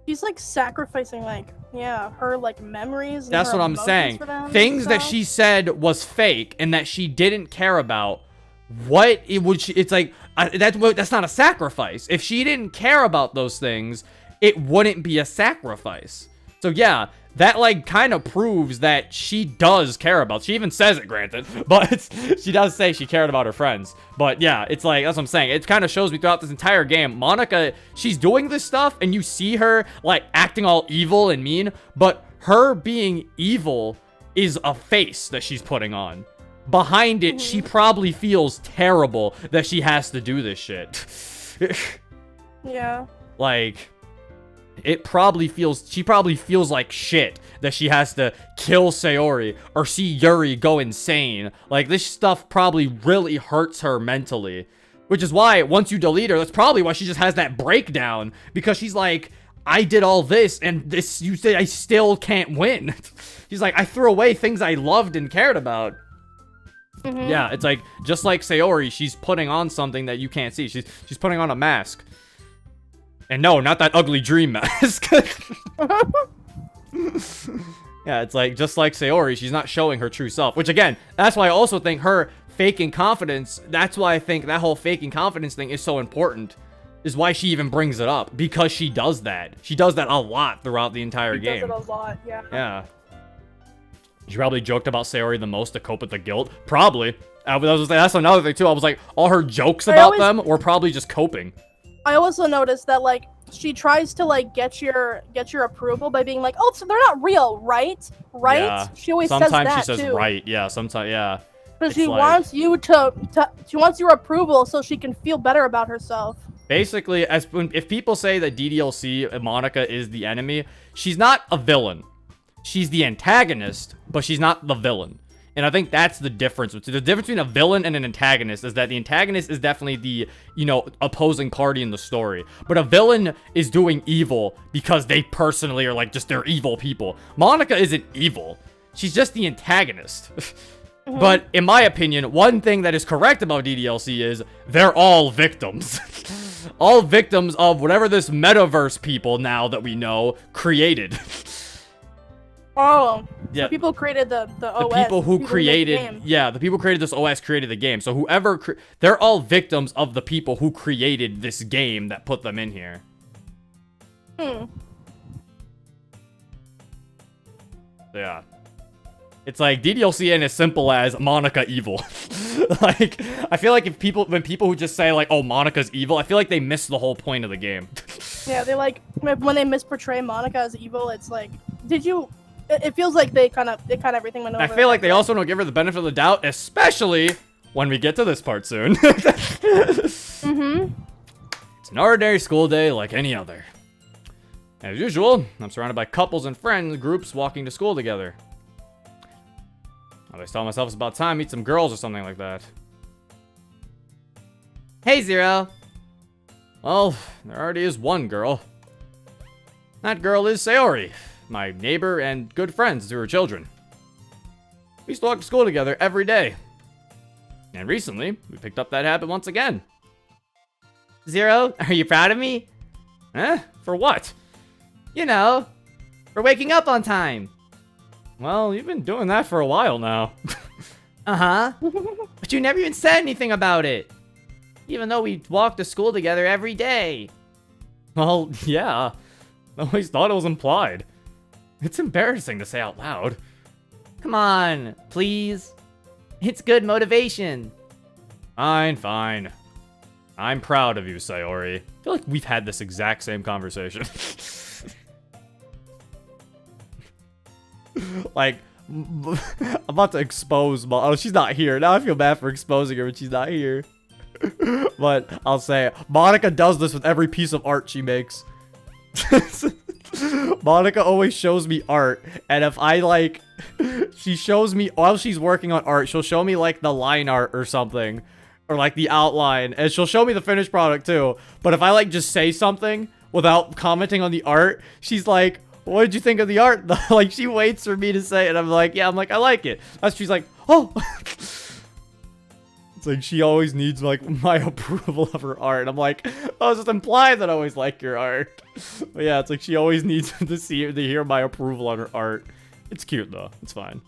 She's like sacrificing like, yeah, her like memories. And That's her what I'm emotions saying. for them and Things that stuff. she said was fake and that she didn't care about. What it would she, it's like that's not a sacrifice. If she didn't care about those things, it wouldn't be a sacrifice. So yeah, that like kind of proves that she does care about. She even says it, granted, but she does say she cared about her friends. But yeah, it's like, that's what I'm saying. It kind of shows me throughout this entire game, Monika, she's doing this stuff and you see her like acting all evil and mean, but her being evil is a face that she's putting on. Behind it, she probably feels terrible that she has to do this shit. Yeah. Like, she probably feels like shit that she has to kill Sayori or see Yuri go insane. Like, this stuff probably really hurts her mentally. Which is why, once you delete her, that's probably why she just has that breakdown. Because she's like, I did all this, and this, you say I still can't win. She's like, I threw away things I loved and cared about. Yeah, it's like, just like Sayori, she's putting on something that you can't see. She's putting on a mask. And no, not that ugly dream mask. Yeah, it's like, just like Sayori, she's not showing her true self. Which again, that's why I also think her faking confidence, that's why I think that whole faking confidence thing is so important. Is why she even brings it up. Because she does that. She does that a lot throughout the entire game. She does it a lot, yeah. Yeah. She probably joked about Sayori the most to cope with the guilt. Probably. That's another thing too. I was like, all her jokes about them were probably just coping. I also noticed that like she tries to like get your approval by being like, oh, so they're not real, right? Right? Yeah. She always sometimes says that she says too. right. Yeah. Sometimes. Yeah. But she like- wants you she wants your approval so she can feel better about herself. Basically, if people say that DDLC Monika is the enemy, she's not a villain. She's the antagonist, but she's not the villain. And I think that's the difference. The difference between a villain and an antagonist is that the antagonist is definitely the, opposing party in the story. But a villain is doing evil because they personally are like, just they're evil people. Monika isn't evil. She's just the antagonist. But in my opinion, one thing that is correct about DDLC is they're all victims. All victims of whatever this metaverse people now that we know created. Oh, Yeah. the people created the OS. The people who who made the created, game. yeah, the people who created this OS created the game. So whoever, they're all victims of the people who created this game that put them in here. Yeah. It's like DDLC ain't as simple as Monika evil. Like, I feel like when people who just say like, oh, Monika's evil, I feel like they miss the whole point of the game. Yeah, they like when they misportray Monika as evil. It's like, it feels like they kind of everything went over. I feel like they also don't give her the benefit of the doubt, especially when we get to this part soon. It's an ordinary school day like any other. As usual, I'm surrounded by couples and friends groups walking to school together. I always tell myself it's about time to meet some girls or something like that. Hey, Zero! Well, there already is one girl. That girl is Sayori, my neighbor and good friends to her children. We used to walk to school together every day. And recently, we picked up that habit once again. Zero, are you proud of me? For what? You know, for waking up on time. Well, you've been doing that for a while now. Uh-huh. But you never even said anything about it. Even though we walk to school together every day. Well, yeah. I always thought it was implied. It's embarrassing to say out loud. Come on, please. It's good motivation. Fine. I'm proud of you, Sayori. I feel like we've had this exact same conversation. Like, I'm about to expose oh, she's not here. Now I feel bad for exposing her when she's not here. But I'll say, Monika does this with every piece of art she makes. Monika always shows me art, and if I like, she shows me while she's working on art, she'll show me like the line art or something, or like the outline, and she'll show me the finished product too. But if I like just say something without commenting on the art, she's like, what did you think of the art? Like, she waits for me to say it, and I'm like, yeah, I like it. She's like, oh. It's like she always needs like my approval of her art. I'm like, oh, it's just implied that I always like your art. But yeah, it's like she always needs to hear my approval on her art. It's cute though. It's fine.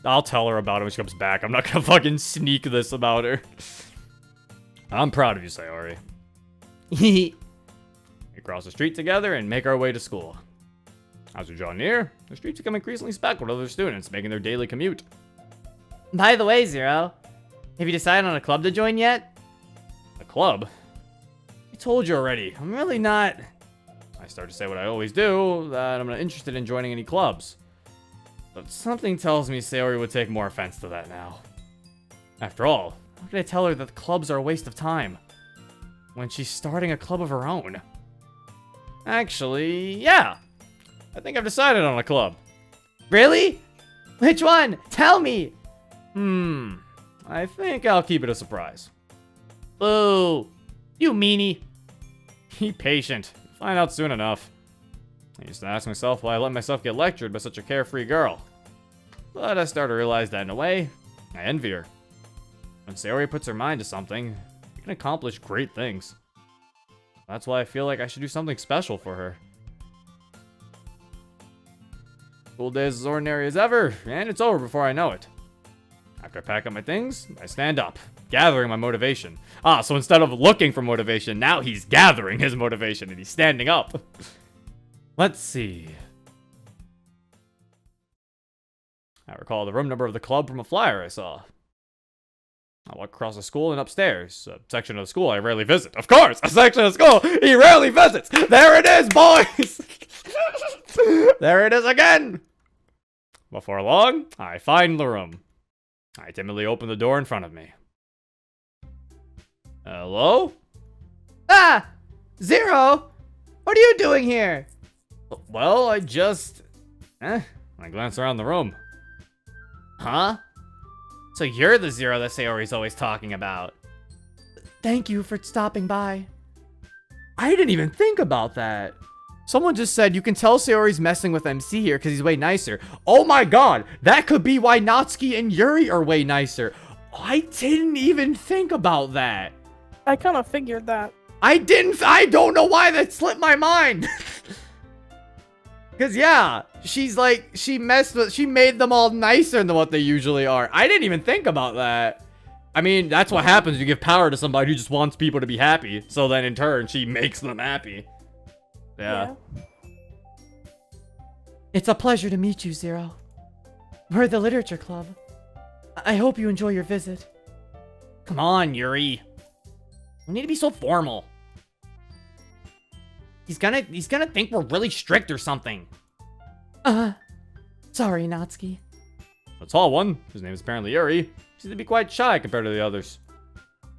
I'll tell her about it when she comes back. I'm not gonna fucking sneak this about her. I'm proud of you, Sayori. We cross the street together and make our way to school. As we draw near, the streets become increasingly speckled with other students making their daily commute. By the way, Zero, have you decided on a club to join yet? A club? I told you already. I'm really not... I start to say what I always do, that I'm not interested in joining any clubs. But something tells me Sayori would take more offense to that now. After all, how could I tell her that the clubs are a waste of time when she's starting a club of her own? Actually, yeah. I think I've decided on a club. Really? Which one? Tell me! I think I'll keep it a surprise. Boo! You meanie! Be patient. You'll find out soon enough. I used to ask myself why I let myself get lectured by such a carefree girl. But I started to realize that in a way, I envy her. When Sayori puts her mind to something, she can accomplish great things. That's why I feel like I should do something special for her. School day is as ordinary as ever, and it's over before I know it. After I pack up my things, I stand up, gathering my motivation. So instead of looking for motivation, now he's gathering his motivation and he's standing up. Let's see. I recall the room number of the club from a flyer I saw. I walk across the school and upstairs, a section of the school I rarely visit. Of course, a section of school he rarely visits. There it is, boys. There it is again. Before long, I find the room. I timidly open the door in front of me. Hello? Ah! Zero! What are you doing here? Well, I just... I glance around the room. Huh? So you're the Zero that Sayori's always talking about. Thank you for stopping by. I didn't even think about that. Someone just said you can tell Sayori's messing with MC here because he's way nicer. Oh my god, that could be why Natsuki and Yuri are way nicer. I didn't even think about that. I kind of figured that. I don't know why that slipped my mind. Because yeah, she's like, she made them all nicer than what they usually are. I didn't even think about that. I mean, that's what happens. You give power to somebody who just wants people to be happy. So then in turn, she makes them happy. Yeah. It's a pleasure to meet you, Zero. We're the Literature Club. I hope you enjoy your visit. Come on, Yuri. We need to be so formal. He's gonna think we're really strict or something. Sorry, Natsuki. The tall one, whose name is apparently Yuri, seems to be quite shy compared to the others.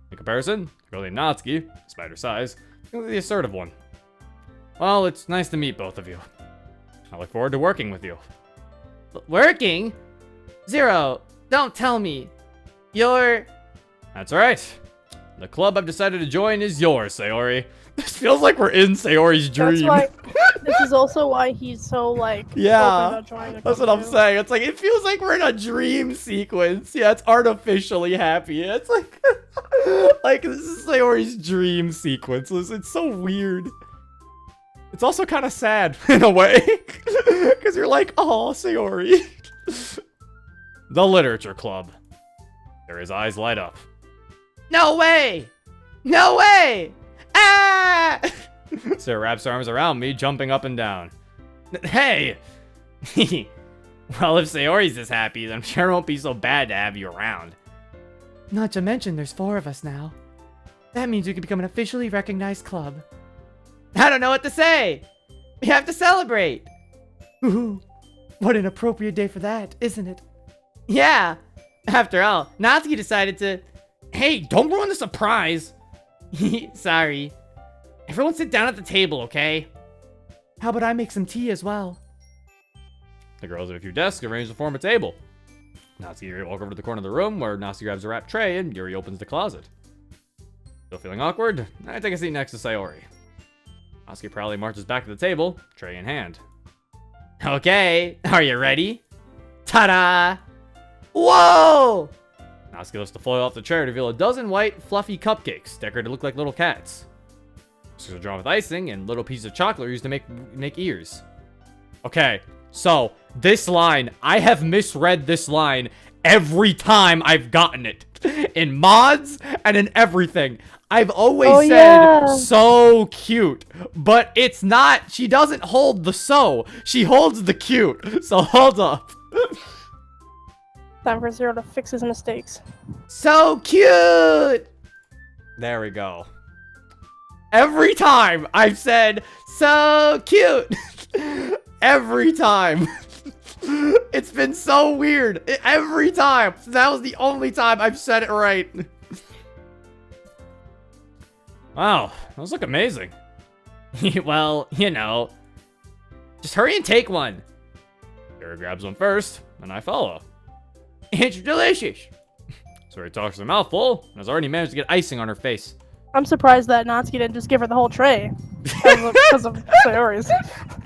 In comparison, the girl named Natsuki, despite her size, is the assertive one. Well, it's nice to meet both of you. I look forward to working with you. Working? Zero, don't tell me. You're... That's right. The club I've decided to join is yours, Sayori. This feels like we're in Sayori's dream. That's why. This is also why he's so like. Yeah, open to trying to that's come what I'm to. saying. It's like, it feels like we're in a dream sequence. Yeah, it's artificially happy. It's like, like this is Sayori's dream sequence. It's so weird. It's also kind of sad in a way, because you're like, oh, Sayori. The Literature Club. There his eyes light up. No way! No way! Ah! Sarah wraps her arms around me, jumping up and down. Hey! Well, if Sayori's this happy, then I'm sure it won't be so bad to have you around. Not to mention, there's 4 of us now. That means we can become an officially recognized club. I don't know what to say! We have to celebrate! Ooh, What an appropriate day for that, isn't it? Yeah. After all, Natsuki decided to... Hey, don't ruin the surprise. Sorry. Everyone sit down at the table, okay? How about I make some tea as well? The girls have a few desks arranged to form a table. Natsuki and Yuri walk over to the corner of the room where Natsuki grabs a wrapped tray and Yuri opens the closet. Still feeling awkward? I take a seat next to Sayori. Natsuki proudly marches back to the table, tray in hand. Okay, are you ready? Ta-da! Whoa! Natsuki lifts the foil off the tray to reveal a dozen white, fluffy cupcakes decorated to look like little cats. These are drawn with icing and little pieces of chocolate are used to make ears. Okay, so this line, I have misread this line every time I've gotten it. In mods and in everything. I've always said, so cute. But it's not, she doesn't hold the so. She holds the cute. So hold up. Time for Zero to fix his mistakes. So cute! There we go. Every time I've said, so cute! Every time. It's been so weird. Every time. That was the only time I've said it right. Wow, those look amazing. Well, you know. Just hurry and take one. Yuri grabs one first, and I follow. It's delicious. So he talks her mouth full, and has already managed to get icing on her face. I'm surprised that Natsuki didn't just give her the whole tray. Because of Sayori's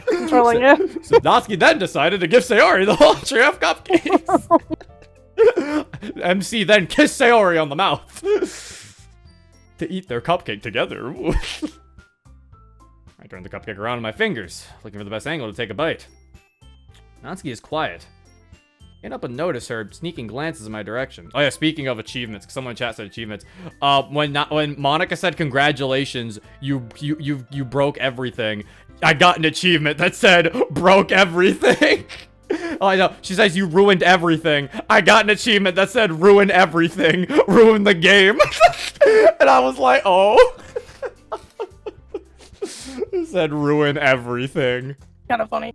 controlling it. So Natsuki then decided to give Sayori the whole tray of cupcakes. MC then kissed Sayori on the mouth. To eat their cupcake together. I turned the cupcake around in my fingers, looking for the best angle to take a bite. Natsuki is quiet. Can't help but notice her sneaking glances in my direction. Oh yeah, speaking of achievements, 'cause someone in chat said achievements. When Monika said congratulations, you broke everything. I got an achievement that said broke everything. Oh, I know. She says you ruined everything. I got an achievement that said ruin everything, ruin the game. And I was like, oh. It said ruin everything. Kind of funny.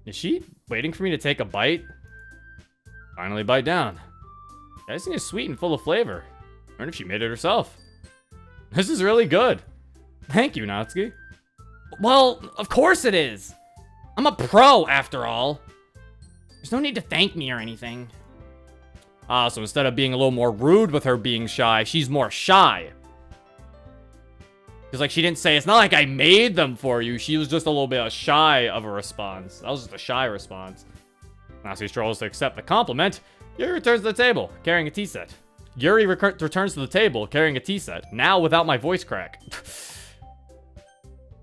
Is she waiting for me to take a bite? Finally bite down. The icing is sweet and full of flavor. I wonder if she made it herself. This is really good. Thank you, Natsuki. Well, of course it is. I'm a pro, after all. There's no need to thank me or anything. Ah, so instead of being a little more rude with her being shy, she's more shy. Because, like, she didn't say, it's not like I made them for you. She was just a little bit shy of a response. That was just a shy response. Natsuki strolls to accept the compliment. Yuri returns to the table, carrying a tea set. Yuri returns to the table, carrying a tea set, now without my voice crack.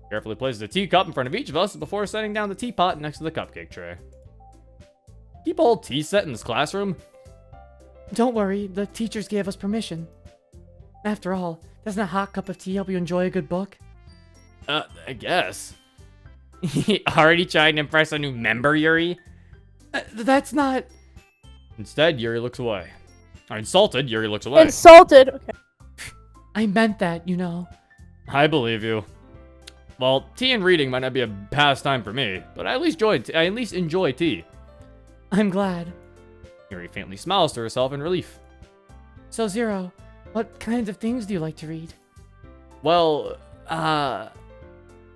Carefully places a teacup in front of each of us before setting down the teapot next to the cupcake tray. Keep a whole tea set in this classroom? Don't worry, the teachers gave us permission. After all, doesn't a hot cup of tea help you enjoy a good book? I guess. Already trying to impress a new member, Yuri? That's not... Instead, Yuri looks away. Or insulted, Yuri looks away. Insulted. Okay. I meant that, you know. I believe you. Well, tea and reading might not be a pastime for me, but I at least enjoy tea. I'm glad. Yuri faintly smiles to herself in relief. So, Zero, what kinds of things do you like to read? Well,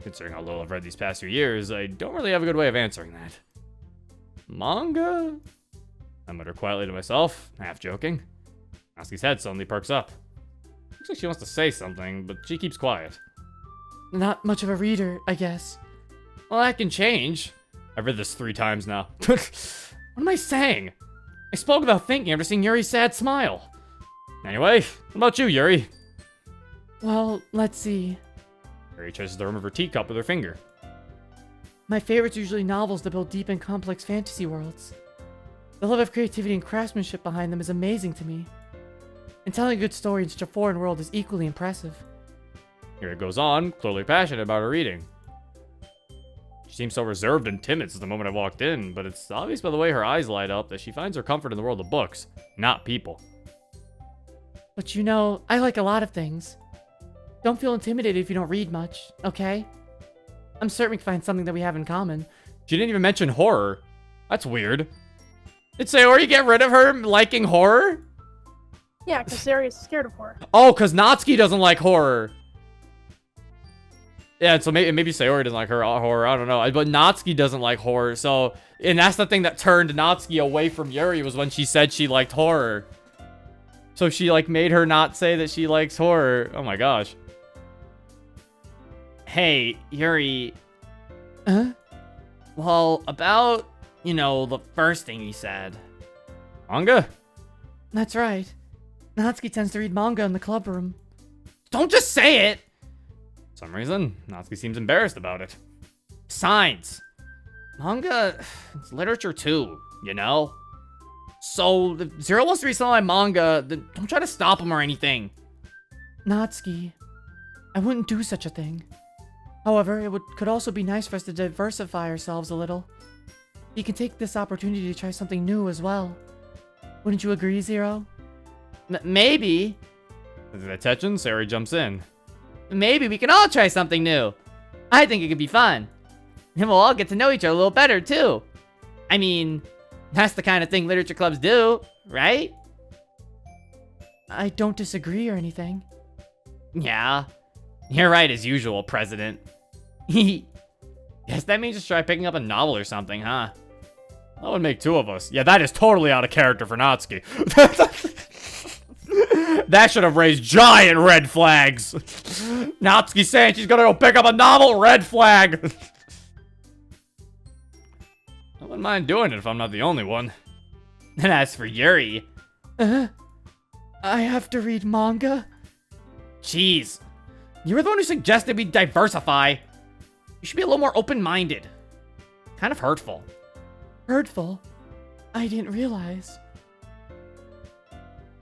considering how little I've read these past few years, I don't really have a good way of answering that. Manga? I mutter quietly to myself, half joking. Natsuki's head suddenly perks up. Looks like she wants to say something, but she keeps quiet. Not much of a reader, I guess. Well, that can change. I've read this 3 times now. What am I saying? I spoke without thinking after seeing Yuri's sad smile. Anyway, what about you, Yuri? Well, let's see. Yuri traces the rim of her teacup with her finger. My favorite's usually novels that build deep and complex fantasy worlds. The love of creativity and craftsmanship behind them is amazing to me. And telling a good story in such a foreign world is equally impressive. Yuri goes on, clearly passionate about her reading. She seems so reserved and timid since the moment I walked in, but it's obvious by the way her eyes light up that she finds her comfort in the world of books, not people. But you know, I like a lot of things. Don't feel intimidated if you don't read much, okay? I'm certain we can find something that we have in common. She didn't even mention horror. That's weird. Did Sayori get rid of her liking horror? Yeah, because Sayori's scared of horror. Oh, because Natsuki doesn't like horror. Yeah, so maybe Sayori doesn't like her horror. I don't know. But Natsuki doesn't like horror. So, and that's the thing that turned Natsuki away from Yuri was when she said she liked horror. So she like made her not say that she likes horror. Oh my gosh. Hey, Yuri. Huh? Well, about, the first thing you said. Manga? That's right. Natsuki tends to read manga in the club room. Don't just say it! For some reason, Natsuki seems embarrassed about it. Besides, manga, it's literature too, So, if Zero wants to read some of my manga, then don't try to stop him or anything. Natsuki, I wouldn't do such a thing. However, could also be nice for us to diversify ourselves a little. You can take this opportunity to try something new as well. Wouldn't you agree, Zero? Maybe. Is it attention? Sayori jumps in. Maybe we can all try something new. I think it could be fun. And we'll all get to know each other a little better, too. I mean, that's the kind of thing literature clubs do, right? I don't disagree or anything. Yeah. You're right as usual, President. Guess that means just try picking up a novel or something, huh? That would make two of us. Yeah, that is totally out of character for Natsuki. That should have raised giant red flags. Natsuki saying she's gonna go pick up a novel, red flag. I wouldn't mind doing it if I'm not the only one. And as for Yuri, I have to read manga? jeez. You were the one who suggested we diversify. You should be a little more open-minded. Kind of hurtful. Hurtful? I didn't realize.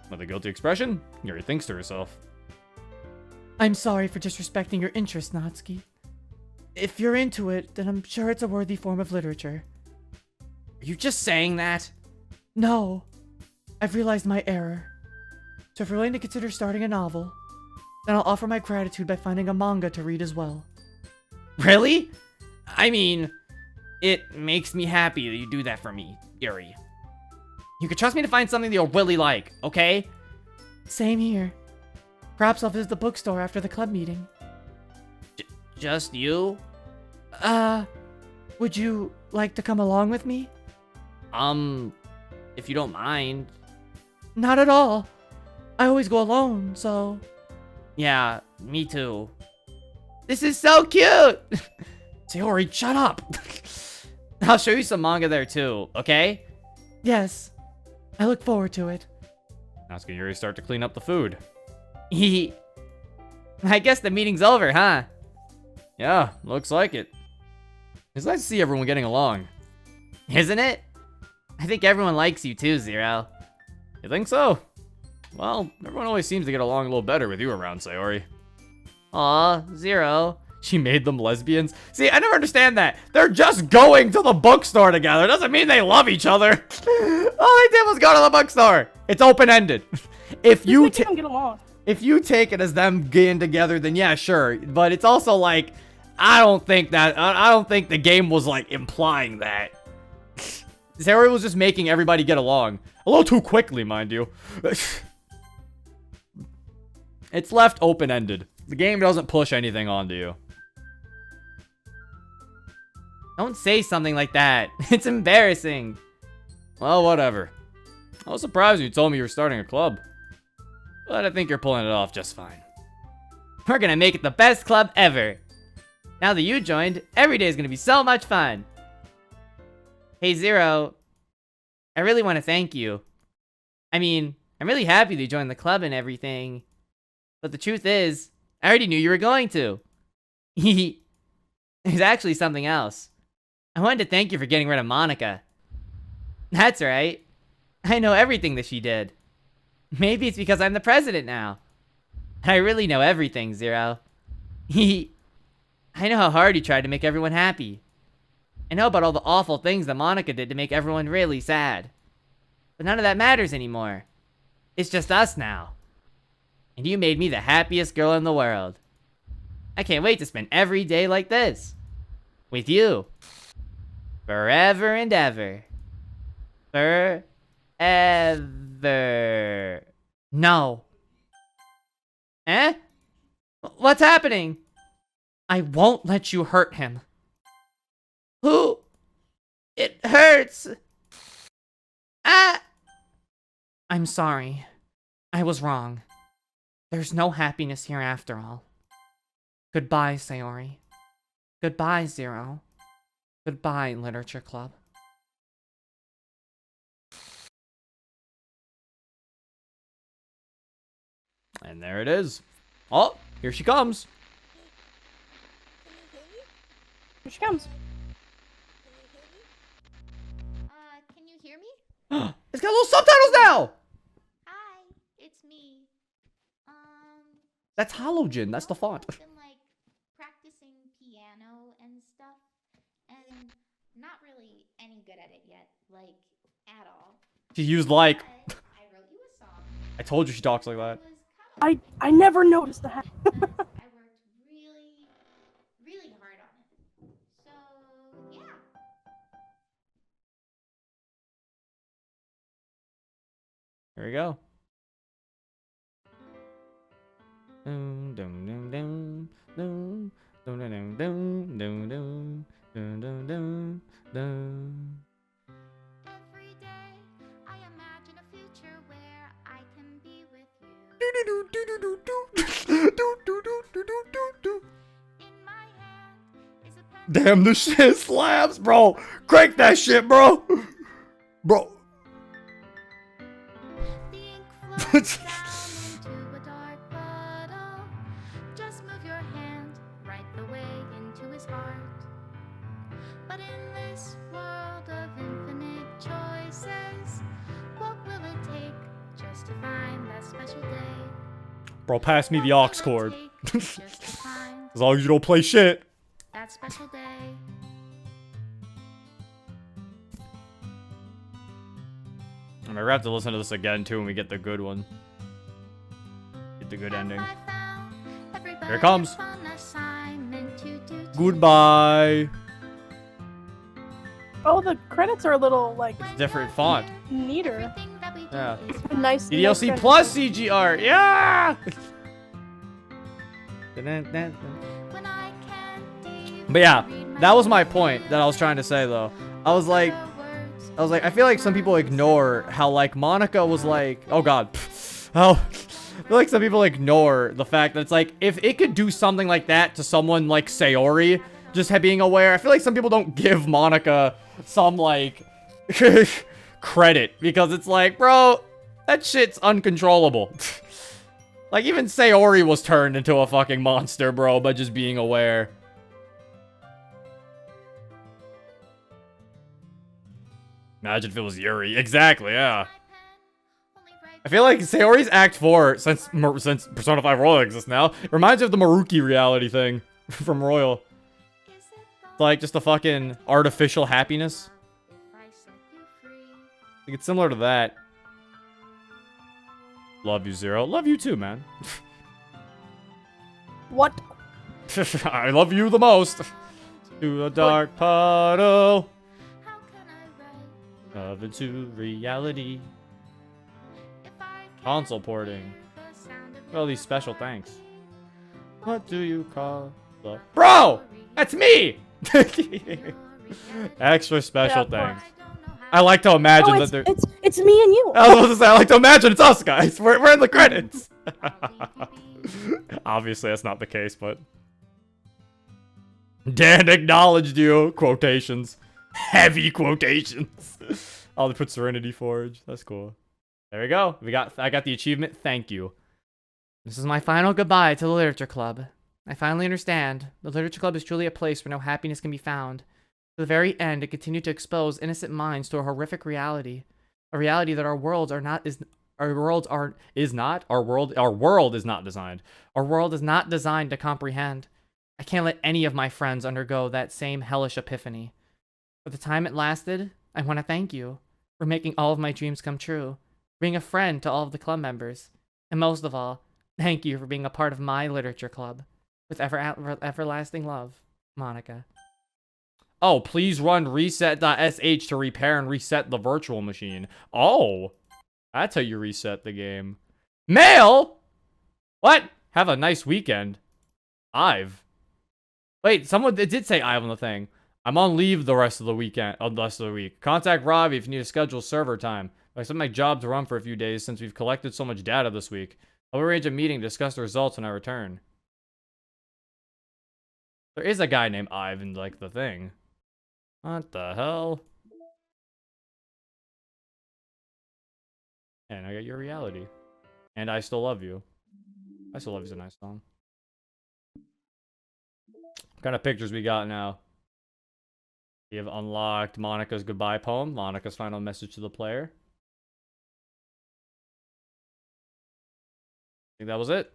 With a guilty expression, Yuri thinks to herself. I'm sorry for disrespecting your interest, Natsuki. If you're into it, then I'm sure it's a worthy form of literature. Are you just saying that? No. I've realized my error. So if you're willing to consider starting a novel, then I'll offer my gratitude by finding a manga to read as well. Really? I mean, it makes me happy that you do that for me, Yuri. You can trust me to find something that you'll really like, okay? Same here. Perhaps I'll visit the bookstore after the club meeting. Just you? Would you like to come along with me? If you don't mind. Not at all. I always go alone, so... Yeah, me too. This is so cute! Sayori, shut up! I'll show you some manga there too, okay? Yes. I look forward to it. Natsuki and Yuri start to clean up the food. I guess the meeting's over, huh? Yeah, looks like it. It's nice to see everyone getting along. Isn't it? I think everyone likes you too, Zero. You think so? Well, everyone always seems to get along a little better with you around, Sayori. Aw, Zero. She made them lesbians? See, I never understand that. They're just going to the bookstore together. Doesn't mean they love each other. All they did was go to the bookstore. It's open-ended. If you Just make them get along. if you take it as them getting together, then yeah, sure. But it's also like, I don't think the game was like implying that. Sayori was just making everybody get along. A little too quickly, mind you. It's left open-ended. The game doesn't push anything onto you. Don't say something like that. It's embarrassing. Well, whatever. I was surprised when you told me you were starting a club. But I think you're pulling it off just fine. We're gonna make it the best club ever. Now that you joined, every day is gonna be so much fun. Hey, Zero. I really want to thank you. I mean, I'm really happy that you joined the club and everything. But the truth is, I already knew you were going to. There's actually something else. I wanted to thank you for getting rid of Monika. That's right. I know everything that she did. Maybe it's because I'm the president now. I really know everything, Zero. I know how hard you tried to make everyone happy. I know about all the awful things that Monika did to make everyone really sad. But none of that matters anymore. It's just us now. And you made me the happiest girl in the world. I can't wait to spend every day like this. With you. Forever and ever. Forever. No. Eh? What's happening? I won't let you hurt him. Who? It hurts. Ah! I'm sorry. I was wrong. There's no happiness here after all. Goodbye, Sayori. Goodbye, Zero. Goodbye, Literature Club. And there it is. Oh, here she comes. Here she comes. Can you hear me? It's got little subtitles now. Hi, it's me. That's Halogen. That's the font. I've been like practicing piano and stuff, and not really any good at it yet, like at all. She used like. But I wrote you a song. I told you she talks like that. It was kind I never noticed that. of I worked really, really hard on it. So yeah. There we go. Dum, dum, dum, dum, dum, dum, dum, dum, dum, dum, dum, dum, dum, dum. Every day I imagine a future where I can be with you. In my hand is a pen. Damn, this shit slaps, bro. Crank that shit, bro. Bro. The ink flows down into a dark puddle. Just move your hand right the way into his heart. But in this world of infinite choices, what will it take just to find that special day? Bro, pass me the aux cord. Just to find As long as you don't play shit. that special day. I'm gonna have to listen to this again too when we get the good one. Get the good ending. Here it comes. Goodbye. Oh, the credits are a little like Different font. neater. Yeah. Nice. DDLC nice plus CGR. Yeah. But yeah, that was my point that I was trying to say though. I was like, I feel like some people ignore how like Monika was like, oh god, oh, I feel like some people ignore the fact that it's like, if it could do something like that to someone like Sayori, just being aware, I feel like some people don't give Monika some like credit because it's like, bro, that shit's uncontrollable. Like even Sayori was turned into a fucking monster, bro, by just being aware. Imagine if it was Yuri. Exactly, yeah. I feel like Sayori's Act 4, since Persona 5 Royal exists now, reminds me of the Maruki reality thing from Royal. It's like just a fucking artificial happiness. I think it's similar to that. Love you, Zero. Love you too, man. What? I love you the most. To a dark puddle. Of into reality. Console porting. Well, these special thanks. What do you call the... Bro! That's me! Extra special Yeah, thanks. I like to imagine Oh, that they're... it's me and you. I was supposed to say, I like to imagine it's us, guys. We're in the credits. Obviously, that's not the case, but... Dan acknowledged you. Quotations. Heavy quotations. Oh, they put Serenity Forge. That's cool. There we go. I got the achievement. Thank you. This is my final goodbye to the Literature Club. I finally understand. The Literature Club is truly a place where no happiness can be found. To the very end, it continued to expose innocent minds to a horrific reality. A reality that our world is not designed. Our world is not designed to comprehend. I can't let any of my friends undergo that same hellish epiphany. For the time it lasted, I want to thank you for making all of my dreams come true, being a friend to all of the club members, and most of all, thank you for being a part of my literature club. With everlasting love, Monika. Oh, please run reset.sh to repair and reset the virtual machine. Oh, that's how you reset the game. Mail? What? Have a nice weekend. Ive. Wait, it did say Ive on the thing. I'm on leave the rest of the weekend, the rest of the week. Contact Robbie if you need to schedule server time. I expect my job to run for a few days since we've collected so much data this week. I'll arrange a meeting to discuss the results when I return. There is a guy named Ive in, like, the thing. What the hell? And I got your reality. And I Still Love You. I Still Love You's a nice song. What kind of pictures we got now? We have unlocked Monika's goodbye poem. Monika's final message to the player. I think that was it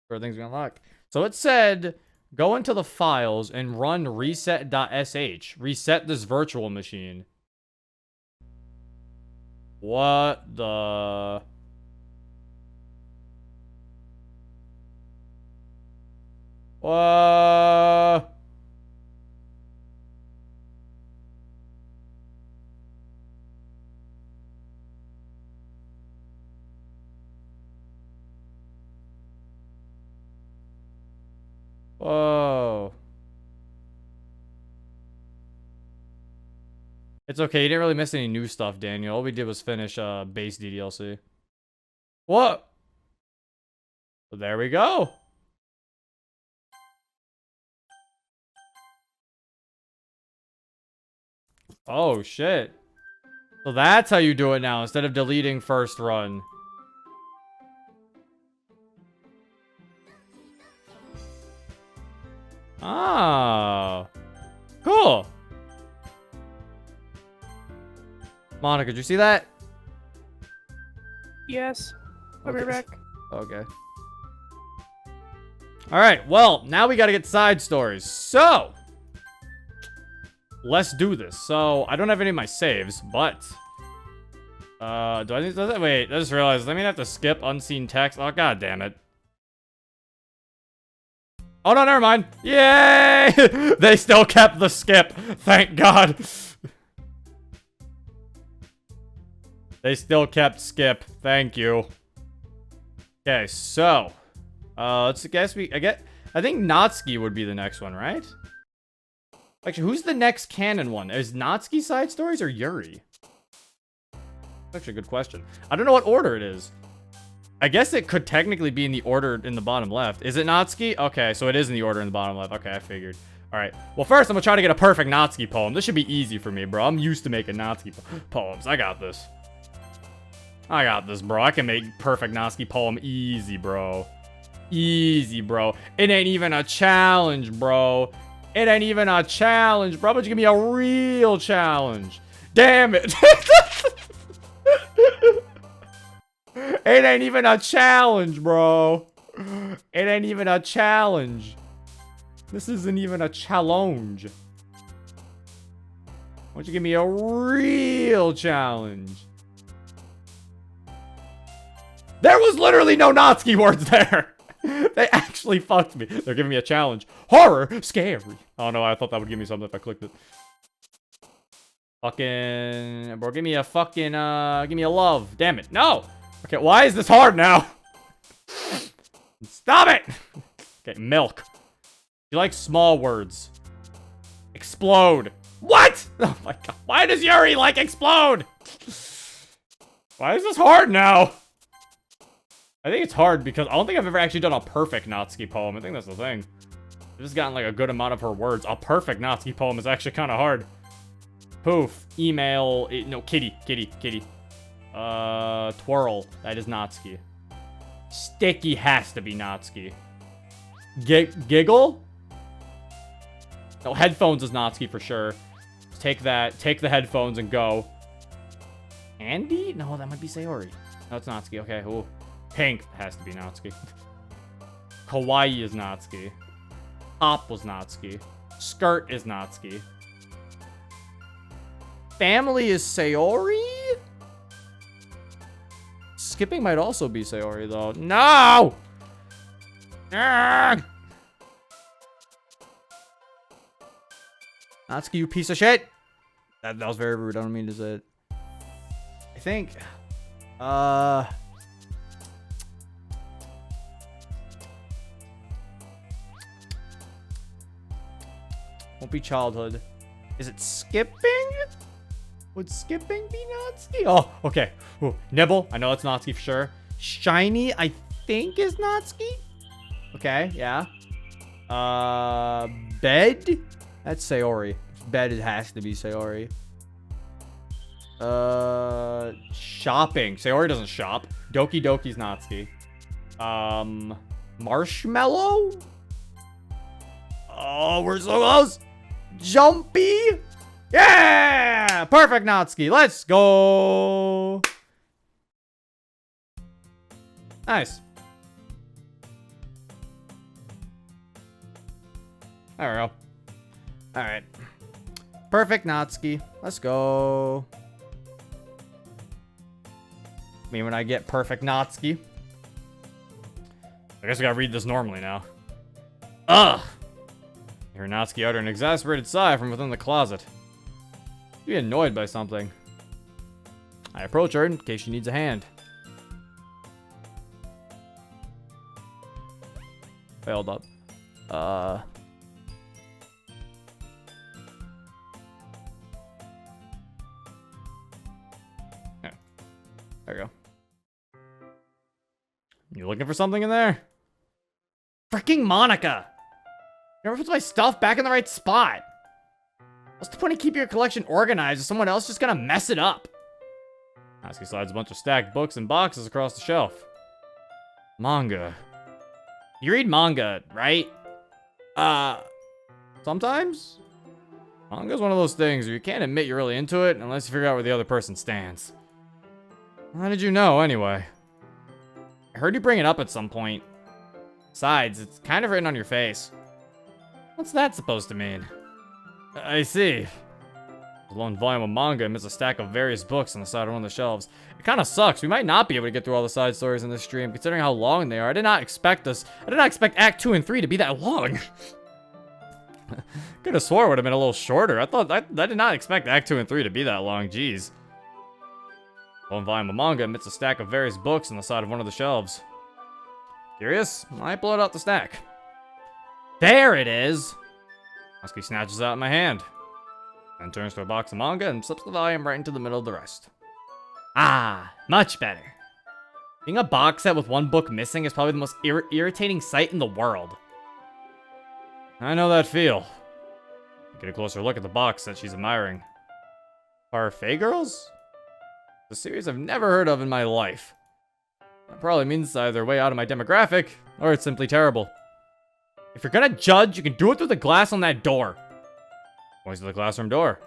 for things we unlocked. So it said, go into the files and run reset.sh. Reset this virtual machine. What the... What? Whoa. It's okay, you didn't really miss any new stuff, Daniel. All we did was finish base DDLC. What? Well, there we go. Oh, shit. So that's how you do it now, instead of deleting first run. Oh. Cool. Monika, did you see that? Yes. I'll be Okay. back. Okay. Alright, well, now we gotta get side stories. So, let's do this. So, I don't have any of my saves, but... do I need to... Wait, I just realized, I mean, I have to skip unseen text. Oh, god damn it. Oh, no, never mind. Yay! They still kept the skip. Thank God. They still kept skip. Thank you. Okay, so... let's guess I think Natsuki would be the next one, right? Actually, who's the next canon one? Is Natsuki side stories or Yuri? That's actually a good question. I don't know what order it is. I guess it could technically be in the order in the bottom left. Is it Natsuki? Okay, so it is in the order in the bottom left. Okay, I figured. Alright. Well, first, I'm gonna try to get a perfect Natsuki poem. This should be easy for me, bro. I'm used to making Natsuki poems. I got this. I got this, bro. I can make perfect Natsuki poem easy, bro. Easy, bro. It ain't even a challenge, bro. It ain't even a challenge, bro. But you give me a real challenge. Damn it. It ain't even a challenge, bro. It ain't even a challenge. This isn't even a challenge. Why don't you give me a real challenge? There was literally no Natsuki words there. They actually fucked me. They're giving me a challenge. Horror, scary. Oh no, I thought that would give me something if I clicked it. Fucking, bro, give me a fucking, give me a love. Damn it, no. Okay, why is this hard now? Stop it. Okay, milk. You like small words. Explode. What? Oh my god. Why does Yuri like explode? Why is this hard now? I think it's hard because I don't think I've ever actually done a perfect Natsuki poem. I think that's the thing. I've just gotten like a good amount of her words. A perfect Natsuki poem is actually kind of hard. Poof. Email. No, kitty. Twirl. That is Natsuki. Sticky has to be Natsuki. Giggle? No, headphones is Natsuki for sure. Take that. Take the headphones and go. Andy? No, that might be Sayori. No, it's Natsuki. Okay, ooh. Pink has to be Natsuki. Kawaii is Natsuki. Top was Natsuki. Skirt is Natsuki. Family is Sayori? Skipping might also be Sayori, though. No! Ah! Natsuki, you piece of shit. That was very rude. I don't mean to say it. I think, won't be childhood. Is it skipping? Would skipping be Natsuki? Oh, okay. Ooh, Nibble. I know it's Natsuki for sure. Shiny, I think is Natsuki. Okay, yeah. Bed? That's Sayori. Bed, it has to be Sayori. Shopping. Sayori doesn't shop. Doki Doki's Natsuki. Marshmallow? Oh, we're so close. Jumpy? Yeah! Perfect Natsuki. Let's go. Nice. There we go. Alright. Perfect Natsuki. Let's go. Me when I get perfect Natsuki. I guess I gotta read this normally now. Ugh! I hear Natsuki utter an exasperated sigh from within the closet. She's annoyed by something. I approach her in case she needs a hand. Failed up. Yeah. There we go. You looking for something in there? Freaking Monika! Never puts my stuff back in the right spot. What's the point of keeping your collection organized if someone else just gonna mess it up? Natsuki slides a bunch of stacked books and boxes across the shelf. Manga. You read manga, right? Sometimes? Manga's one of those things where you can't admit you're really into it unless you figure out where the other person stands. How did you know, anyway? I heard you bring it up at some point. Besides, it's kind of written on your face. What's that supposed to mean? I see. There's a lone volume of manga amidst a stack of various books on the side of one of the shelves. It kind of sucks. We might not be able to get through all the side stories in this stream, considering how long they are. I did not expect Act 2 and 3 to be that long. Could have swore it would have been a little shorter. I did not expect Act 2 and 3 to be that long. Jeez. One volume of manga amidst a stack of various books on the side of one of the shelves. Curious? I pull it out the stack. There it is! Natsuki snatches it out of my hand, then turns to a box of manga and slips the volume right into the middle of the rest. Ah, much better. Being a box set with one book missing is probably the most irritating sight in the world. I know that feel. Get a closer look at the box that she's admiring. Parfait Girls? It's a series I've never heard of in my life. That probably means either way out of my demographic, or it's simply terrible. If you're gonna judge, you can do it through the glass on that door. Points to the classroom door.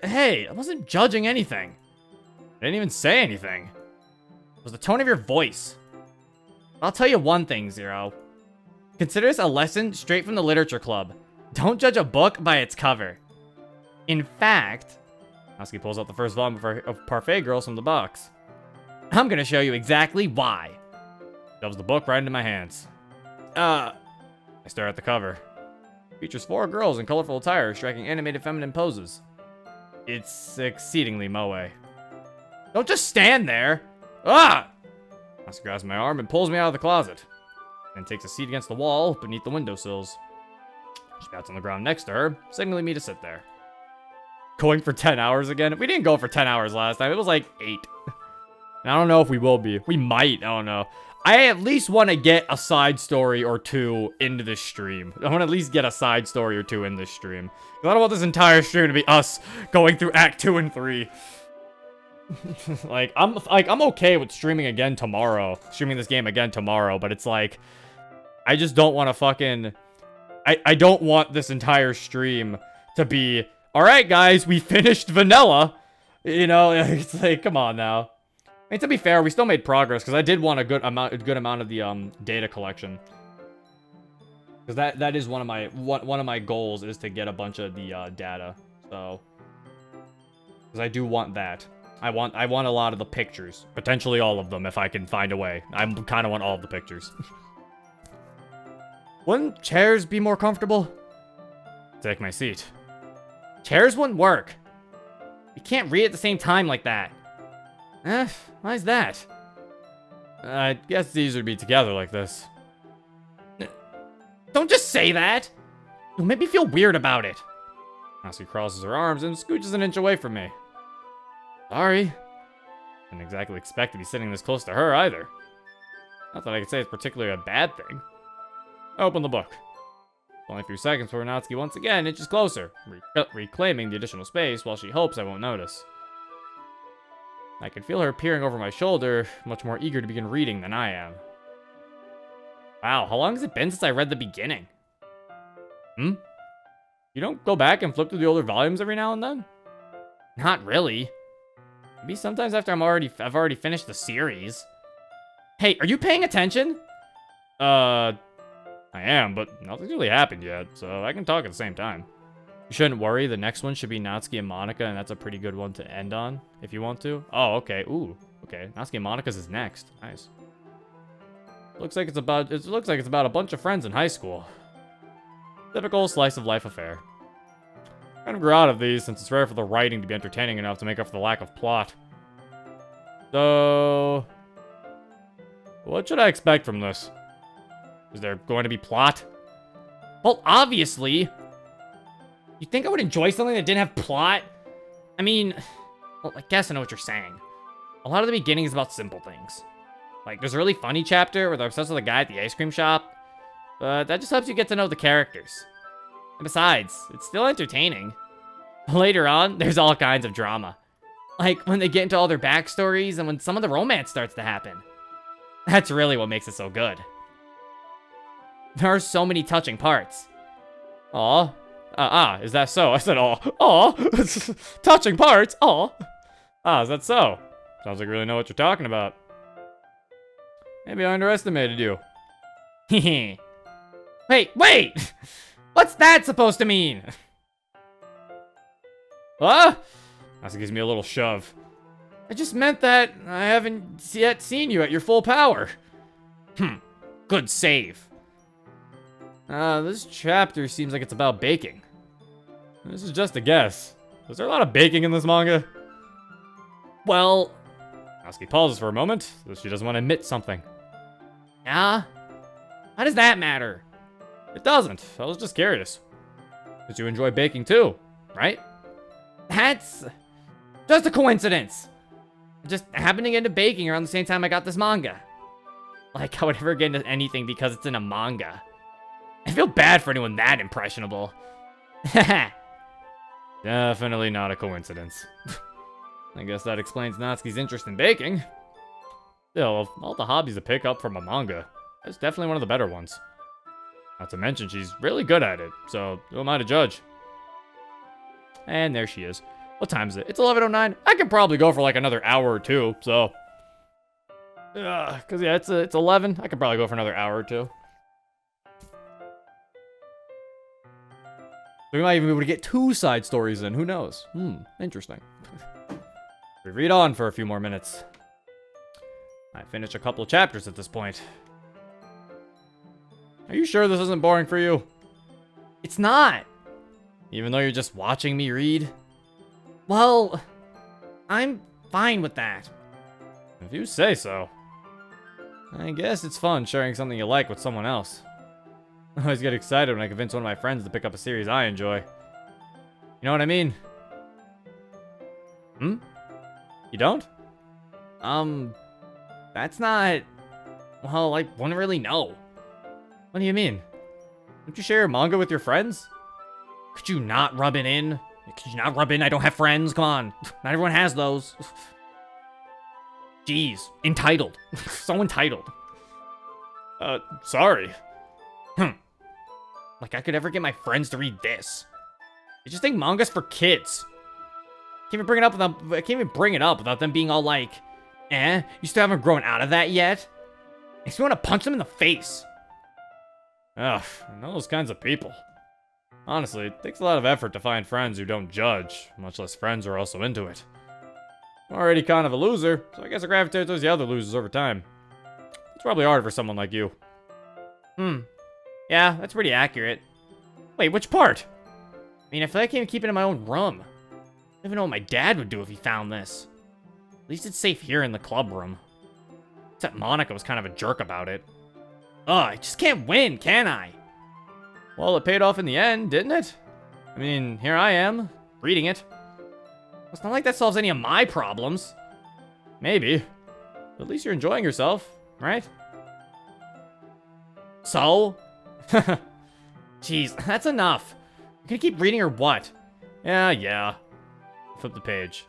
Hey, I wasn't judging anything. I didn't even say anything. It was the tone of your voice. I'll tell you one thing, Zero. Consider this a lesson straight from the literature club. Don't judge a book by its cover. In fact, Natsuki pulls out the first volume of Parfait Girls from the box. I'm gonna show you exactly why. Shoves the book right into my hands. I stare at the cover. It features 4 girls in colorful attire striking animated feminine poses. It's exceedingly moe. Don't just stand there. Ah! Natsuki grabs my arm and pulls me out of the closet, then takes a seat against the wall beneath the windowsills. She pats on the ground next to her, signaling me to sit there. Going for 10 hours again? We didn't go for 10 hours last time. It was like 8. And I don't know if we will be. We might. I don't know. I at least want to get a side story or 2 into this stream. I want to at least get a side story or 2 in this stream. I don't want this entire stream to be us going through Act 2 and 3. I'm okay with streaming again tomorrow. Streaming this game again tomorrow, but it's like, I just don't want to fucking... I don't want this entire stream to be, alright guys, we finished vanilla. You know, it's like, come on now. I mean, to be fair, we still made progress because I did want a good amount of the data collection. Because that is one of my goals is to get a bunch of the data. So, because I do want that. I want a lot of the pictures, potentially all of them if I can find a way. I kind of want all of the pictures. Wouldn't chairs be more comfortable? Take my seat. Chairs wouldn't work. You can't read at the same time like that. Why is that? I guess it's easier to be together like this. Don't just say that! You'll make me feel weird about it. Natsuki crosses her arms and scooches an inch away from me. Sorry. Didn't exactly expect to be sitting this close to her either. Not that I could say it's particularly a bad thing. I open the book. Only a few seconds before Natsuki once again inches closer, reclaiming the additional space while she hopes I won't notice. I can feel her peering over my shoulder, much more eager to begin reading than I am. Wow, how long has it been since I read the beginning? You don't go back and flip through the older volumes every now and then? Not really. Maybe sometimes after I've already finished the series. Hey, are you paying attention? I am, but nothing's really happened yet, so I can talk at the same time. You shouldn't worry, the next one should be Natsuki and Monika, and that's a pretty good one to end on, if you want to. Oh, okay, ooh, okay. Natsuki and Monika's is next. Nice. Looks like it's about a bunch of friends in high school. Typical slice of life affair. Kind of grew out of these since it's rare for the writing to be entertaining enough to make up for the lack of plot. So, what should I expect from this? Is there going to be plot? Well, obviously. You think I would enjoy something that didn't have plot? I mean, well, I guess I know what you're saying. A lot of the beginning is about simple things. Like, there's a really funny chapter where they're obsessed with a guy at the ice cream shop. But that just helps you get to know the characters. And besides, it's still entertaining. Later on, there's all kinds of drama. Like, when they get into all their backstories and when some of the romance starts to happen. That's really what makes it so good. There are so many touching parts. Aw. Is that so? I said aw. Aw. Touching parts. Aw. Is that so? Sounds like you really know what you're talking about. Maybe I underestimated you. Wait! What's that supposed to mean? Huh? That gives me a little shove. I just meant that I haven't yet seen you at your full power. Good save. This chapter seems like it's about baking. This is just a guess. Is there a lot of baking in this manga? Well, Natsuki pauses for a moment, as she doesn't want to admit something. Yeah? How does that matter? It doesn't. I was just curious. Because you enjoy baking too, right? That's just a coincidence. I just happened to get into baking around the same time I got this manga. Like I would ever get into anything because it's in a manga. I feel bad for anyone that impressionable. Definitely not a coincidence. I guess that explains Natsuki's interest in baking. Still, of all the hobbies to pick up from a manga, that's definitely one of the better ones. Not to mention, she's really good at it, so who am I to judge? And there she is. What time is it? It's 11:09. I could probably go for like another hour or two, so... Cause yeah, it's 11. I could probably go for another hour or two. We might even be able to get 2 side stories in, who knows? Interesting. We read on for a few more minutes. I finished a couple of chapters at this point. Are you sure this isn't boring for you? It's not. Even though you're just watching me read? Well, I'm fine with that. If you say so. I guess it's fun sharing something you like with someone else. I always get excited when I convince one of my friends to pick up a series I enjoy. You know what I mean? You don't? That's not... Well, I wouldn't really know. What do you mean? Don't you share your manga with your friends? Could you not rub it in? Could you not rub in I don't have friends? Come on. Not everyone has those. Jeez. Entitled. So entitled. Sorry. Like I could ever get my friends to read this. I just think manga's for kids. Can't even bring it up without them being all like, you still haven't grown out of that yet? Makes me want to punch them in the face. Ugh, I know those kinds of people. Honestly, it takes a lot of effort to find friends who don't judge, much less friends who are also into it. I'm already kind of a loser, so I guess I gravitate towards the other losers over time. It's probably hard for someone like you. Yeah, that's pretty accurate. Wait, which part? mean, I feel like I can keep it in my own room. I don't even know what my dad would do if he found this. At least it's safe here in the club room. Except Monika was kind of a jerk about it. Ugh, I just can't win, can I? Well, it paid off in the end, didn't it? I mean, here I am, reading it. It's not like that solves any of my problems. Maybe. But at least you're enjoying yourself, right? So? Jeez, that's enough. You're gonna keep reading or what? Yeah. Flip the page.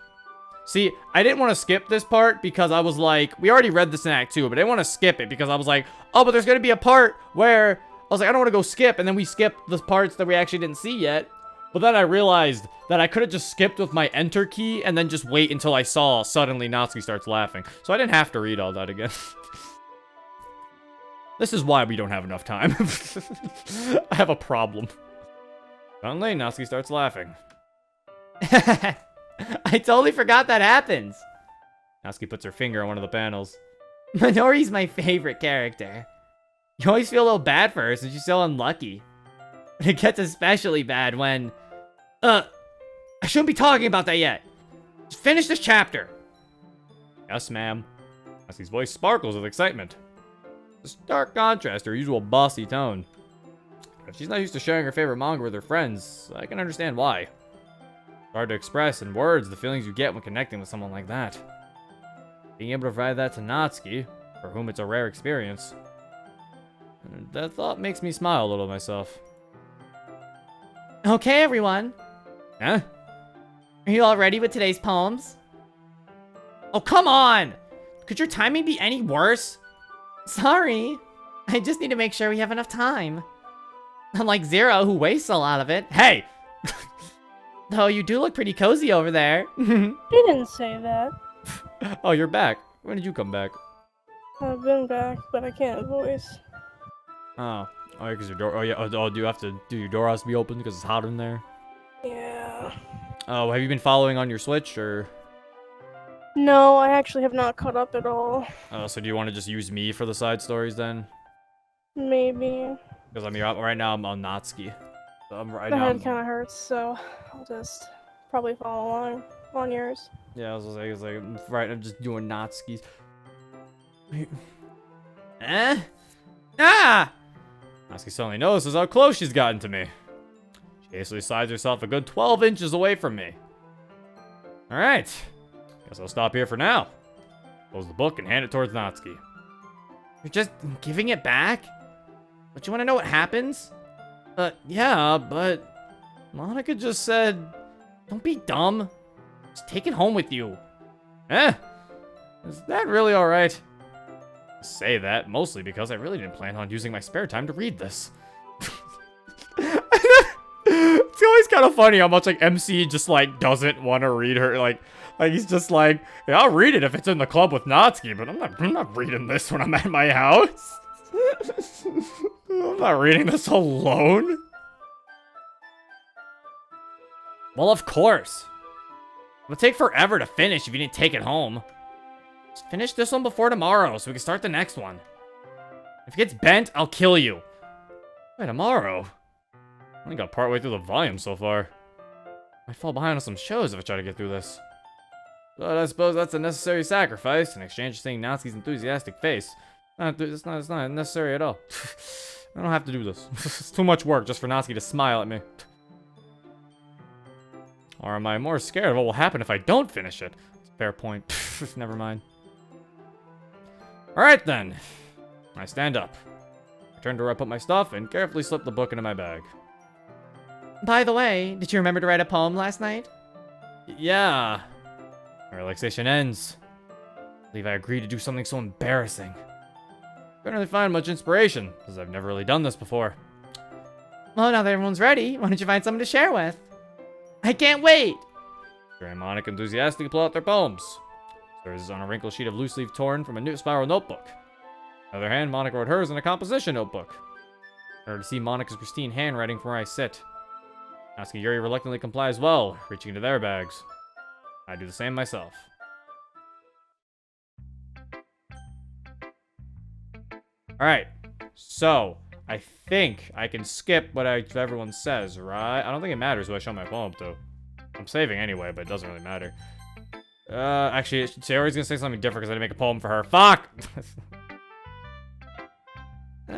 See, I didn't want to skip this part because I was like, we already read this in Act 2, but I didn't want to skip it because I was like, oh, but there's going to be a part where I was like, I don't want to go skip, and then we skipped the parts that we actually didn't see yet. But then I realized that I could have just skipped with my enter key and then just wait until I saw suddenly Natsuki starts laughing. So I didn't have to read all that again. This is why we don't have enough time. I have a problem. Suddenly, Natsuki starts laughing. I totally forgot that happens. Natsuki puts her finger on one of the panels. Minori's my favorite character. You always feel a little bad for her since she's so unlucky. But it gets especially bad when... I shouldn't be talking about that yet. Just finish this chapter. Yes, ma'am. Natsuki's voice sparkles with excitement. It's a stark contrast to her usual bossy tone. If she's not used to sharing her favorite manga with her friends, I can understand why. It's hard to express in words the feelings you get when connecting with someone like that. Being able to provide that to Natsuki, for whom it's a rare experience, that thought makes me smile a little myself. Okay, everyone. Huh? Are you all ready with today's poems? Oh, come on! Could your timing be any worse? Sorry. I just need to make sure we have enough time. Unlike Zero, who wastes a lot of it. Hey! Though you do look pretty cozy over there. You didn't say that. Oh, you're back. When did you come back? I've been back, but I can't voice. Oh, yeah, because your door. Oh, yeah. Oh, do you have to do your door has to be open because it's hot in there? Yeah. Oh, have you been following on your Switch or? No, I actually have not caught up at all. So do you want to just use me for the side stories then? Maybe. Because I mean, right now I'm on Natsuki. So I'm right My now. head kind of hurts, so I'll just probably follow along on yours. Yeah, I was like, right. I'm just doing Natsuki's. Eh? Ah! Natsuki suddenly notices how close she's gotten to me. She hastily slides herself a good 12 inches away from me. All right. Guess I'll stop here for now. Close the book and hand it towards Natsuki. You're just giving it back? But you want to know what happens? Yeah, but Monika just said, Don't be dumb. Just take it home with you. is that really all right? I say that mostly because I really didn't plan on using my spare time to read this. It's always kind of funny how much like MC just like doesn't want to read her like he's just like, yeah, I'll read it if it's in the club with Natsuki, but I'm not reading this when I'm at my house. I'm not reading this alone. Well, of course. It would take forever to finish if you didn't take it home. Just finish this one before tomorrow so we can start the next one. If it gets bent, I'll kill you. Wait, tomorrow? I only got partway through the volume so far. Might fall behind on some shows if I try to get through this. But I suppose that's a necessary sacrifice in exchange for seeing Natsuki's enthusiastic face. It's not necessary at all. I don't have to do this. It's too much work just for Natsuki to smile at me. Or am I more scared of what will happen if I don't finish it? It's a fair point. Never mind. Alright then. I stand up. I turn to where I put my stuff and carefully slip the book into my bag. By the way, did you remember to write a poem last night? Yeah. My relaxation ends. I believe I agreed to do something so embarrassing. I couldn't really find much inspiration, because I've never really done this before. Well, now that everyone's ready, why don't you find someone to share with? I can't wait! Gray and Monika enthusiastically pull out their poems. Hers is on a wrinkled sheet of loose leaf torn from a new spiral notebook. On the other hand, Monika wrote hers in a composition notebook. I to see Monika's pristine handwriting from where I sit. Natsuki and Yuri reluctantly comply as well, reaching into their bags. I do the same myself. Alright, so I think I can skip what everyone says, right? I don't think it matters who I show my poem to. I'm saving anyway, but it doesn't really matter. Actually, Sayori's gonna say something different because I didn't make a poem for her. Fuck! I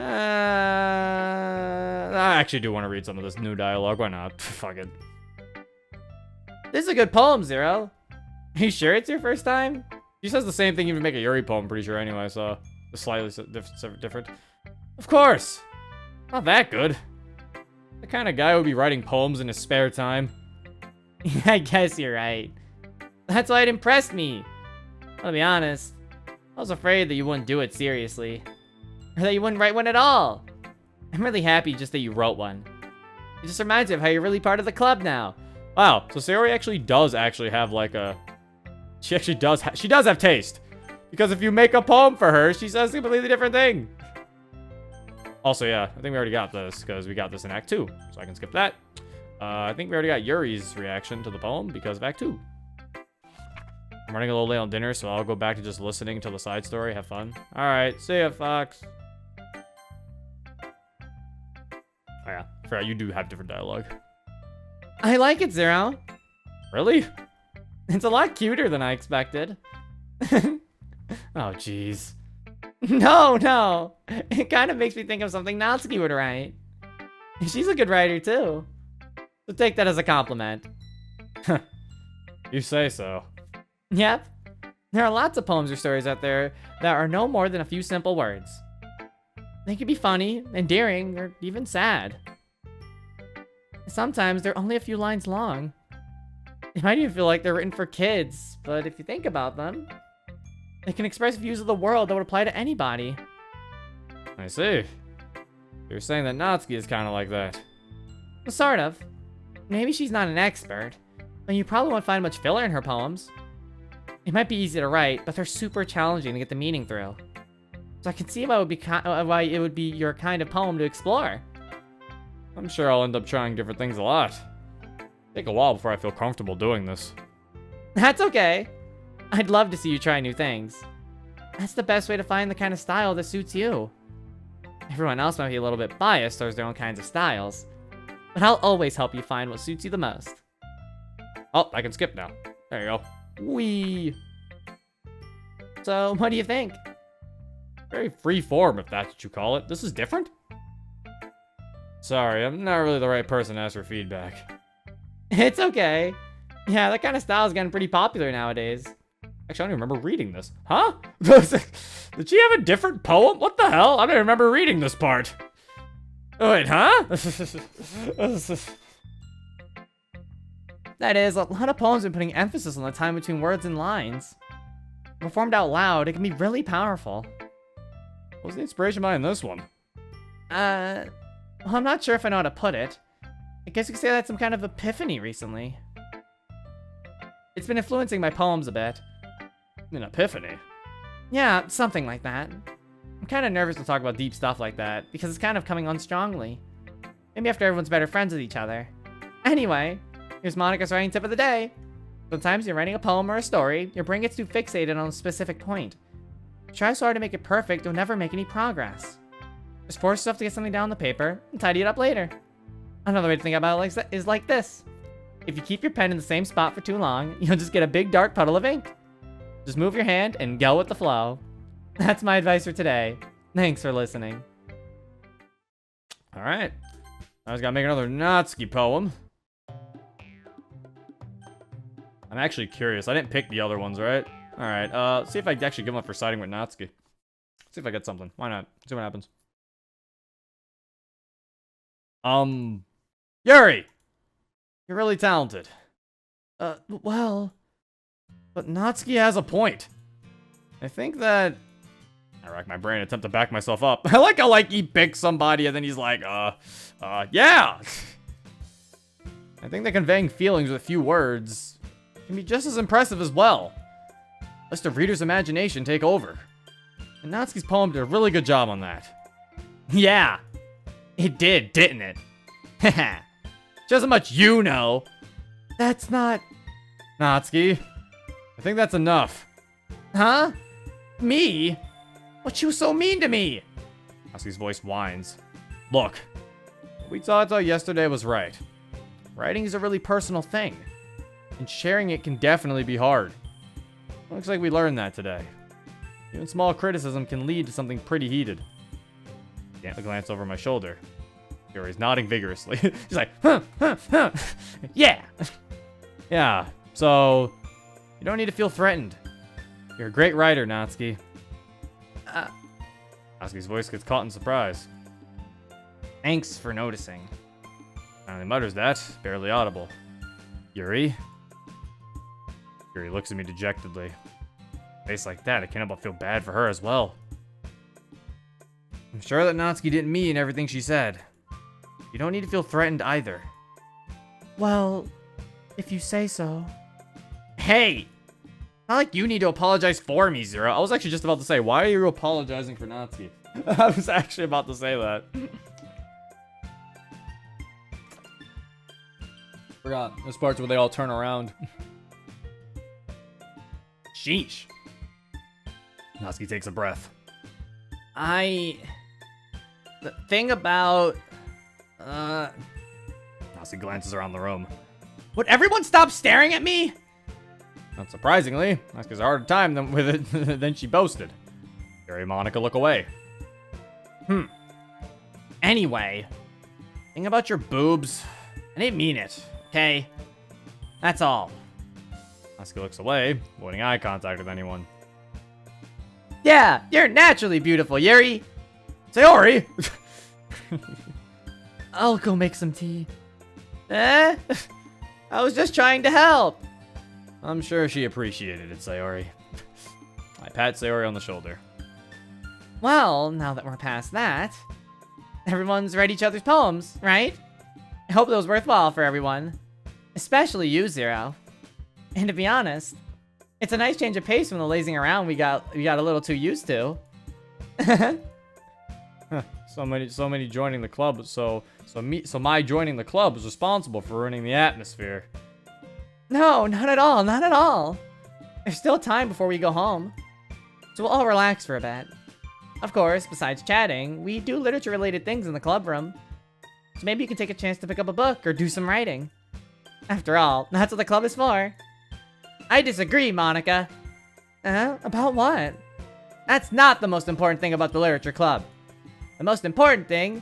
actually do want to read some of this new dialogue. Why not? Fuck it. This is a good poem, Zero. Are you sure it's your first time? She says the same thing, even make a Yuri poem, pretty sure anyway, so it's slightly different. Of course! Not that good. The kind of guy who would be writing poems in his spare time. I guess you're right. That's why it impressed me. I'll be honest. I was afraid that you wouldn't do it seriously. Or that you wouldn't write one at all. I'm really happy just that you wrote one. It just reminds me of how you're really part of the club now. Wow, so Sayori actually does have like a... She actually does have taste. Because if you make a poem for her, she says a completely different thing. Also, yeah, I think we already got this, because we got this in Act 2. So I can skip that. I think we already got Yuri's reaction to the poem because of Act 2. I'm running a little late on dinner, so I'll go back to just listening to the side story. Have fun. Alright, see ya, Fox. Oh yeah, I forgot you do have different dialogue. I like it, Zero. Really? It's a lot cuter than I expected. Oh, jeez. No. It kind of makes me think of something Natsuki would write. She's a good writer, too. So take that as a compliment. You say so. Yep. There are lots of poems or stories out there that are no more than a few simple words. They can be funny, endearing, or even sad. Sometimes they're only a few lines long. They might even feel like they're written for kids, but if you think about them, they can express views of the world that would apply to anybody. I see. You're saying that Natsuki is kind of like that. Sort of. Maybe she's not an expert, but you probably won't find much filler in her poems. It might be easy to write, but they're super challenging to get the meaning through. So I can see why it would be your kind of poem to explore. I'm sure I'll end up trying different things a lot. Take a while before I feel comfortable doing this. That's okay. I'd love to see you try new things. That's the best way to find the kind of style that suits you. Everyone else might be a little bit biased towards their own kinds of styles, but I'll always help you find what suits you the most. Oh, I can skip now. There you go. Whee! So, what do you think? Very free form, if that's what you call it. This is different? Sorry, I'm not really the right person to ask for feedback. It's okay. Yeah, that kind of style is getting pretty popular nowadays. Actually, I don't even remember reading this. Huh? Did she have a different poem? What the hell? I don't remember reading this part. Oh, wait, huh? That is, a lot of poems have been putting emphasis on the time between words and lines. Performed out loud, it can be really powerful. What was the inspiration behind this one? Well, I'm not sure if I know how to put it. I guess you could say I had some kind of epiphany recently. It's been influencing my poems a bit. An epiphany? Yeah, something like that. I'm kind of nervous to talk about deep stuff like that, because it's kind of coming on strongly. Maybe after everyone's better friends with each other. Anyway, here's Monika's writing tip of the day. Sometimes you're writing a poem or a story, your brain gets too fixated on a specific point. Try so hard to make it perfect, you'll never make any progress. Just force yourself to get something down on the paper, and tidy it up later. Another way to think about it is like this. If you keep your pen in the same spot for too long, you'll just get a big dark puddle of ink. Just move your hand and go with the flow. That's my advice for today. Thanks for listening. Alright. I just gotta make another Natsuki poem. I'm actually curious. I didn't pick the other ones, right? Alright, see if I actually give them up for siding with Natsuki. See if I get something. Why not? See what happens. Yuri! You're really talented. Well... But Natsuki has a point. I think that... I rack my brain, attempt to back myself up. I like how, he picks somebody and then he's like, yeah! I think that conveying feelings with a few words can be just as impressive as well. Let the reader's imagination take over. And Natsuki's poem did a really good job on that. Yeah, it did, didn't it? Haha. Just how much you know. That's not... Natsuki, I think that's enough. Huh? Me? But she was so mean to me. Natsuki's voice whines. Look, what we talked about yesterday was right. Writing is a really personal thing, and sharing it can definitely be hard. Looks like we learned that today. Even small criticism can lead to something pretty heated. Can't glance over my shoulder. Yuri's nodding vigorously. He's like, yeah! Yeah, so you don't need to feel threatened. You're a great writer, Natsuki. Natsuki's voice gets caught in surprise. Thanks for noticing. Finally mutters that, barely audible. Yuri? Yuri looks at me dejectedly. Face like that, I can't help but feel bad for her as well. I'm sure that Natsuki didn't mean everything she said. You don't need to feel threatened either. Well, if you say so. Hey! Not like you need to apologize for me, Zero. I was actually just about to say, why are you apologizing for Natsuki? I was actually about to say that. Forgot. This part's where they all turn around. Sheesh. Natsuki takes a breath. The thing about... Natsuki glances around the room. Would everyone stop staring at me? Not surprisingly, Natsuki has a harder time with it than she boasted. Yuri and Monika look away. Anyway, thing about your boobs, I didn't mean it, okay? That's all. Natsuki looks away, avoiding eye contact with anyone. Yeah, you're naturally beautiful, Yuri. Sayori! I'll go make some tea. I was just trying to help. I'm sure she appreciated it, Sayori. I pat Sayori on the shoulder. Well, now that we're past that, everyone's read each other's poems, right? I hope it was worthwhile for everyone. Especially you, Zero. And to be honest, it's a nice change of pace from the lazing around we got a little too used to. So many joining the club, so my joining the club is responsible for ruining the atmosphere. No, not at all, not at all. There's still time before we go home. So we'll all relax for a bit. Of course, besides chatting, we do literature-related things in the club room. So maybe you can take a chance to pick up a book or do some writing. After all, that's what the club is for. I disagree, Monika. About what? That's not the most important thing about the literature club. The most important thing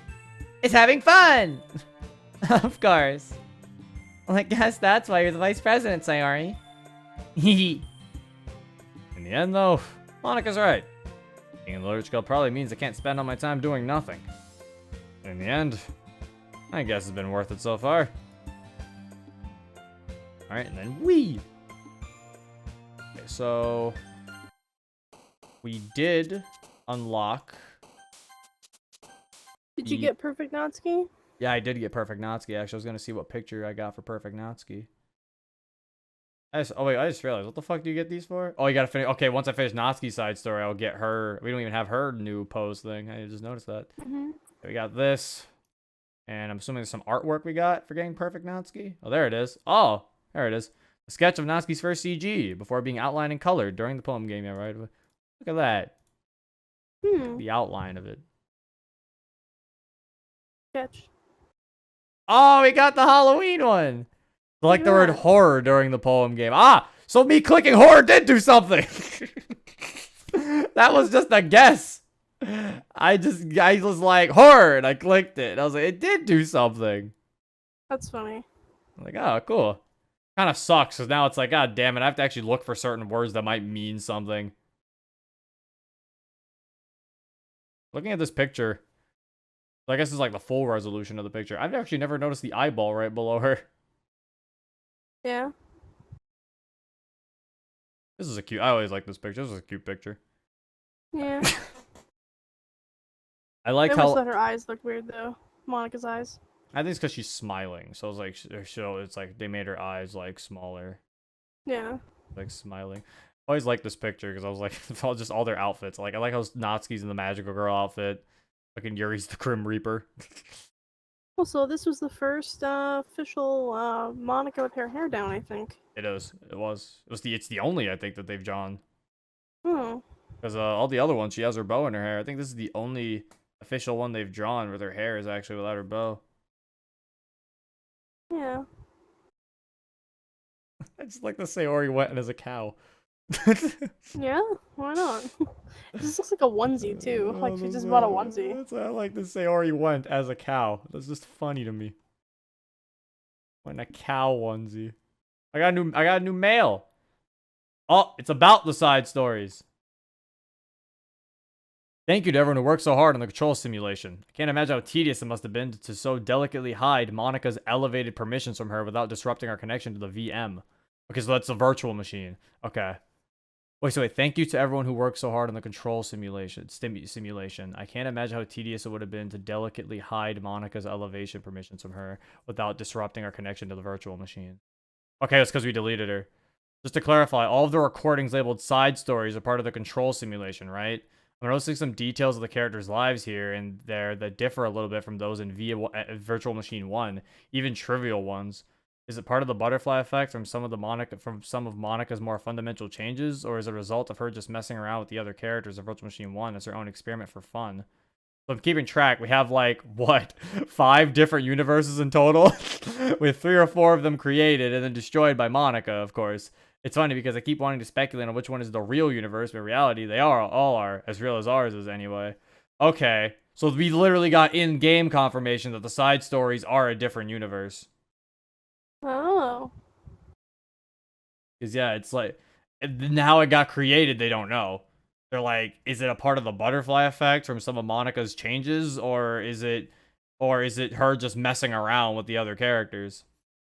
is having fun! Of course. Well, I guess that's why you're the vice president, Sayori. In the end, though, Monika's right. Being in the literature club probably means I can't spend all my time doing nothing. In the end, I guess it's been worth it so far. Alright, and then we. Okay, so we did unlock. Did you get Perfect Natsuki? Yeah, I did get Perfect Natsuki. Actually, I was gonna see what picture I got for Perfect Natsuki. Oh wait, I just realized. What the fuck do you get these for? Oh, you gotta finish. Okay, once I finish Natsuki's side story, I'll get her. We don't even have her new pose thing. I just noticed that. We got this, and I'm assuming there's some artwork we got for getting Perfect Natsuki. Oh, there it is. Oh, there it is. A sketch of Natsuki's first CG before being outlined and colored during the poem game. Yeah, right. Look at that. The outline of it. Sketch. Oh, we got the Halloween one. Select the word horror during the poem game. Ah, so me clicking horror did do something. That was just a guess. I was like horror and I clicked it. And I was like, it did do something. That's funny. I'm like, oh, cool. Kind of sucks because now it's like, god damn it, I have to actually look for certain words that might mean something. Looking at this picture, I guess it's like the full resolution of the picture. I've actually never noticed the eyeball right below her. Yeah. This is a cute. I always like this picture. This is a cute picture. Yeah. I like I how. always thought her eyes looked weird though. Monika's eyes. I think it's because she's smiling. So it's like, it's like they made her eyes like smaller, Yeah. like smiling. I always like this picture because I was like, just all their outfits. Like I like how Natsuki's in the magical girl outfit. Fucking Yuri's the Grim Reaper. Also, this was the first official Monika with her hair down, I think. It is. It's the only I think that they've drawn. Oh. Because all the other ones, she has her bow in her hair. I think this is the only official one they've drawn where her hair is actually without her bow. Yeah. I just like the Sayori went as a cow. Yeah, why not? This looks like a onesie too. Like she just bought a onesie. That's why I like the Sayori went as a cow. That's just funny to me. When a cow onesie. I got a new mail. Oh, it's about the side stories. Thank you to everyone who worked so hard on the control simulation. I can't imagine how tedious it must have been to so delicately hide Monika's elevated permissions from her without disrupting our connection to the VM. Okay, so that's a virtual machine. Okay. Wait, thank you to everyone who worked so hard on the control simulation. I can't imagine how tedious it would have been to delicately hide Monika's elevation permissions from her without disrupting our connection to the virtual machine. Okay, that's because we deleted her. Just to clarify, all of the recordings labeled side stories are part of the control simulation, right? I'm noticing some details of the characters' lives here and there that differ a little bit from those in Virtual Machine 1, even trivial ones. Is it part of the butterfly effect from some of Monika's more fundamental changes, or is it a result of her just messing around with the other characters of Virtual Machine 1 as her own experiment for fun? So I'm keeping track. We have like, what, 5 different universes in total? With 3 or 4 of them created and then destroyed by Monika, of course. It's funny because I keep wanting to speculate on which one is the real universe, but in reality, they all are, as real as ours is anyway. Okay, so we literally got in-game confirmation that the side stories are a different universe. Oh. Because, yeah, it's like, how it got created, they don't know. They're like, is it a part of the butterfly effect from some of Monika's changes, or is it her just messing around with the other characters?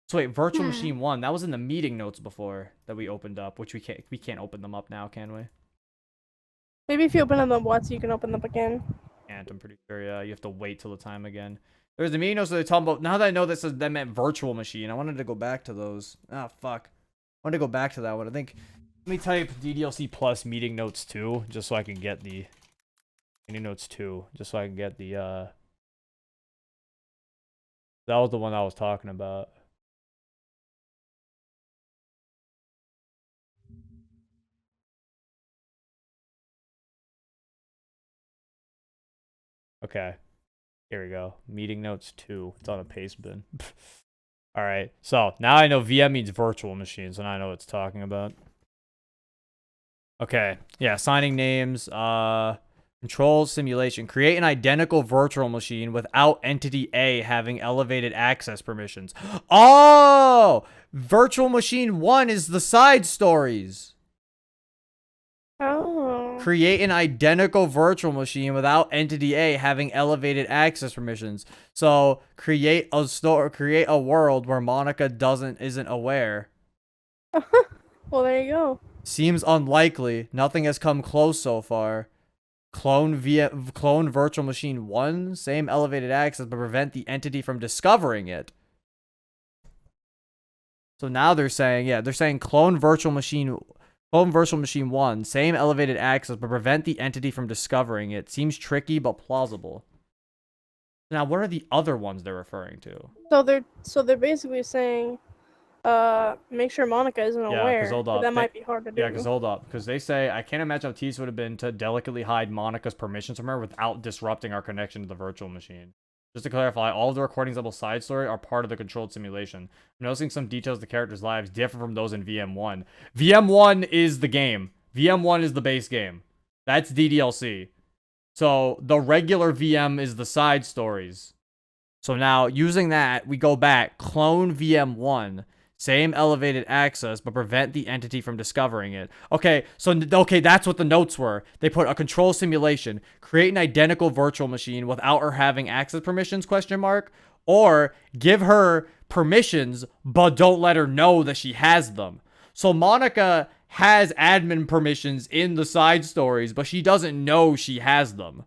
So wait, Virtual Machine 1, that was in the meeting notes before that we opened up, which we can't open them up now, can we? Maybe if you open them once, you can open them again. And I'm pretty sure, yeah, you have to wait till the time again. There's the meeting notes that they talking about. Now that I know that meant Virtual Machine, I wanted to go back to those. Ah, fuck. I wanted to go back to that one. I think, let me type DDLC plus meeting notes 2, just so I can get the meeting notes 2, just so I can get the, that was the one I was talking about. Okay, here we go. Meeting notes 2. It's on a paste bin. All right, so now I know VM means virtual machine, so now I know what it's talking about. Okay, yeah, assigning names, control simulation. Create an identical virtual machine without entity A having elevated access permissions. Oh, Virtual Machine 1 is the side stories. Oh. Create an identical virtual machine without entity A having elevated access permissions. So create a world where Monika isn't aware. Well, there you go. Seems unlikely. Nothing has come close so far. Clone Virtual Machine 1, same elevated access, but prevent the entity from discovering it. So now they're saying clone Virtual Machine 1, same elevated access, but prevent the entity from discovering it. Seems tricky, but plausible. Now, what are the other ones they're referring to? So they're basically saying, make sure Monika isn't aware. Because hold up. That might be hard to do. Yeah, because hold up. Because they say, I can't imagine how tedious it would have been to delicately hide Monika's permissions from her without disrupting our connection to the virtual machine. Just to clarify, all of the recordings of the side story are part of the controlled simulation. I'm noticing some details of the characters' lives differ from those in VM1. VM1 is the game. VM1 is the base game. That's DDLC. So the regular VM is the side stories. So now, using that, we go back, clone VM1, same elevated access, but prevent the entity from discovering it. Okay, that's what the notes were. They put a control simulation, create an identical virtual machine without her having access permissions, ? Or give her permissions, but don't let her know that she has them. So Monika has admin permissions in the side stories, but she doesn't know she has them.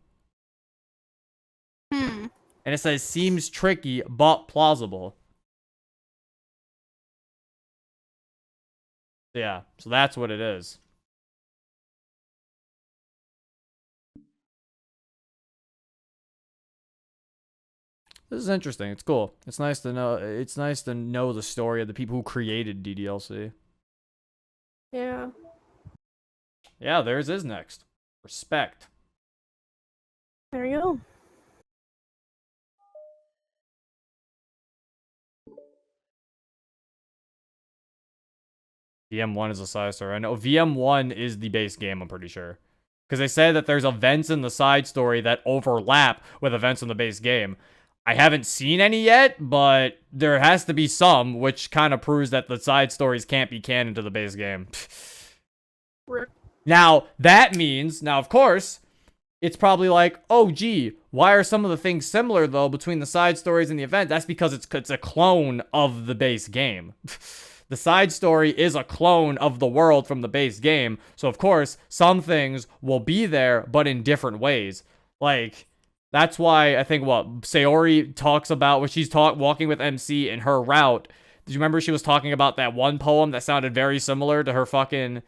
And it says, seems tricky, but plausible. Yeah, so that's what it is. This is interesting. It's cool. It's nice to know. It's nice to know the story of the people who created DDLC. Yeah. Yeah, theirs is next. Respect. There you go. VM1 is a side story. I know VM1 is the base game, I'm pretty sure. Because they said that there's events in the side story that overlap with events in the base game. I haven't seen any yet, but there has to be some, which kind of proves that the side stories can't be canon to the base game. Now, that means, of course, it's probably like, oh, gee, why are some of the things similar, though, between the side stories and the event? That's because it's a clone of the base game. The side story is a clone of the world from the base game. So, of course, some things will be there, but in different ways. Like, that's why I think what Sayori talks about when she's walking with MC in her route. Did you remember she was talking about that one poem that sounded very similar to her fucking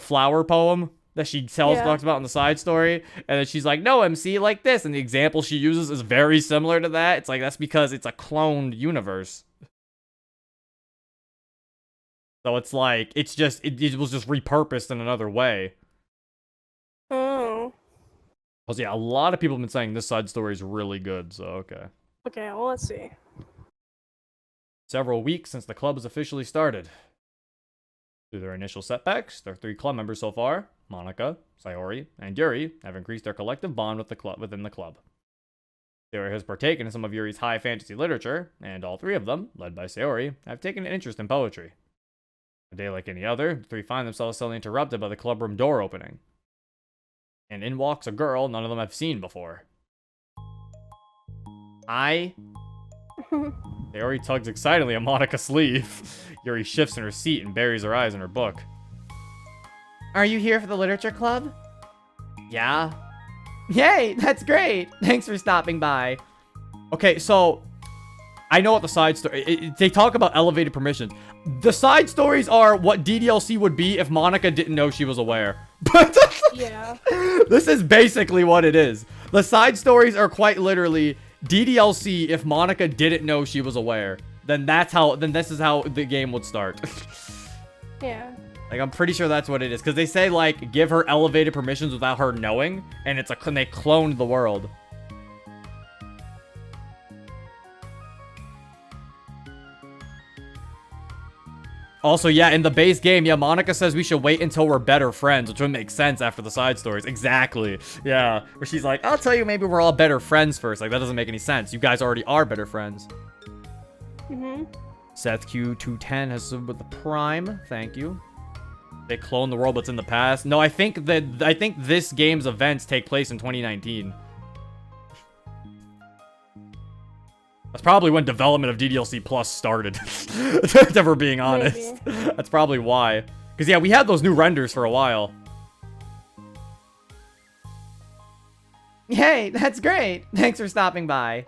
flower poem that she talks about in the side story? And then she's like, no, MC, like this. And the example she uses is very similar to that. It's like, that's because it's a cloned universe. So it's like, it was just repurposed in another way. Oh. Because, yeah, a lot of people have been saying this side story is really good, so okay. Okay, well, let's see. Several weeks since the club has officially started. Through their initial setbacks, their 3 club members so far, Monika, Sayori, and Yuri, have increased their collective bond with the club within the club. Sayori has partaken in some of Yuri's high fantasy literature, and all 3 of them, led by Sayori, have taken an interest in poetry. A day like any other, the 3 find themselves suddenly interrupted by the clubroom door opening. And in walks a girl none of them have seen before. Sayori tugs excitedly at Monika's sleeve. Yuri shifts in her seat and buries her eyes in her book. Are you here for the literature club? Yeah. Yay, that's great. Thanks for stopping by. Okay, so I know what the side story... they talk about elevated permissions. The side stories are what DDLC would be if Monika didn't know she was aware. But Yeah. this is basically what it is. The side stories are quite literally DDLC if Monika didn't know she was aware. Then this is how the game would start. Yeah. Like, I'm pretty sure that's what it is. Because they say, like, give her elevated permissions without her knowing. And they cloned the world. Also, yeah, in the base game, yeah, Monika says we should wait until we're better friends, which would make sense after the side stories. Exactly. Yeah. Where she's like, I'll tell you maybe we're all better friends first. Like, that doesn't make any sense. You guys already are better friends. Seth Q210 has subbed with the Prime. Thank you. They clone the world, but it's in the past. No, I think this game's events take place in 2019. That's probably when development of DDLC Plus started. If we're being honest. Maybe. That's probably why. Because, yeah, we had those new renders for a while. Hey, that's great. Thanks for stopping by.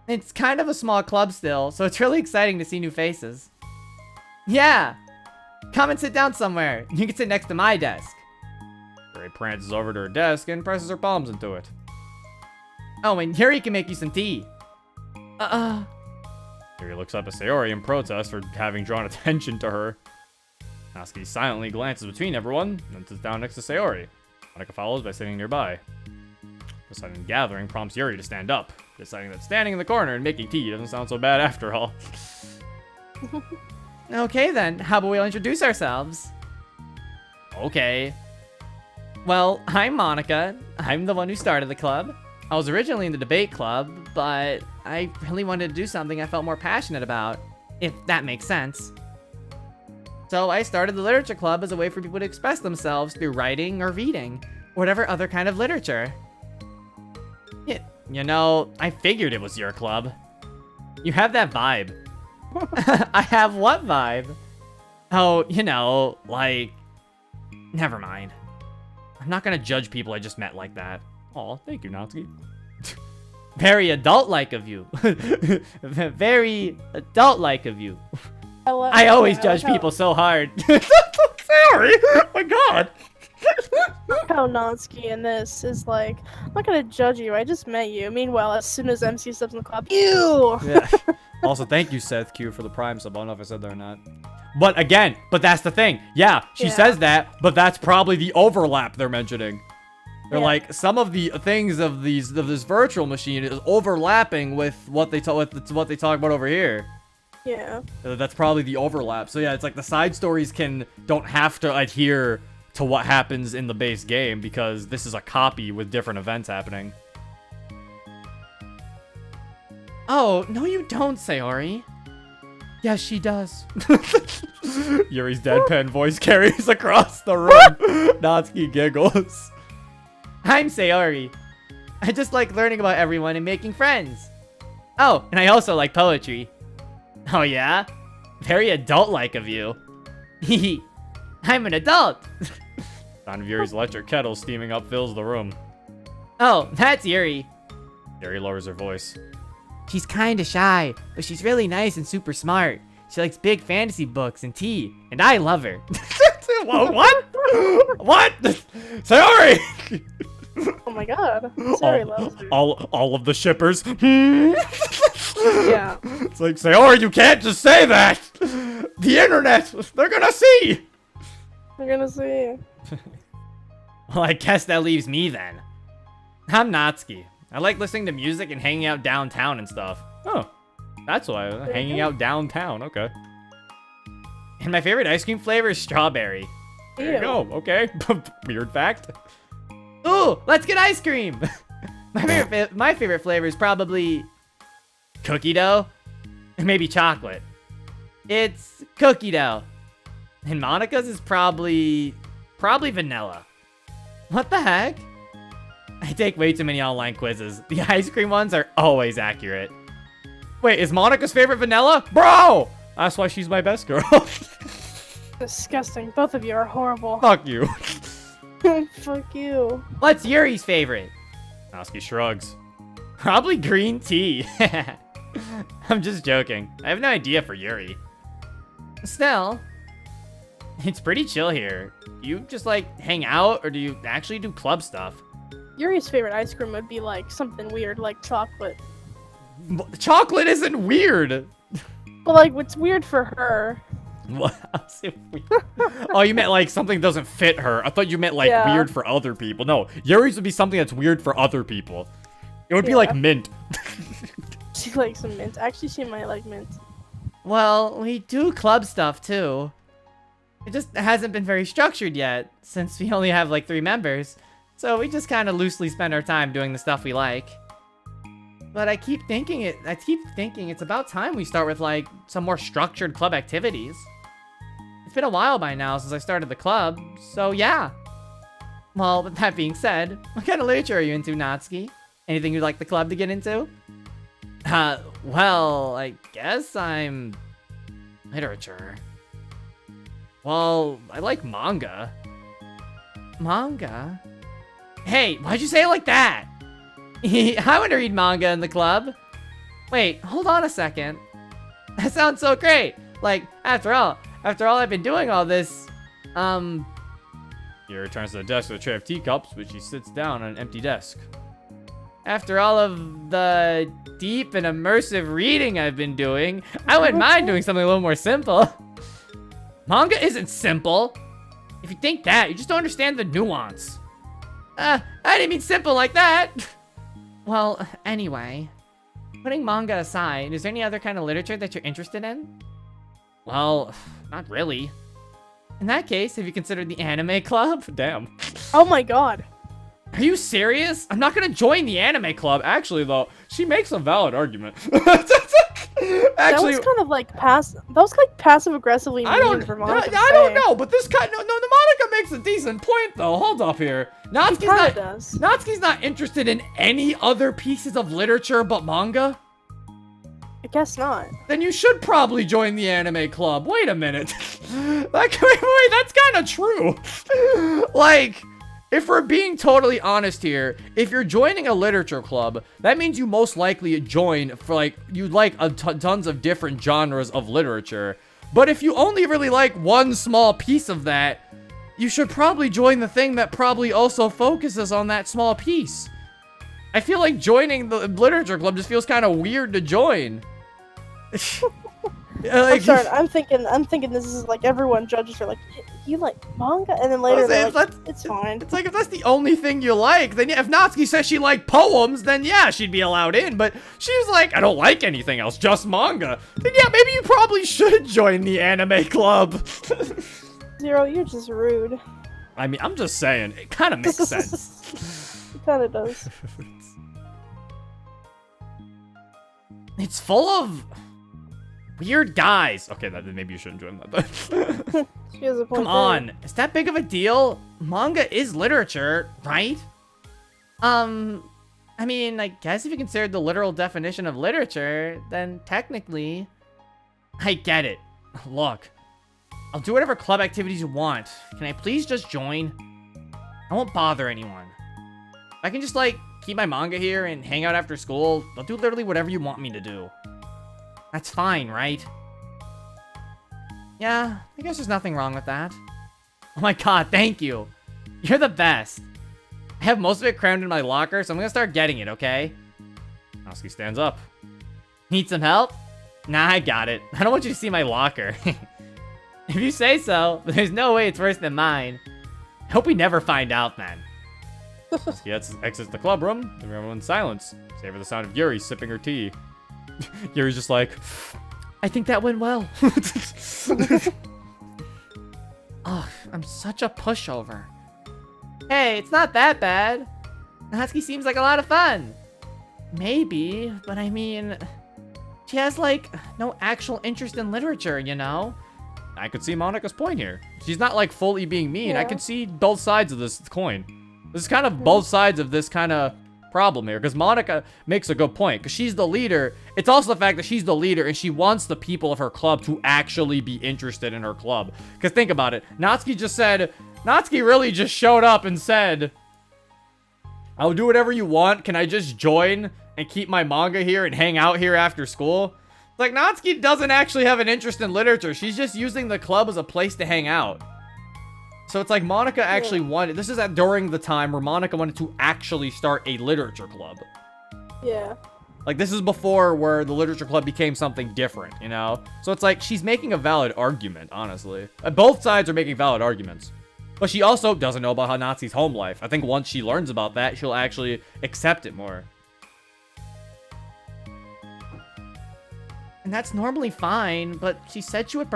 It's kind of a small club still, so it's really exciting to see new faces. Yeah. Come and sit down somewhere. You can sit next to my desk. Ray prances over to her desk and presses her palms into it. Oh, and Yuri can make you some tea. Yuri looks up at Sayori in protest for having drawn attention to her. Natsuki silently glances between everyone, then sits down next to Sayori. Monika follows by sitting nearby. The sudden gathering prompts Yuri to stand up, deciding that standing in the corner and making tea doesn't sound so bad after all. Okay then, how about we all introduce ourselves? Okay. Well, I'm Monika. I'm the one who started the club. I was originally in the debate club, but I really wanted to do something I felt more passionate about, if that makes sense. So I started the literature club as a way for people to express themselves through writing or reading, or whatever other kind of literature. You know, I figured it was your club. You have that vibe. I have what vibe? Oh, you know, like... Never mind. I'm not gonna judge people I just met like that. Aw, thank you, Natsuki. Very adult-like of you. Very adult-like of you. I always judge people so hard. Sorry! Oh my god! How Natsuki in this is like, I'm not gonna judge you, I just met you. Meanwhile, as soon as MC steps in the club, ew! Yeah. Also, thank you, Seth Q, for the Prime sub. I don't know if I said that or not. But again, that's the thing. Yeah, she says that, but that's probably the overlap they're mentioning. They're like, some of the things of this virtual machine is overlapping with what they talk about over here. Yeah. That's probably the overlap. So yeah, it's like the side stories don't have to adhere to what happens in the base game because this is a copy with different events happening. Oh, no you don't, Sayori. Yes, she does. Yuri's deadpan voice carries across the room. Natsuki giggles. I'm Sayori. I just like learning about everyone and making friends. Oh, and I also like poetry. Oh yeah? Very adult-like of you. Hehe. I'm an adult. Sound of Yuri's electric kettle steaming up fills the room. Oh, that's Yuri. Yuri lowers her voice. She's kinda shy, but she's really nice and super smart. She likes big fantasy books and tea, and I love her. Whoa, what? What? Sayori! Oh my god. Sorry, loves her. All of the shippers. Yeah. It's like, Sayori, you can't just say that! The internet! They're gonna see! We're gonna see. Well, I guess that leaves me then. I'm Natsuki. I like listening to music and hanging out downtown and stuff. Oh, that's why. Hanging out downtown, okay. And my favorite ice cream flavor is strawberry. There you go, okay. Weird fact. Ooh, let's get ice cream! my favorite flavor is probably cookie dough, or maybe chocolate. It's cookie dough. And Monika's is probably vanilla. What the heck? I take way too many online quizzes. The ice cream ones are always accurate. Wait, is Monika's favorite vanilla? Bro! That's why she's my best girl. Disgusting. Both of you are horrible. Fuck you. Fuck you. What's Yuri's favorite? Natsuki shrugs. Probably green tea. I'm just joking. I have no idea for Yuri. Still, it's pretty chill here. You just like hang out, or do you actually do club stuff? Yuri's favorite ice cream would be like something weird, like chocolate. Chocolate isn't weird. But like, what's weird for her? What? Oh, you meant like something doesn't fit her. I thought you meant like Yeah. weird for other people. No, Yuri's would be something that's weird for other people. It would be Yeah. like mint. She likes some mint. Actually, she might like mint. Well, we do club stuff too. It just hasn't been very structured yet, since we only have like 3 members. So we just kind of loosely spend our time doing the stuff we like. But I keep thinking it's about time we start with like some more structured club activities. It's been a while by now since I started the club, so yeah. Well, with that being said, what kind of literature are you into, Natsuki? Anything you'd like the club to get into? Well, I guess I'm... literature. Well, I like manga. Manga? Hey, why'd you say it like that? I want to read manga in the club. Wait, hold on a second. That sounds so great. Like, after all I've been doing all this, Yuri returns to the desk with a tray of teacups, which she sits down on an empty desk. after all of the deep and immersive reading I've been doing, I wouldn't mind doing something a little more simple. Manga isn't simple. If you think that, you just don't understand the nuance. I didn't mean simple like that. Well, anyway, putting manga aside, is there any other kind of literature that you're interested in? Well, not really. In that case, have you considered the anime club? Damn. Oh my god. Are you serious? I'm not gonna join the anime club. Actually, though, she makes a valid argument. That was kind of like passive aggressively mean I don't for Monika to I don't say. know, but this kind no, Monika makes a decent point though. Hold up here. He kinda does. Natsuki's not interested in any other pieces of literature but manga. I guess not. Then you should probably join the anime club. Wait a minute. Wait, that's kind of true. Like, if we're being totally honest here, if you're joining a literature club, that means you most likely join for like, you like tons of different genres of literature. But if you only really like one small piece of that, you should probably join the thing that probably also focuses on that small piece. I feel like joining the literature club just feels kind of weird to join. I'm sorry, I'm thinking this is like everyone judges her like you like manga? And then later, Jose, they're if like, that's- it's fine. It's like, if that's the only thing you like, then yeah, if Natsuki says she liked poems, then yeah, she'd be allowed in. But she was like, I don't like anything else, just manga. Then yeah, maybe you probably should join the anime club. Zero, you're just rude. I mean, I'm just saying, it kind of makes sense. It kind of does. It's full of weird guys. Okay, then maybe you shouldn't join that. She has a point. Come on, is that big of a deal? Manga is literature, right? I mean, I guess if you consider the literal definition of literature, then technically, I get it. Look, I'll do whatever club activities you want. Can I please just join? I won't bother anyone. I can just, like, keep my manga here and hang out after school. I'll do literally whatever you want me to do. That's fine, right? Yeah, I guess there's nothing wrong with that. Oh my god, thank you. You're the best. I have most of it crammed in my locker, so I'm gonna start getting it, okay? Natsuki stands up. Need some help? Nah, I got it. I don't want you to see my locker. If you say so, but there's no way it's worse than mine. I hope we never find out then. Natsuki exits the club room, and everyone's silence, save for the sound of Yuri sipping her tea. Yuri's just like, I think that went well. Oh, I'm such a pushover. Hey, it's not that bad. Natsuki seems like a lot of fun. Maybe, but I mean, she has like no actual interest in literature, you know? I could see Monika's point here. She's not like fully being mean. I Yeah. can see both sides of this coin. This is kind of both sides of this kind of problem here, because Monika makes a good point, because she's the leader. It's also the fact that she's the leader and she wants the people of her club to actually be interested in her club. Because think about it, Natsuki really just showed up and said, I'll do whatever you want, can I just join and keep my manga here and hang out here after school? It's like, Natsuki doesn't actually have an interest in literature, she's just using the club as a place to hang out. So it's like Monika actually wanted, this is during the time where Monika wanted to actually start a literature club. Yeah. Like, this is before where the literature club became something different, you know? So it's like, she's making a valid argument, honestly. Both sides are making valid arguments. But she also doesn't know about Hanatsuki's home life. I think once she learns about that, she'll actually accept it more. And that's normally fine, but she said she would,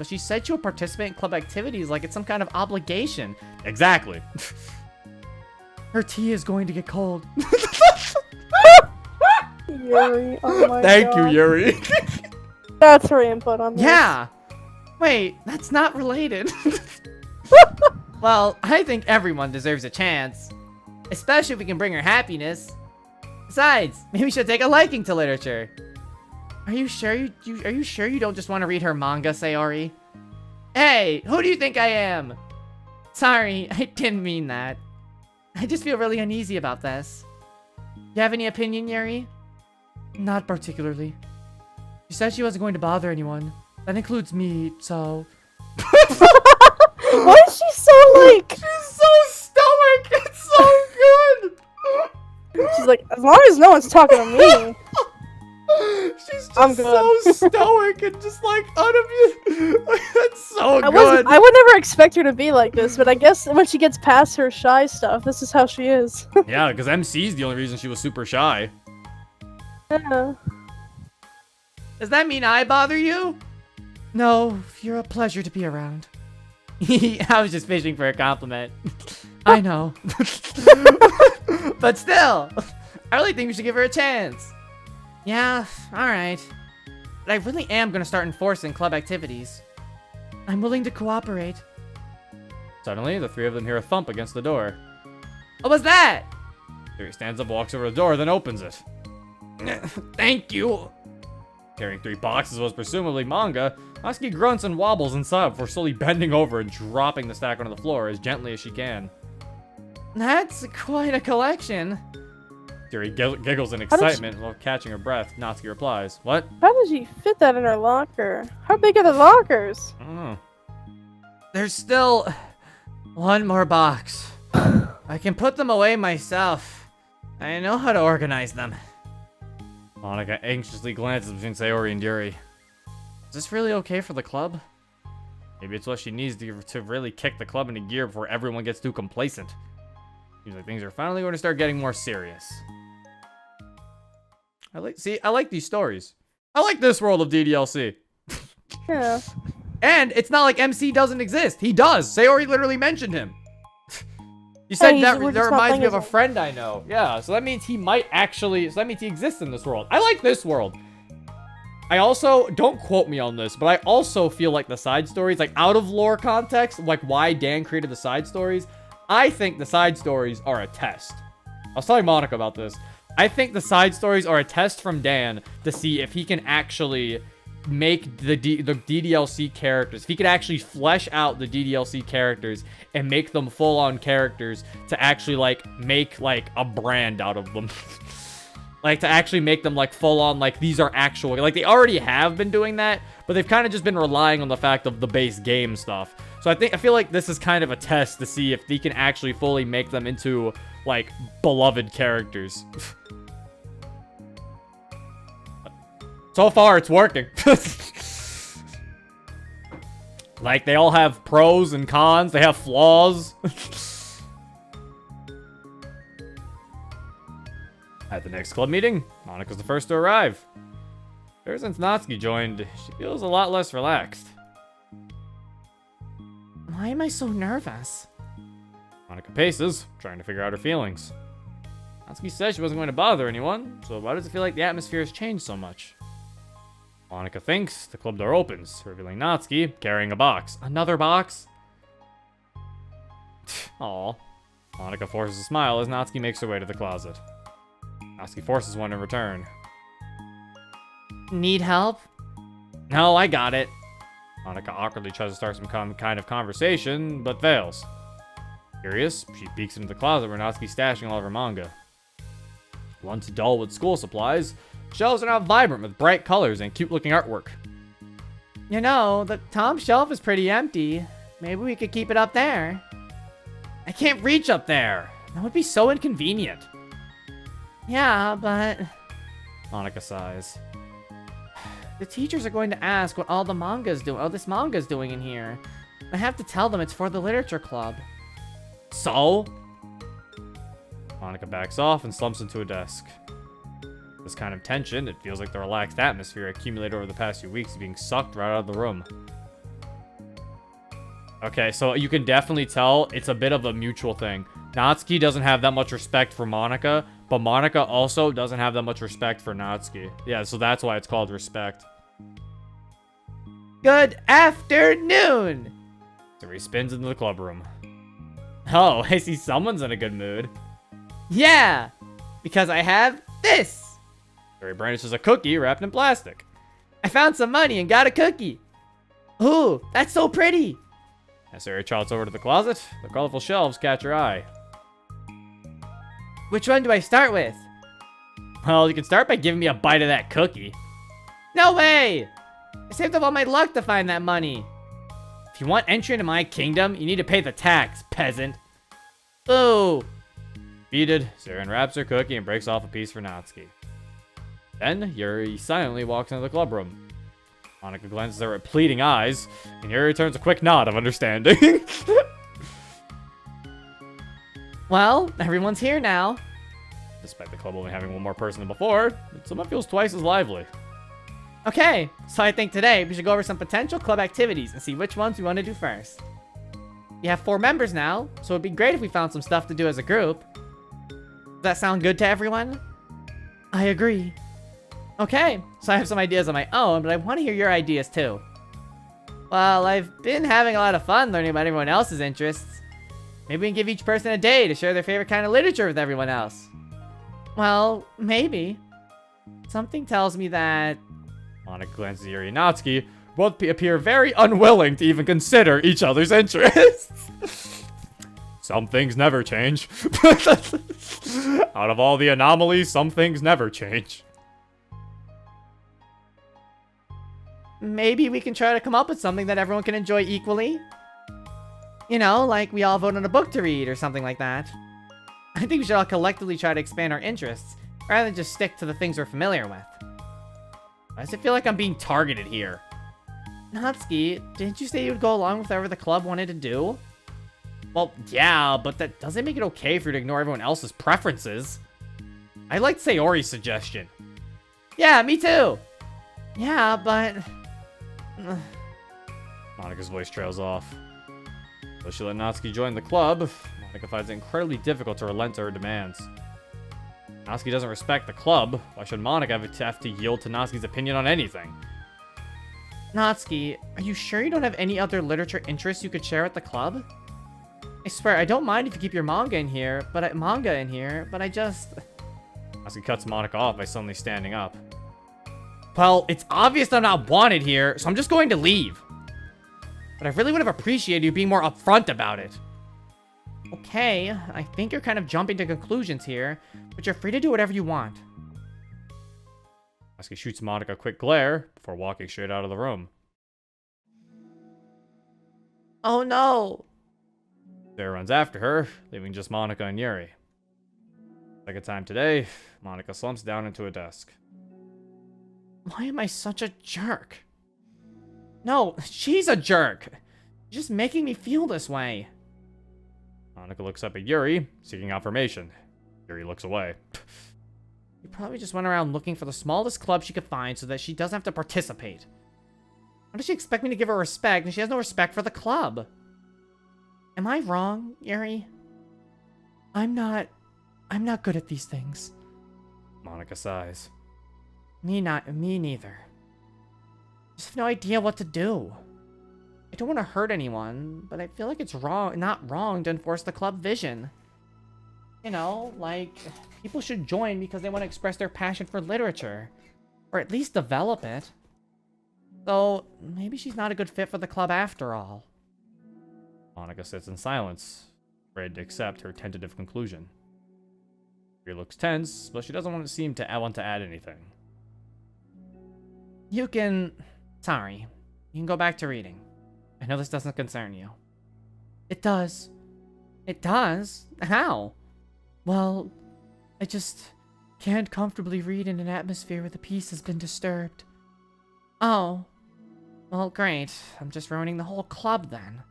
she said she would participate in club activities like it's some kind of obligation. Exactly. Her tea is going to get cold. Yuri, oh my Thank you, God. Yuri. That's her input on this. Yeah. Wait, that's not related. Well, I think everyone deserves a chance. Especially if we can bring her happiness. Besides, maybe she'll take a liking to literature. Are you sure you don't just want to read her manga, Sayori? Hey, who do you think I am? Sorry, I didn't mean that. I just feel really uneasy about this. You have any opinion, Yuri? Not particularly. She said she wasn't going to bother anyone. That includes me, so... Why is she so like? She's so stoic! It's so good! She's like, as long as no one's talking to me. She's I'm just so good. stoic and just like unamused. That's so I good. would never expect her to be like this, but I guess when she gets past her shy stuff, this is how she is. Yeah, because MC's the only reason she was super shy. Yeah. Does that mean I bother you? No, you're a pleasure to be around. I was just fishing for a compliment. I know. But still, I really think we should give her a chance. Yeah, alright. But I really am gonna start enforcing club activities. I'm willing to cooperate. Suddenly, the three of them hear a thump against the door. What was that? Yuri stands up, walks over to the door, then opens it. Thank you. Carrying 3 boxes was presumably manga. Natsuki grunts and wobbles inside before slowly bending over and dropping the stack onto the floor as gently as she can. That's quite a collection. Yuri giggles in excitement while catching her breath. Natsuki replies, what? How did she fit that in her locker? How big are the lockers? I don't know. There's still one more box. I can put them away myself. I know how to organize them. Monika anxiously glances between Sayori and Yuri. Is this really okay for the club? Maybe it's what she needs to really kick the club into gear before everyone gets too complacent. Seems like things are finally going to start getting more serious. I like these stories. I like this world of DDLC. Yeah. And it's not like MC doesn't exist. He does. Sayori literally mentioned him. You said Hey, that we're just not reminds playing me of a as a- friend I know. Yeah, so that means he might actually... So that means he exists in this world. I like this world. I also... Don't quote me on this, but I also feel like the side stories, like out of lore context, like why Dan created the side stories, I think the side stories are a test. I was telling Monica about this. I think the side stories are a test from Dan to see if he can actually make the DDLC characters, if he could actually flesh out the DDLC characters and make them full-on characters to actually, like, make, like, a brand out of them. Like, to actually make them, like, full-on, like, these are actual... Like, they already have been doing that, but they've kind of just been relying on the fact of the base game stuff. So I feel like this is kind of a test to see if they can actually fully make them into, like, beloved characters. So far, it's working. Like, they all have pros and cons. They have flaws. At the next club meeting, Monika's the first to arrive. Ever since Natsuki joined, she feels a lot less relaxed. Why am I so nervous? Monika paces, trying to figure out her feelings. Natsuki says she wasn't going to bother anyone, so why does it feel like the atmosphere has changed so much? Monika thinks. The club door opens, revealing Natsuki carrying a box. Another box? Aw. Monika forces a smile as Natsuki makes her way to the closet. Natsuki forces one in return. Need help? No, I got it. Monika awkwardly tries to start some kind of conversation, but fails. Curious, she peeks into the closet where Natsuki's stashing all of her manga. Once dull with school supplies, shelves are now vibrant with bright colors and cute-looking artwork. You know, the top shelf is pretty empty. Maybe we could keep it up there. I can't reach up there. That would be so inconvenient. Yeah, but Monika sighs. the teachers are going to ask what all this manga's doing in here. I have to tell them it's for the literature club. So? Monika backs off and slumps into a desk. This kind of tension, it feels like the relaxed atmosphere accumulated over the past few weeks is being sucked right out of the room. Okay, so you can definitely tell it's a bit of a mutual thing. Natsuki doesn't have that much respect for Monika, but Monika also doesn't have that much respect for Natsuki. Yeah, so that's why it's called respect. Good afternoon! So he spins into the club room. Oh, I see someone's in a good mood. Yeah, because I have this. He brandishes a cookie wrapped in plastic. I found some money and got a cookie. Ooh, that's so pretty. As Sarah trots over to the closet, the colorful shelves catch her eye. Which one do I start with? Well, you can start by giving me a bite of that cookie. No way! I saved up all my luck to find that money. If you want entry into my kingdom, you need to pay the tax, peasant. Ooh. Defeated, Sarah unwraps her cookie and breaks off a piece for Natsuki. Then, Yuri silently walks into the club room. Monika glances at her with pleading eyes, and Yuri returns a quick nod of understanding. Well, everyone's here now. Despite the club only having one more person than before, it somehow feels twice as lively. Okay, so I think today we should go over some potential club activities and see which ones we want to do first. We have 4 members now, so it'd be great if we found some stuff to do as a group. Does that sound good to everyone? I agree. Okay, so I have some ideas of my own, but I want to hear your ideas too. Well, I've been having a lot of fun learning about everyone else's interests. Maybe we can give each person a day to share their favorite kind of literature with everyone else. Well, maybe. Something tells me that... Monika glances at Yuri and Natsuki. Both appear very unwilling to even consider each other's interests. Some things never change. Out of all the anomalies, some things never change. maybe we can try to come up with something that everyone can enjoy equally. You know, like we all vote on a book to read or something like that. I think we should all collectively try to expand our interests, rather than just stick to the things we're familiar with. Why does it feel like I'm being targeted here? Natsuki, didn't you say you would go along with whatever the club wanted to do? Well, yeah, but that doesn't make it okay for you to ignore everyone else's preferences. I like Sayori's suggestion. Yeah, me too. Yeah, but... Monika's voice trails off. Though she let Natsuki join the club, Monika finds it incredibly difficult to relent to her demands. Natsuki doesn't respect the club. Why should Monika have to yield to Natsuki's opinion on anything? Natsuki, are you sure you don't have any other literature interests you could share at the club? I swear, I don't mind if you keep your manga in here, but I just... Natsuki cuts Monika off by suddenly standing up. Well, it's obvious I'm not wanted here, so I'm just going to leave. But I really would have appreciated you being more upfront about it. Okay, I think you're kind of jumping to conclusions here, but you're free to do whatever you want. Natsuki shoots Monika a quick glare before walking straight out of the room. Oh no! Sarah runs after her, leaving just Monika and Yuri. Second time today, Monika slumps down into a desk. Why am I such a jerk? No, she's a jerk. She's just making me feel this way. Monika looks up at Yuri, seeking affirmation. Yuri looks away. You probably just went around looking for the smallest club she could find so that she doesn't have to participate. How does she expect me to give her respect and she has no respect for the club? Am I wrong, Yuri? I'm not good at these things. Monika sighs. Me neither. I just have no idea what to do. I don't want to hurt anyone, but I feel like it's not wrong to enforce the club vision. You know, like, people should join because they want to express their passion for literature. Or at least develop it. Though, maybe she's not a good fit for the club after all. Monika sits in silence, ready to accept her tentative conclusion. Yuri looks tense, but she doesn't want to add anything. Sorry. You can go back to reading. I know this doesn't concern you. It does. It does? How? Well, I just can't comfortably read in an atmosphere where the peace has been disturbed. Oh. Well, great. I'm just ruining the whole club then.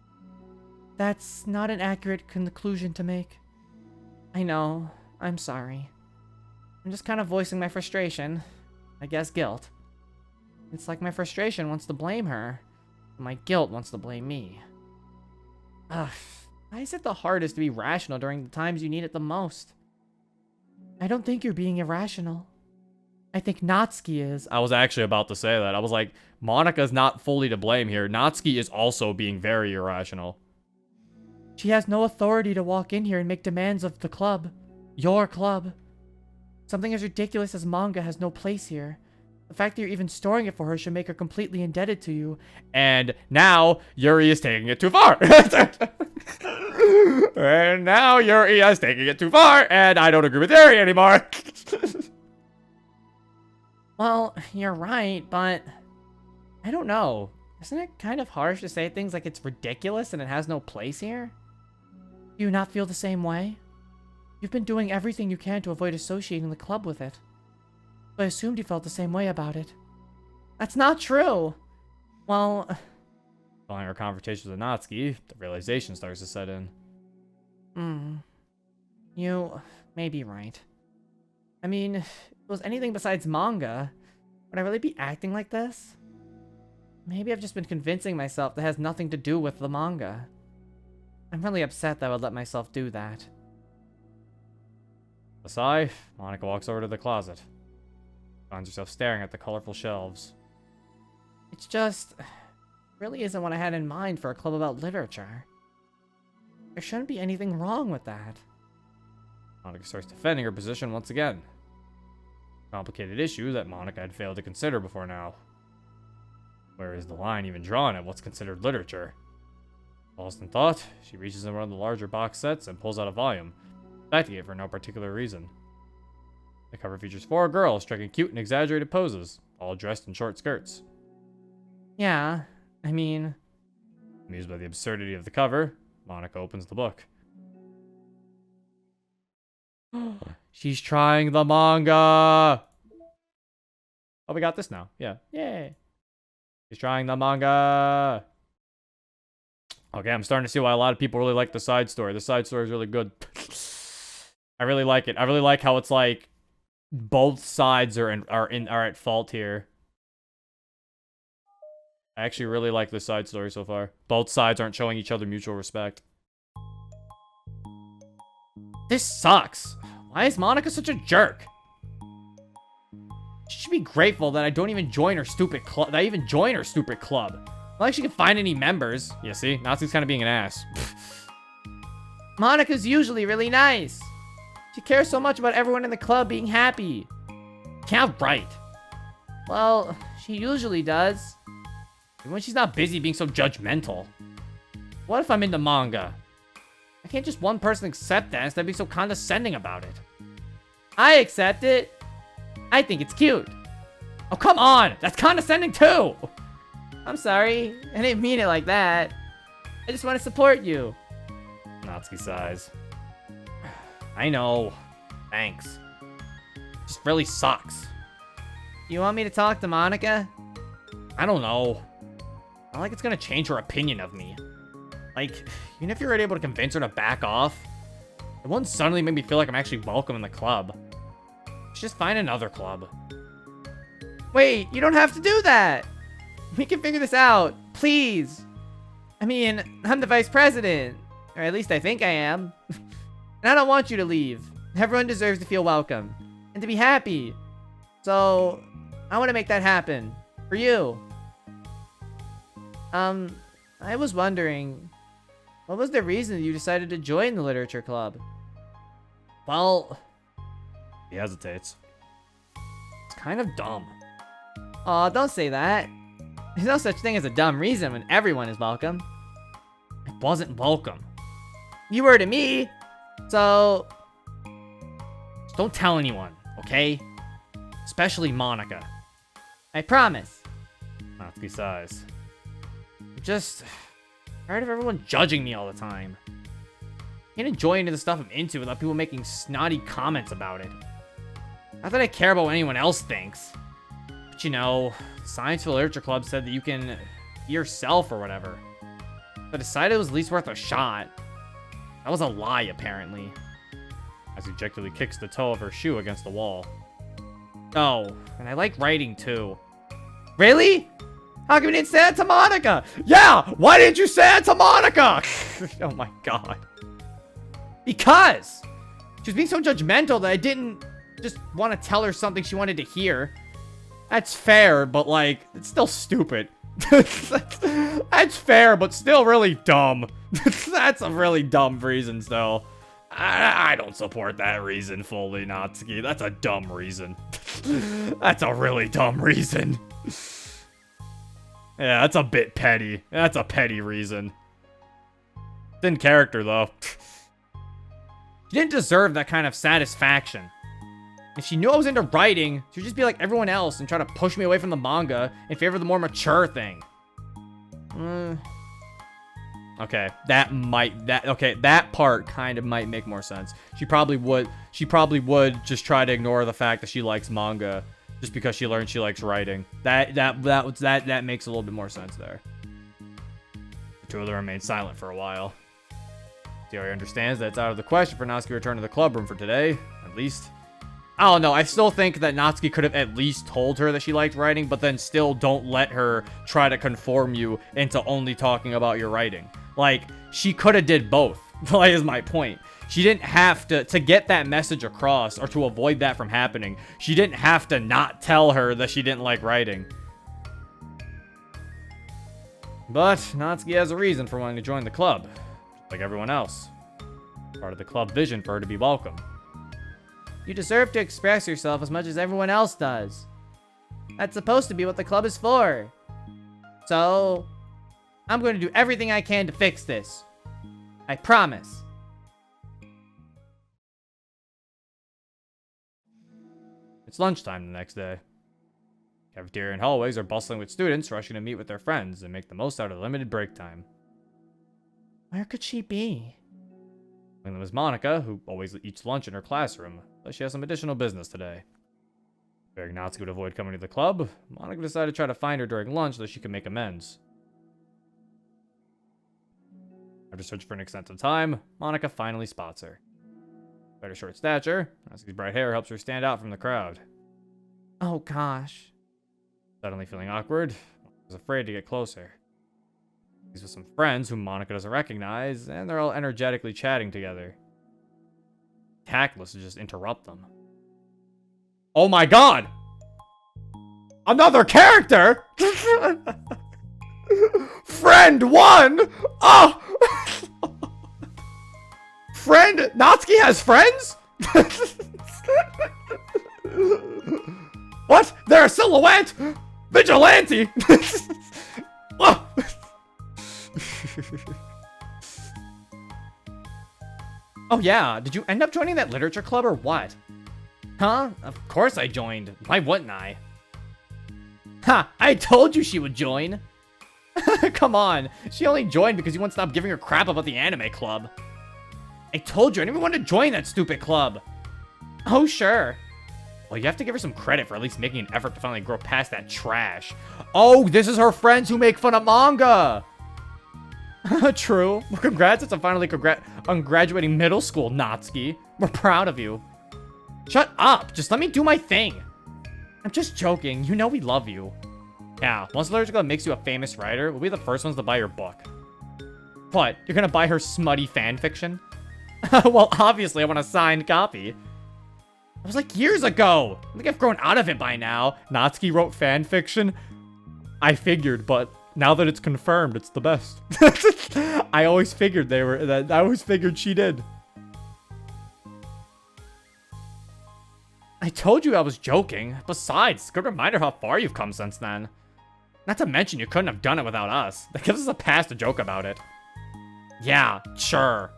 That's not an accurate conclusion to make. I know. I'm sorry. I'm just kind of voicing my frustration. I guess guilt. It's like my frustration wants to blame her. My guilt wants to blame me. Ugh. Why is it the hardest to be rational during the times you need it the most? I don't think you're being irrational. I think Natsuki is. I was actually about to say that. I was like, Monika's not fully to blame here. Natsuki is also being very irrational. She has no authority to walk in here and make demands of the club. Your club. Something as ridiculous as manga has no place here. The fact that you're even storing it for her should make her completely indebted to you. And now, Yuri is taking it too far. And now, Yuri is taking it too far, and I don't agree with Yuri anymore. Well, you're right, but... I don't know. Isn't it kind of harsh to say things like it's ridiculous and it has no place here? Do you not feel the same way? You've been doing everything you can to avoid associating the club with it. So I assumed you felt the same way about it. That's not true! Well... Following our conversations with Natsuki, the realization starts to set in. You may be right. I mean, if it was anything besides manga, would I really be acting like this? Maybe I've just been convincing myself that has nothing to do with the manga. I'm really upset that I would let myself do that. A sigh, Monika walks over to the closet. Finds herself staring at the colorful shelves. It's just... really isn't what I had in mind for a club about literature. There shouldn't be anything wrong with that. Monika starts defending her position once again. Complicated issue that Monika had failed to consider before now. Where is the line even drawn at what's considered literature? Lost in thought, she reaches in one of the larger box sets and pulls out a volume, expecting it for no particular reason. The cover features 4 girls striking cute and exaggerated poses, all dressed in short skirts. Yeah, I mean... Amused by the absurdity of the cover, Monika opens the book. She's trying the manga! Oh, we got this now. Yeah. Yay. He's trying the manga. Okay, I'm starting to see why a lot of people really like the side story. The side story is really good. I really like it. I really like how it's like both sides are at fault here. I actually really like this side story so far. Both sides aren't showing each other mutual respect. This sucks. Why is Monika such a jerk? She should be grateful that I don't even join her stupid club. That I even join her stupid club. Not like she can find any members. Yeah, see? Natsuki's kind of being an ass. Monika's usually really nice. She cares so much about everyone in the club being happy. Yeah, right. Well, she usually does. Even when she's not busy being so judgmental. What if I'm into manga? I can't just one person accept that instead of being so condescending about it. I accept it. I think it's cute. Oh, come on! That's condescending too! I'm sorry. I didn't mean it like that. I just want to support you. Natsuki sighs. I know. Thanks. Just really sucks. You want me to talk to Monika? I don't know. Not like it's gonna change her opinion of me. Like, even if you're able to convince her to back off, it won't suddenly make me feel like I'm actually welcome in the club. Just find another club. Wait, you don't have to do that. We can figure this out, please. I mean, I'm the vice president, or at least I think I am. And I don't want you to leave. Everyone deserves to feel welcome and to be happy. So, I want to make that happen for you. I was wondering, what was the reason you decided to join the literature club? Well, he hesitates. It's kind of dumb. Aw, don't say that. There's no such thing as a dumb reason when everyone is welcome. It wasn't welcome. You were to me, so... Just don't tell anyone, okay? Especially Monika. I promise. Natsuki sighs. I'm just tired of everyone judging me all the time. I can't enjoy any of the stuff I'm into without people making snotty comments about it. Not that I care about what anyone else thinks. But you know, the Science for Literature Club said that you can be yourself or whatever. So I decided it was at least worth a shot. That was a lie, apparently. As he objectively kicks the toe of her shoe against the wall. Oh, and I like writing too. Really? How come you didn't say that to Monika? Yeah! Why didn't you say that to Monika? Oh my god. Because! She was being so judgmental that I didn't just want to tell her something she wanted to hear. That's fair, but like, it's still stupid. That's fair, but still really dumb. That's a really dumb reason still. I don't support that reason fully, Natsuki. That's a dumb reason. That's a really dumb reason. Yeah, that's a bit petty. That's a petty reason. It's in character, though. She didn't deserve that kind of satisfaction. If she knew I was into writing, she would just be like everyone else and try to push me away from the manga in favor of the more mature thing. Okay, that part kind of might make more sense. She probably would just try to ignore the fact that she likes manga just because she learned she likes writing. That makes a little bit more sense there. The two of them remain silent for a while. Theory understands that it's out of the question for Natsuki to return to the club room for today, at least. I don't know, I still think that Natsuki could have at least told her that she liked writing, but then still don't let her try to conform you into only talking about your writing. Like, she could have did both, like, is my point. She didn't have to get that message across, or to avoid that from happening, she didn't have to not tell her that she didn't like writing. But Natsuki has a reason for wanting to join the club, like everyone else. Part of the club vision for her to be welcome. You deserve to express yourself as much as everyone else does. That's supposed to be what the club is for. So, I'm going to do everything I can to fix this. I promise. It's lunchtime the next day. Cafeteria and hallways are bustling with students rushing to meet with their friends and make the most out of the limited break time. Where could she be? Among them is Monika, who always eats lunch in her classroom, but she has some additional business today. Fearing Natsuki would avoid coming to the club, Monika decided to try to find her during lunch so that she could make amends. After searching for an extensive time, Monika finally spots her. Despite her short stature, Natsuki's bright hair helps her stand out from the crowd. Oh gosh. Suddenly feeling awkward, Monika was afraid to get closer. She's with some friends whom Monika doesn't recognize, and they're all energetically chatting together. Tactless to just interrupt them. Oh my god! Another character? Friend 1? Oh! Friend? Natsuki has friends? What? They're a silhouette? Vigilante! Oh! Oh yeah, did you end up joining that literature club or what? Huh? Of course I joined. Why wouldn't I? Ha! I told you she would join! Come on, she only joined because you won't stop giving her crap about the anime club. I told you, I didn't even want to join that stupid club. Oh sure. Well, you have to give her some credit for at least making an effort to finally grow past that trash. Oh, this is her friends who make fun of manga! True. Well, congrats on finally on graduating middle school, Natsuki. We're proud of you. Shut up! Just let me do my thing! I'm just joking. You know we love you. Yeah, once Literature Club makes you a famous writer, we'll be the first ones to buy your book. What? You're gonna buy her smutty fanfiction? Well, obviously I want a signed copy. That was like years ago! I think I've grown out of it by now. Natsuki wrote fanfiction? I figured, but now that it's confirmed, it's the best. I always figured I always figured she did. I told you I was joking. Besides, good reminder how far you've come since then. Not to mention you couldn't have done it without us. That gives us a pass to joke about it. Yeah, sure.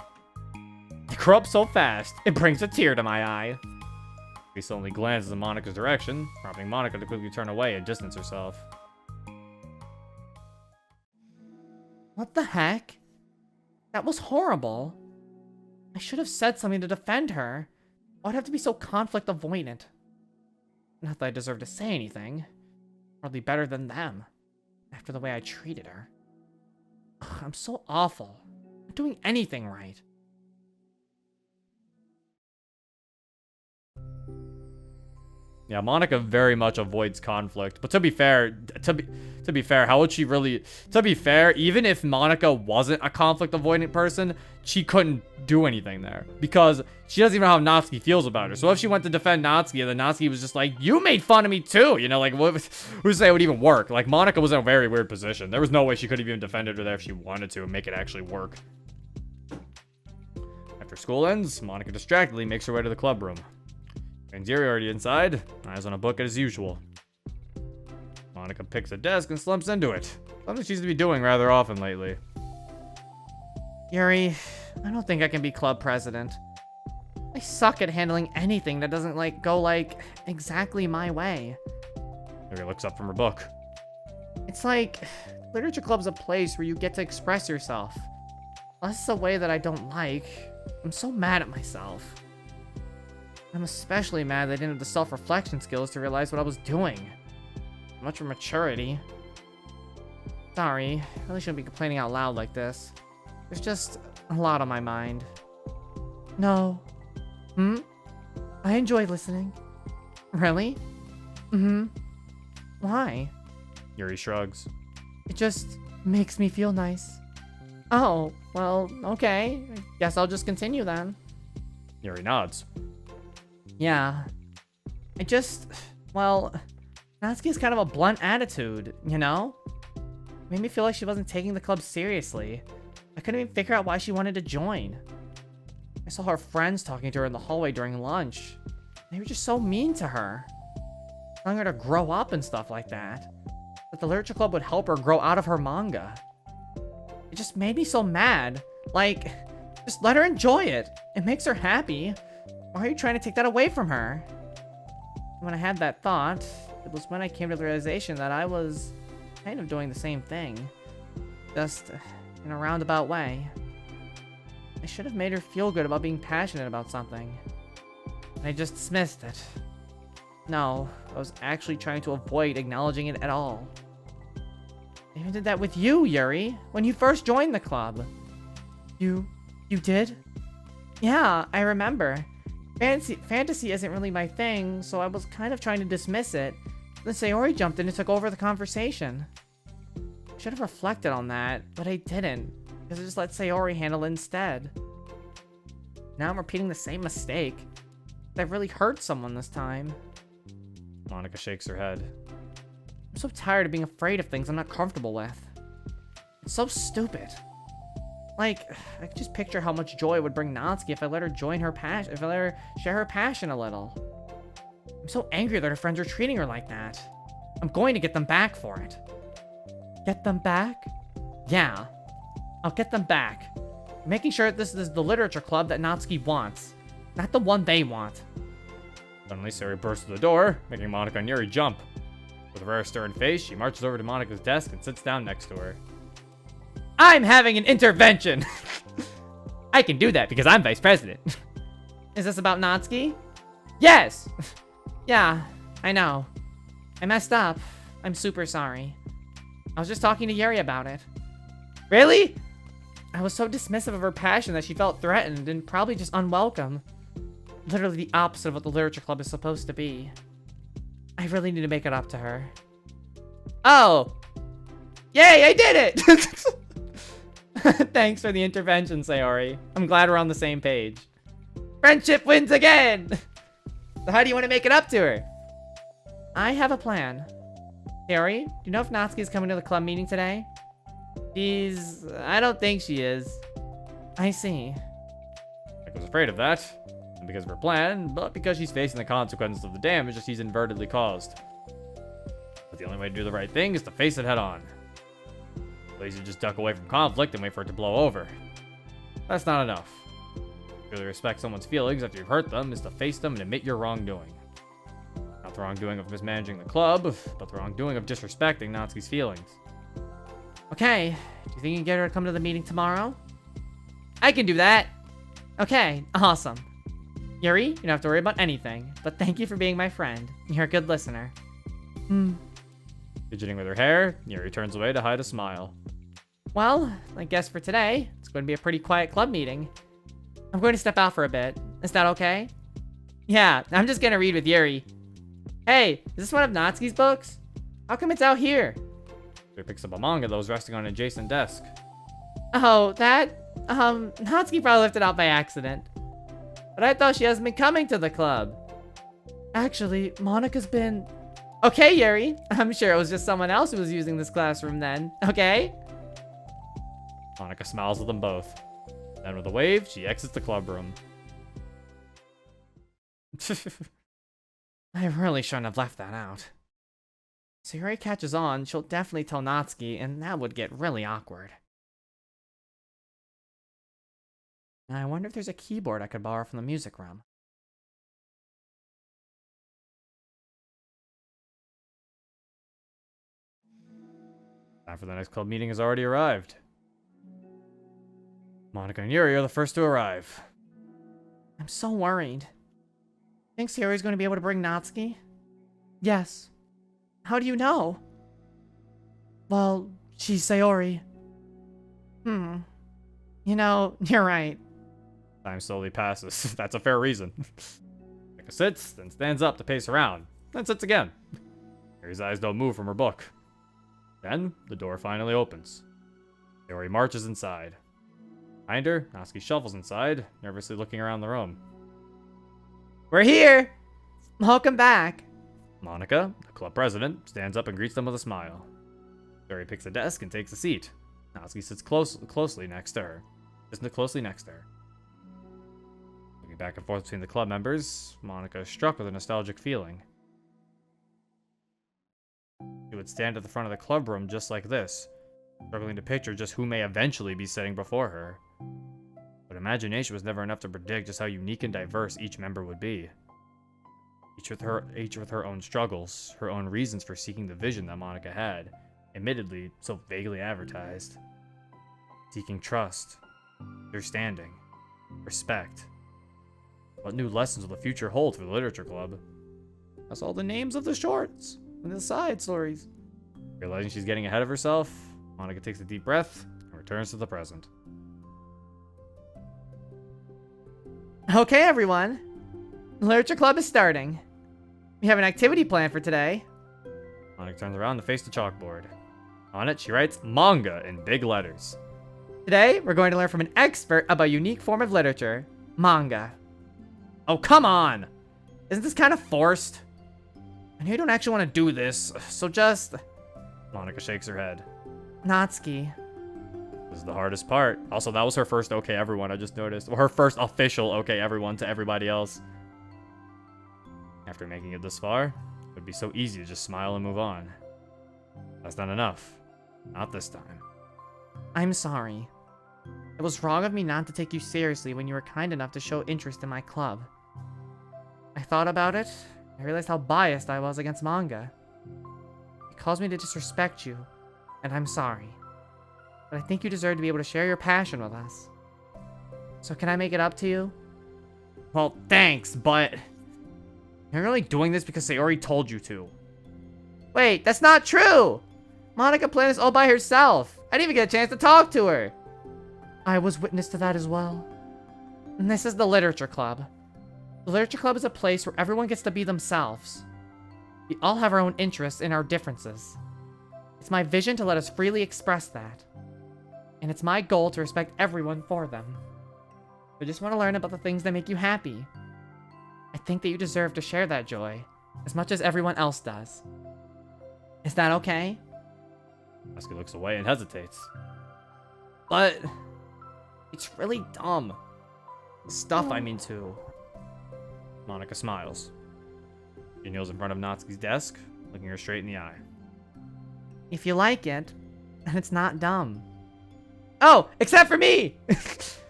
You grew up so fast, it brings a tear to my eye. He suddenly glances in Monika's direction, prompting Monika to quickly turn away and distance herself. What the heck? That was horrible. I should have said something to defend her. Why'd have to be so conflict avoidant? Not that I deserve to say anything. Hardly better than them. After the way I treated her. Ugh, I'm so awful. I'm not doing anything right. Yeah, Monika very much avoids conflict. But to be fair, how would she really... To be fair, even if Monika wasn't a conflict avoidant person, she couldn't do anything there. Because she doesn't even know how Natsuki feels about her. So if she went to defend Natsuki, and then Natsuki was just like, you made fun of me too! You know, like, who's to say it would even work? Like, Monika was in a very weird position. There was no way she could have even defended her there if she wanted to and make it actually work. After school ends, Monika distractedly makes her way to the club room. And Yuri already inside, eyes on a book as usual. Monika picks a desk and slumps into it. Something she's to be doing rather often lately. Yuri, I don't think I can be club president. I suck at handling anything that doesn't, go, exactly my way. Yuri looks up from her book. It's like, literature club's a place where you get to express yourself. Unless it's a way that I don't like, I'm so mad at myself. I'm especially mad that I didn't have the self-reflection skills to realize what I was doing. Much for maturity. Sorry, I really shouldn't be complaining out loud like this. There's just a lot on my mind. No. I enjoy listening. Really? Why? Yuri shrugs. It just makes me feel nice. Oh, well, okay. I guess I'll just continue then. Yuri nods. Yeah. Natsuki's kind of a blunt attitude, you know? Made me feel like she wasn't taking the club seriously. I couldn't even figure out why she wanted to join. I saw her friends talking to her in the hallway during lunch. They were just so mean to her. Telling her to grow up and stuff like that. That the literature club would help her grow out of her manga. It just made me so mad. Just let her enjoy it. It makes her happy. Why are you trying to take that away from her? When I had that thought, it was when I came to the realization that I was kind of doing the same thing. Just in a roundabout way. I should have made her feel good about being passionate about something. I just dismissed it. No, I was actually trying to avoid acknowledging it at all. I even did that with you, Yuri, when you first joined the club. You did? Yeah, I remember. Fantasy isn't really my thing, so I was kind of trying to dismiss it. Then Sayori jumped in and took over the conversation. I should have reflected on that, but I didn't, because I just let Sayori handle it instead. Now I'm repeating the same mistake. I really hurt someone this time. Monika shakes her head. I'm so tired of being afraid of things I'm not comfortable with. It's so stupid. Like, I could just picture how much joy it would bring Natsuki if I let her join her passion, if I let her share her passion a little. I'm so angry that her friends are treating her like that. I'm going to get them back for it. Get them back? Yeah. I'll get them back. Making sure that this is the literature club that Natsuki wants, not the one they want. Suddenly, Sayori bursts through the door, making Monika and Yuri jump. With a very stern face, she marches over to Monika's desk and sits down next to her. I'm having an intervention! I can do that because I'm vice president. Is this about Natsuki? Yes! Yeah, I know. I messed up. I'm super sorry. I was just talking to Yuri about it. Really? I was so dismissive of her passion that she felt threatened and probably just unwelcome. Literally the opposite of what the literature club is supposed to be. I really need to make it up to her. Oh! Yay, I did it! Thanks for the intervention, Sayori. I'm glad we're on the same page. Friendship wins again! So how do you want to make it up to her? I have a plan. Sayori, do you know if Natsuki's coming to the club meeting today? I don't think she is. I see. I was afraid of that. Not because of her plan, but because she's facing the consequences of the damage that she's inadvertently caused. But the only way to do the right thing is to face it head on. Lazy just duck away from conflict and wait for it to blow over. That's not enough. To really respect someone's feelings after you've hurt them is to face them and admit your wrongdoing. Not the wrongdoing of mismanaging the club, but the wrongdoing of disrespecting Natsuki's feelings. Okay, do you think you can get her to come to the meeting tomorrow? I can do that. Okay, awesome. Yuri, you don't have to worry about anything, but thank you for being my friend. You're a good listener. Fidgeting with her hair, Yuri turns away to hide a smile. Well, I guess for today, it's going to be a pretty quiet club meeting. I'm going to step out for a bit. Is that okay? Yeah, I'm just going to read with Yuri. Hey, is this one of Natsuki's books? How come it's out here? Yuri picks up a manga that was resting on an adjacent desk. Oh, that? Natsuki probably left it out by accident. But I thought she hasn't been coming to the club. Actually, Monika's been... Okay, Yuri. I'm sure it was just someone else who was using this classroom then. Okay? Monika smiles at them both. Then with a wave, she exits the club room. I really shouldn't have left that out. Sayori catches on, she'll definitely tell Natsuki, and that would get really awkward. I wonder if there's a keyboard I could borrow from the music room. Time for the next club meeting has already arrived. Monika and Yuri are the first to arrive. I'm so worried. Think Sayori's going to be able to bring Natsuki? Yes. How do you know? Well, she's Sayori. You know, you're right. Time slowly passes. That's a fair reason. Monika sits, then stands up to pace around, then sits again. Yuri's eyes don't move from her book. Then, the door finally opens. Sayori marches inside. Behind her, Natsuki shuffles inside, nervously looking around the room. We're here! Welcome back. Monika, the club president, stands up and greets them with a smile. Sayori picks a desk and takes a seat. Natsuki sits closely next to her. Looking back and forth between the club members, Monika is struck with a nostalgic feeling. She would stand at the front of the club room just like this, struggling to picture just who may eventually be sitting before her. But imagination was never enough to predict just how unique and diverse each member would be. Each with her own struggles, her own reasons for seeking the vision that Monika had, admittedly so vaguely advertised. Seeking trust, understanding, respect. What new lessons will the future hold for the literature club? That's all the names of the shorts and the side stories. Realizing she's getting ahead of herself, Monika takes a deep breath and returns to the present. Okay, everyone. The literature club is starting. We have an activity planned for today. Monika turns around to face the chalkboard. On it, she writes manga in big letters. Today, we're going to learn from an expert about a unique form of literature, manga. Oh, come on! Isn't this kind of forced? I know you don't actually want to do this, so just... Monika shakes her head. Natsuki. This is the hardest part. Also, that was her first okay everyone, I just noticed. Or her first official okay everyone to everybody else. After making it this far, it would be so easy to just smile and move on. That's not enough. Not this time. I'm sorry. It was wrong of me not to take you seriously when you were kind enough to show interest in my club. I thought about it. I realized how biased I was against manga. It caused me to disrespect you, and I'm sorry. But I think you deserve to be able to share your passion with us. So can I make it up to you? Well, thanks, but... You're really doing this because Sayori told you to. Wait, that's not true! Monika planned this all by herself. I didn't even get a chance to talk to her. I was witness to that as well. And this is the Literature Club. The Literature Club is a place where everyone gets to be themselves. We all have our own interests and our differences. It's my vision to let us freely express that. And it's my goal to respect everyone for them. I just want to learn about the things that make you happy. I think that you deserve to share that joy as much as everyone else does. Is that okay? Natsuki looks away and hesitates. But... It's really dumb. The stuff I'm into. Monika smiles. She kneels in front of Natsuki's desk, looking her straight in the eye. If you like it, then it's not dumb. Oh, except for me!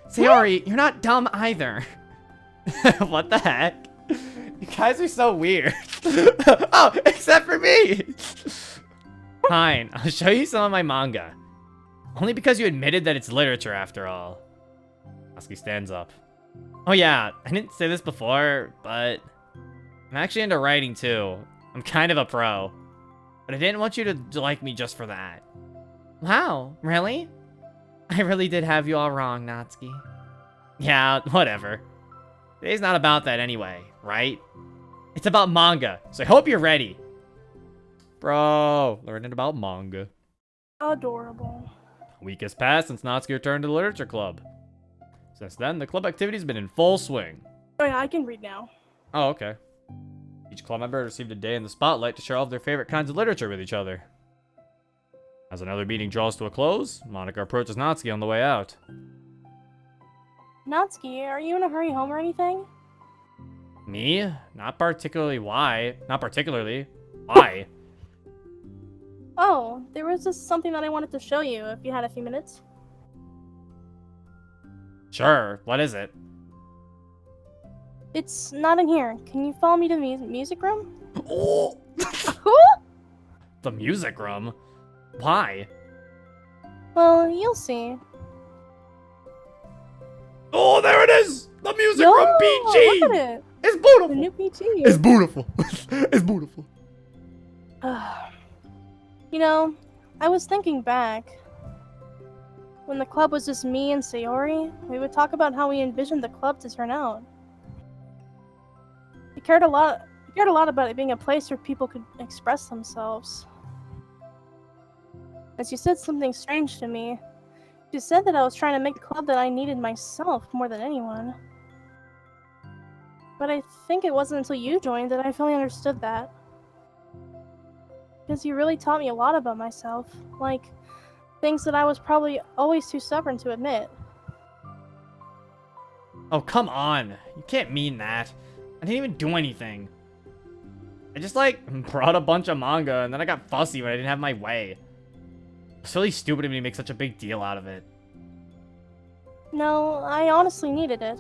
Sayori, you're not dumb either. What the heck? You guys are so weird. Oh, except for me! Fine, I'll show you some of my manga. Only because you admitted that it's literature after all. Natsuki stands up. Oh yeah, I didn't say this before, but I'm actually into writing too. I'm kind of a pro. But I didn't want you to like me just for that. Wow, really? I really did have you all wrong, Natsuki. Yeah, whatever. Today's not about that anyway, right? It's about manga, so I hope you're ready. Bro, learning about manga. Adorable. A week has passed since Natsuki returned to the literature club. Since then, the club activity's been in full swing. Oh yeah, I can read now. Oh, okay. Each club member received a day in the spotlight to share all of their favorite kinds of literature with each other. As another meeting draws to a close, Monika approaches Natsuki on the way out. Natsuki, are you in a hurry home or anything? Me? Not particularly. Why? Not particularly. Why? Oh, there was just something that I wanted to show you if you had a few minutes. Sure. What is it? It's not in here. Can you follow me to the music room? Oh! Who? The music room? Why? Well, you'll see. Oh, there it is! The music Yo, room PG! look at it. It's The beautiful! new PG. It's beautiful. It's beautiful. You know, I was thinking back. When the club was just me and Sayori, we would talk about how we envisioned the club to turn out. We cared a lot about it being a place where people could express themselves. As you said something strange to me, you said that I was trying to make the club that I needed myself more than anyone. But I think it wasn't until you joined that I fully understood that. Because you really taught me a lot about myself, like things that I was probably always too stubborn to admit. Oh, come on. You can't mean that. I didn't even do anything. I just, like, brought a bunch of manga, and then I got fussy when I didn't have my way. It's really stupid of me to make such a big deal out of it. No, I honestly needed it.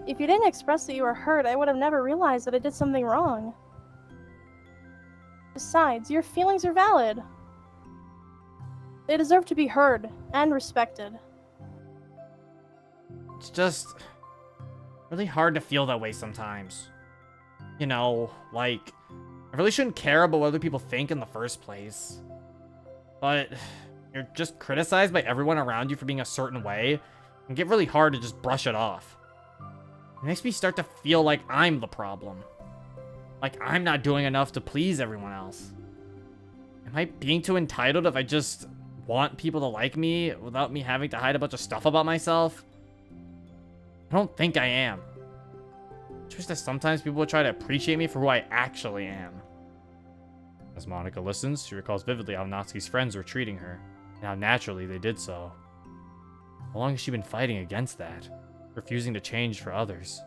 If you didn't express that you were hurt, I would have never realized that I did something wrong. Besides, your feelings are valid. They deserve to be heard and respected. It's just really hard to feel that way sometimes. You know, like, I really shouldn't care about what other people think in the first place. But you're just criticized by everyone around you for being a certain way, and get really hard to just brush it off. It makes me start to feel like I'm the problem. Like I'm not doing enough to please everyone else. Am I being too entitled if I just want people to like me without me having to hide a bunch of stuff about myself? I don't think I am. Just that sometimes people will try to appreciate me for who I actually am. As Monika listens, she recalls vividly how Natsuki's friends were treating her, and how naturally they did so. How long has she been fighting against that? Refusing to change for others?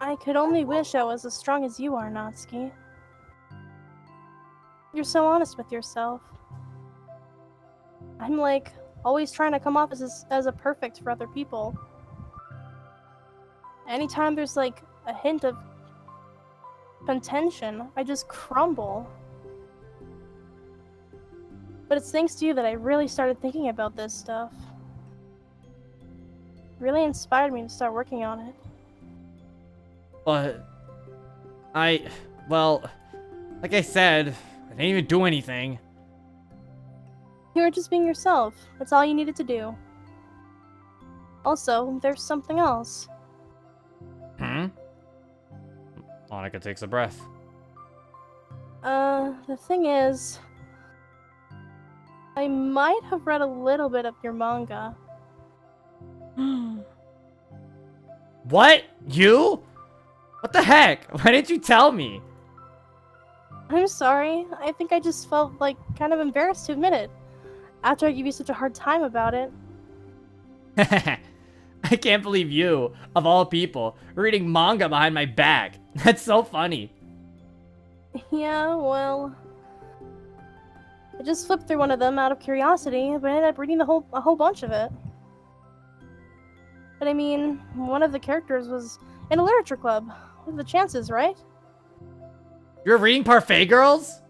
I could only wish I was as strong as you are, Natsuki. You're so honest with yourself. I'm like, always trying to come off as a perfect for other people. Anytime there's like a hint of contention, I just crumble. But it's thanks to you that I really started thinking about this stuff. Really inspired me to start working on it. But well, like I said, I didn't even do anything. You were just being yourself. That's all you needed to do. Also, there's something else. Monika takes a breath. The thing is, I might have read a little bit of your manga. What? You? What the heck? Why didn't you tell me? I'm sorry. I think I just felt like kind of embarrassed to admit it. After I gave you such a hard time about it. I can't believe you, of all people, reading manga behind my back. That's so funny. Yeah, well, I just flipped through one of them out of curiosity, but I ended up reading a whole bunch of it. But I mean, one of the characters was in a literature club. What are the chances, right? You're reading Parfait Girls?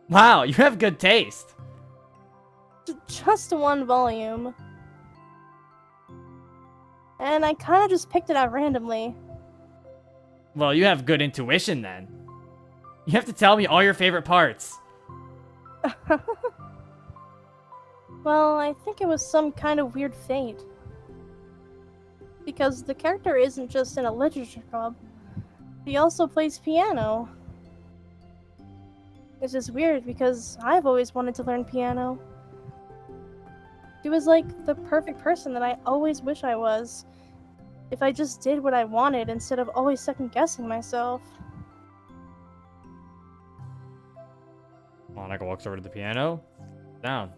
Wow, you have good taste. Just one volume. And I kind of just picked it out randomly. Well, you have good intuition then. You have to tell me all your favorite parts. Well, I think it was some kind of weird fate. Because the character isn't just in a literature club, he also plays piano. It's just weird because I've always wanted to learn piano. He was like the perfect person that I always wish I was. If I just did what I wanted instead of always second guessing myself. Monika walks over to the piano. Down.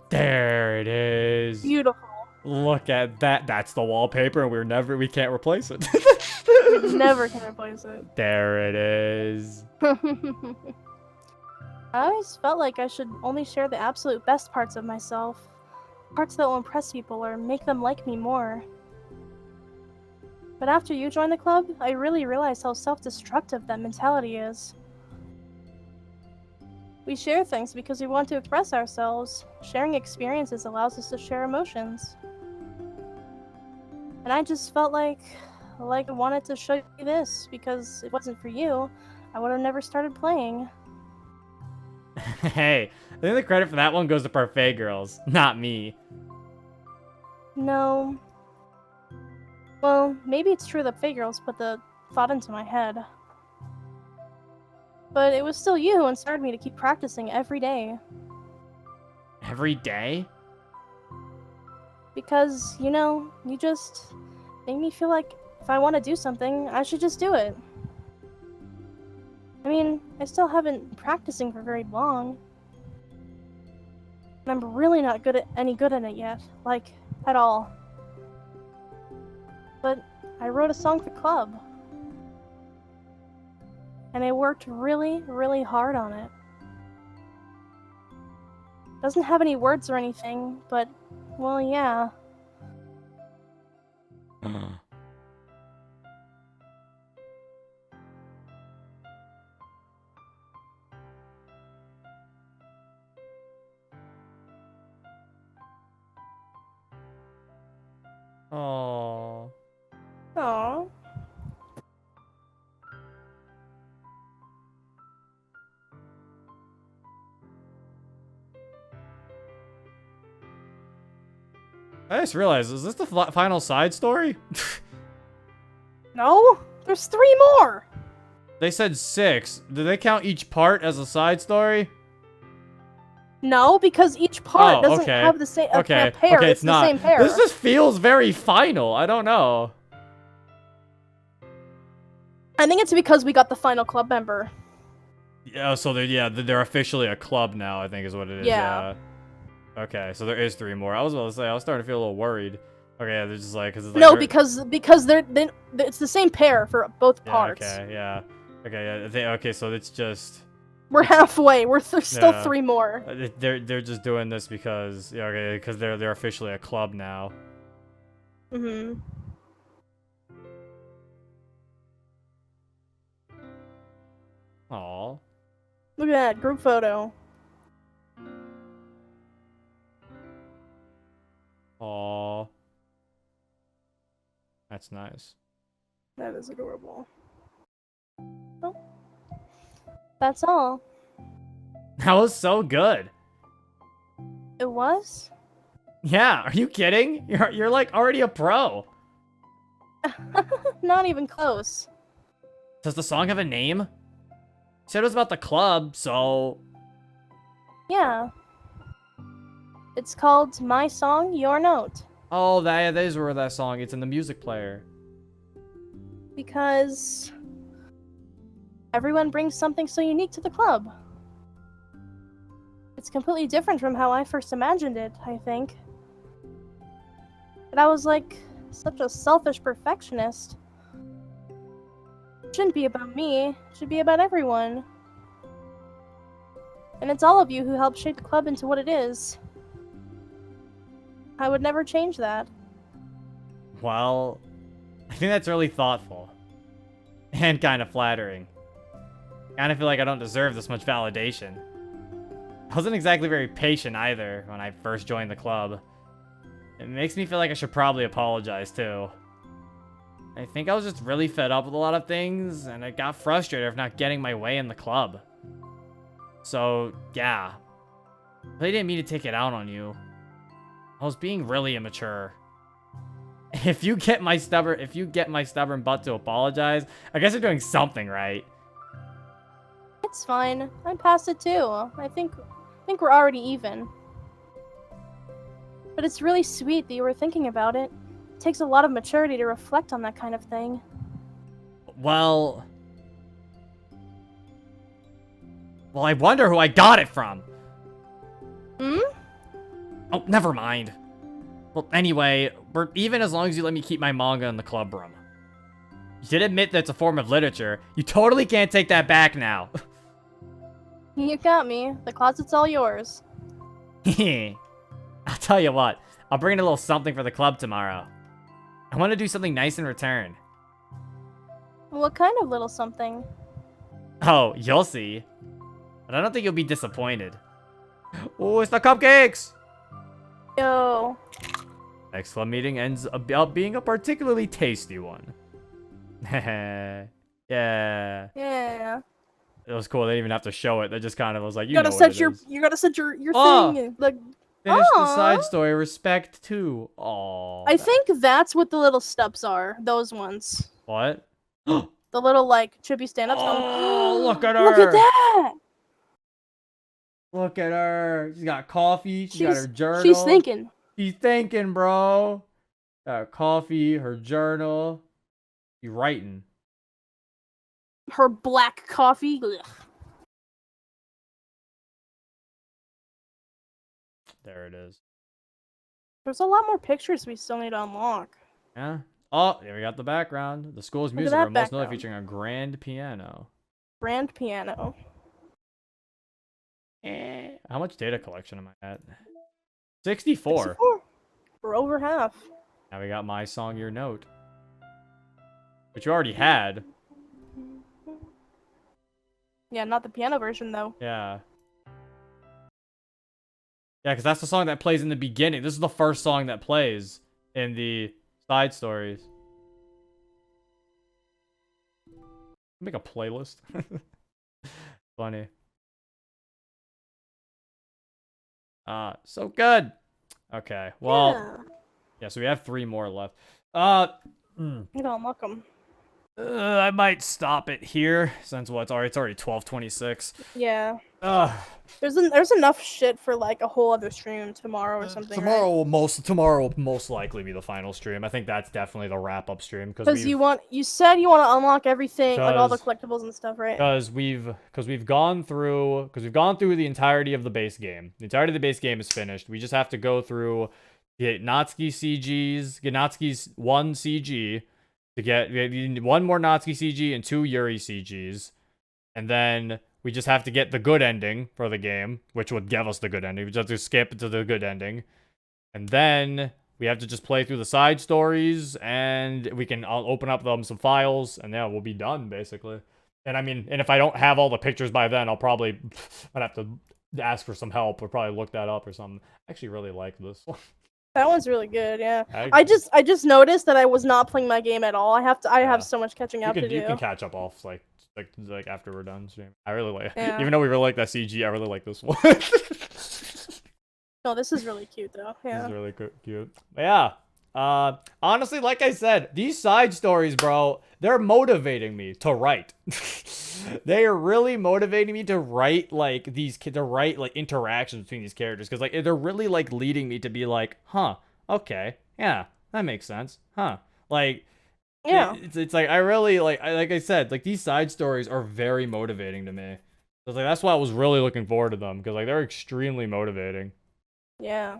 There it is. Beautiful. Look at that. That's the wallpaper, and we can't replace it. Never can replace it. There it is. I always felt like I should only share the absolute best parts of myself. Parts that will impress people or make them like me more. But after you joined the club, I really realized how self-destructive that mentality is. We share things because we want to express ourselves. Sharing experiences allows us to share emotions. And I just felt like I wanted to show you this, because if it wasn't for you, I would have never started playing. Hey, I think the credit for that one goes to Parfait Girls, not me. No. Well, maybe it's true that Fate Girls put the thought into my head. But it was still you who inspired me to keep practicing every day. Every day? Because, you know, you just make me feel like if I want to do something, I should just do it. I mean, I still haven't been practicing for very long. And I'm really not any good at it yet. Like, at all. But I wrote a song for club. And I worked really, really hard on it. Doesn't have any words or anything, but, well, yeah. Oh. Aww. I just realized, is this the final side story? No, there's 3 more. They said 6. Do they count each part as a side story? No, because each part Oh, doesn't okay. have the same Okay, pair. okay, it's the not. same pair. This just feels very final. I don't know. I think it's because we got the final club member. Yeah, so they're officially a club now, I think is what it is. Yeah. Okay, so there is 3 more. I was about to say, I was starting to feel a little worried. Okay, yeah, they're just like, cause it's like No, they're- because it's the same pair for both yeah, parts. okay, yeah. Okay, yeah, okay, so it's just We're halfway. There's still Yeah. 3 more. they're just doing this because yeah, okay, because they're officially a club now. Mhm. Aw. Look at that group photo. Aw. That's nice. That is adorable. Oh. That's all. That was so good. It was? Yeah, are you kidding? You're like already a pro. Not even close. Does the song have a name? You said it was about the club, so Yeah. It's called My Song, Your Note. oh, that is where that song. It's in the music player. Because everyone brings something so unique to the club. It's completely different from how I first imagined it, I think. But I was like such a selfish perfectionist. It shouldn't be about me, it should be about everyone. And it's all of you who helped shape the club into what it is. I would never change that. Well, I think that's really thoughtful. And kind of flattering. Kind of feel like I don't deserve this much validation. I wasn't exactly very patient either when I first joined the club. It makes me feel like I should probably apologize too. I think I was just really fed up with a lot of things, and I got frustrated of not getting my way in the club. So, yeah. I really didn't mean to take it out on you. I was being really immature. If you get my stubborn butt to apologize, I guess you're doing something right. It's fine. I'm past it too. I think we're already even. But it's really sweet that you were thinking about it. It takes a lot of maturity to reflect on that kind of thing. Well, I wonder who I got it from. Hmm? Oh, never mind. Well, anyway, we're even as long as you let me keep my manga in the club room. You did admit that it's a form of literature. You totally can't take that back now. You got me. The closet's all yours. I'll tell you what. I'll bring in a little something for the club tomorrow. I want to do something nice in return. What kind of little something? Oh, you'll see. But I don't think you'll be disappointed. Oh, it's the cupcakes! Yo. Next club meeting ends up being a particularly tasty one. Yeah. Yeah. It was cool. They didn't even have to show it. They just kind of was like, You gotta know what set it your is. you gotta set your Oh! thing. Like Finish the Aw. side story. Respect too. Aww. I think that's what the little stubs are. Those ones. What? The little like chippy stand-ups. Oh, look at her. Look at that. Look at her. She's got coffee. She's got her journal. She's thinking. She's thinking, bro. Got coffee, her journal. She's writing. Her black coffee. Ugh. There it is. There's a lot more pictures we still need to unlock. Yeah. Oh, there we got the background. The school's Look at music that room, most notably background. featuring a grand piano. Grand piano. How much data collection am I at? 64. 64. We're over half. Now we got My Song, Your Note. Which you already had. Yeah, not the piano version though. Yeah. Yeah, because that's the song that plays in the beginning. This is the first song that plays in the side stories. Make a playlist. Funny. So good. Okay, well, Yeah, so we have 3 more left. You don't unlock them. I might stop it here since it's already 12:26. Yeah. Uh, There's enough shit for like a whole other stream tomorrow or something. tomorrow will most likely be the final stream. I think that's definitely the wrap up stream Because you said you want to unlock everything, like all the 'Cause- collectibles and stuff, right? Because we've gone through the entirety of the base game. The entirety of the base game is finished. We just have to go through get Natsuki's 1 CG to get we need 1 more Natsuki CG and 2 Yuri CGs, and then we just have to get the good ending for the game, which would give us the good ending. We just have to skip to the good ending, and then we have to just play through the side stories, and I'll open up some files, and yeah, we'll be done basically. And I mean, and if I don't have all the pictures by then, I'd have to ask for some help or probably look that up or something. I actually really like this one. That one's really good, yeah. I just noticed that I was not playing my game at all. I have so much catching up to do. You can catch up off like after we're done stream. I really like Yeah. even though we really like that CG, I really like this one. No, this is really cute though. This Yeah. is really cute. But yeah. Honestly, like I said, these side stories, bro, they're motivating me to write. They are really motivating me to write like interactions between these characters, because like they're really like leading me to be like, huh, okay, yeah, that makes sense, huh? Like, Yeah. it's like I really like I said, like these side stories are very motivating to me. So it's like that's why I was really looking forward to them, because like they're extremely motivating. Yeah.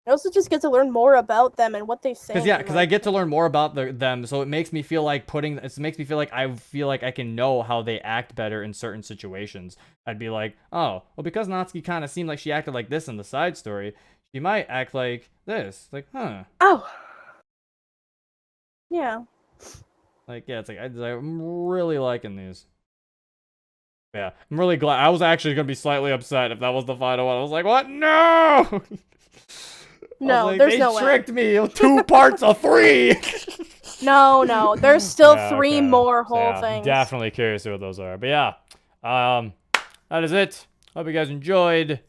I also just get to learn more about them and what they think. Because I get to learn more about them, so it makes me feel like I can know how they act better in certain situations. I'd be like, oh, well, because Natsuki kind of seemed like she acted like this in the side story, she might act like this. Like, huh? Oh. Yeah. Like, yeah, it's like I'm really liking these. Yeah, I'm really glad. I was actually gonna be slightly upset if that was the final one. I was like, what? No. No, like, there's they no way. tricked me. It was 2 parts of 3. No, there's still Yeah, 3 okay. more So, whole yeah, things. Definitely curious to what those are. But yeah, that is it. Hope you guys enjoyed.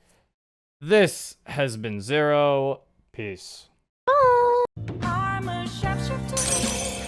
This has been Zero. Peace. Bye. I'm a sharpshooter.